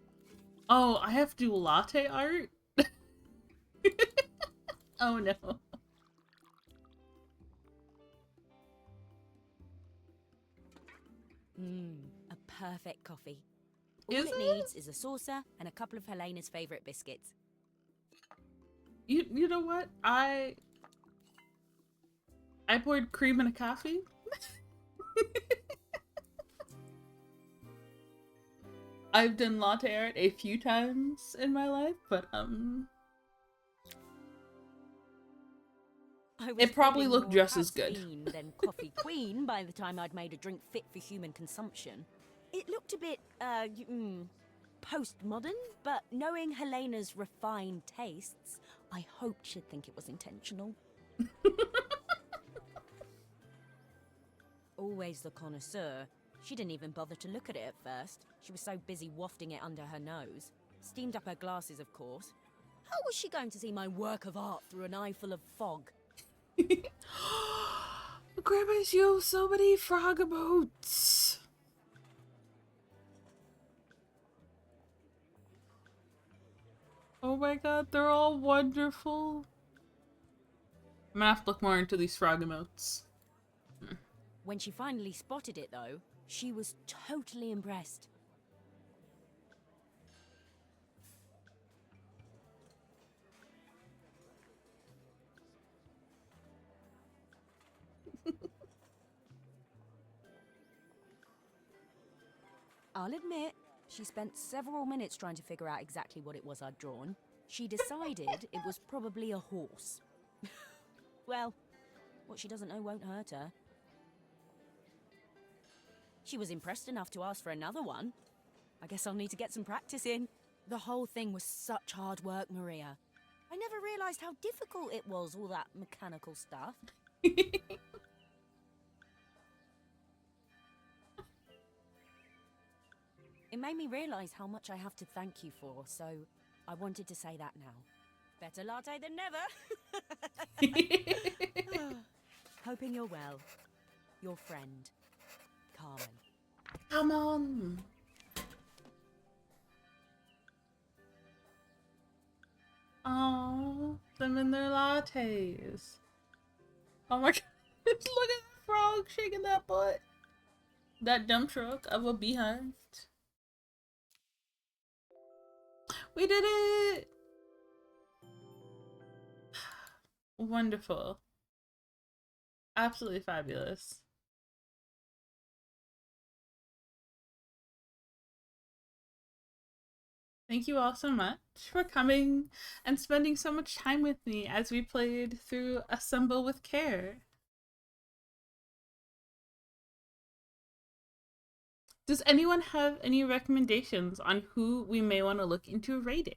Speaker 1: Oh, I have to do latte art? Oh no.
Speaker 6: A perfect coffee. All
Speaker 1: Is
Speaker 6: it
Speaker 1: it?
Speaker 6: needs is a saucer and a couple of Helena's favourite biscuits.
Speaker 1: You know what? I poured cream in a coffee. I've done latte art a few times in my life, but it probably
Speaker 6: feeling
Speaker 1: looked
Speaker 6: more
Speaker 1: just as good.
Speaker 6: caffeine than coffee queen by the time I'd made a drink fit for human consumption. It looked a bit, postmodern, but knowing Helena's refined tastes, I hoped she'd think it was intentional. Always the connoisseur, she didn't even bother to look at it at first. She was so busy wafting it under her nose. Steamed up her glasses, of course. How was she going to see my work of art through an eye full of fog?
Speaker 1: Grandma's, you have so many frog emotes. Oh my god, they're all wonderful. I'm gonna have to look more into these frog emotes.
Speaker 6: When she finally spotted it, though, she was totally impressed. I'll admit, she spent several minutes trying to figure out exactly what it was I'd drawn. She decided it was probably a horse. Well, what she doesn't know won't hurt her. She was impressed enough to ask for another one. I guess I'll need to get some practice in. The whole thing was such hard work, Maria. I never realised how difficult it was, all that mechanical stuff. It made me realise how much I have to thank you for, so I wanted to say that now. Better latte than never. Hoping you're well. Your friend, Carmen.
Speaker 1: Come on. Oh, them and their lattes. Oh my god. Look at that frog shaking that butt. That dump truck of a beehive. We did it! Wonderful. Absolutely fabulous. Thank you all so much for coming and spending so much time with me as we played through Assemble with Care. Does anyone have any recommendations on who we may want to look into rating?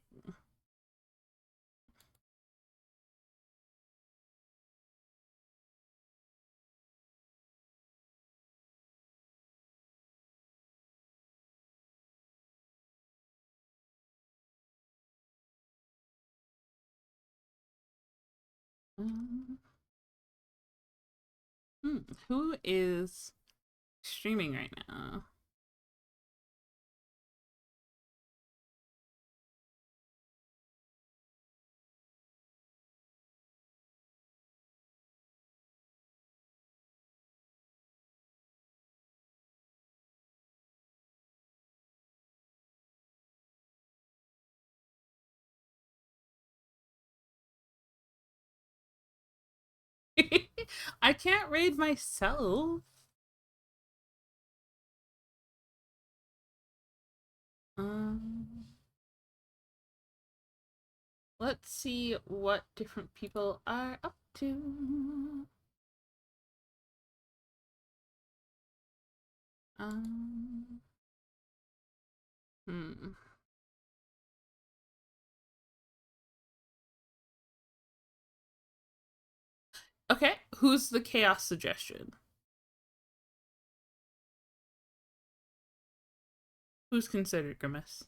Speaker 1: Who is streaming right now? I can't raid myself. Let's see what different people are up to. Hmm. Okay, who's the chaos suggestion? Who's considered Grimace?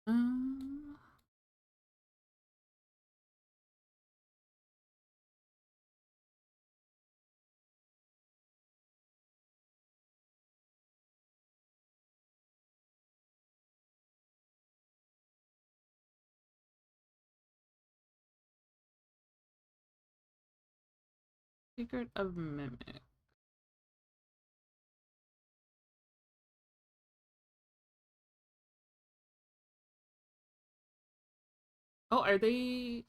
Speaker 1: Um, Secret of Mimic. Oh, are they?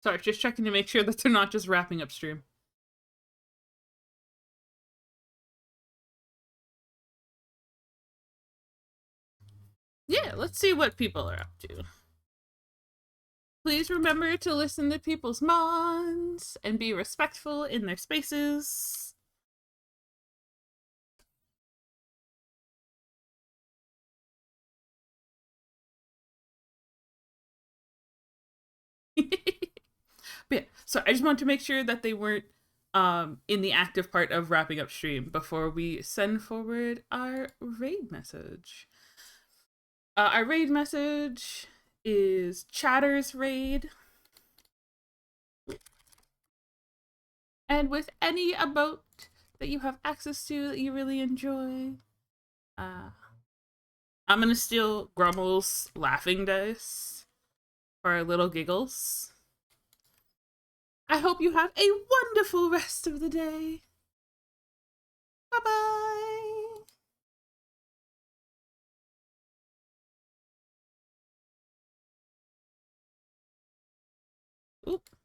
Speaker 1: Sorry, just checking to make sure that they're not just wrapping up stream. Yeah, let's see what people are up to. Please remember to listen to people's mons and be respectful in their spaces. But yeah, so I just want to make sure that they weren't in the active part of wrapping up stream before we send forward our raid message. Our raid message is Chatter's Raid. And with any emote that you have access to that you really enjoy, I'm gonna steal Grummel's laughing dice for our little giggles. I hope you have a wonderful rest of the day. Bye-bye. Oop.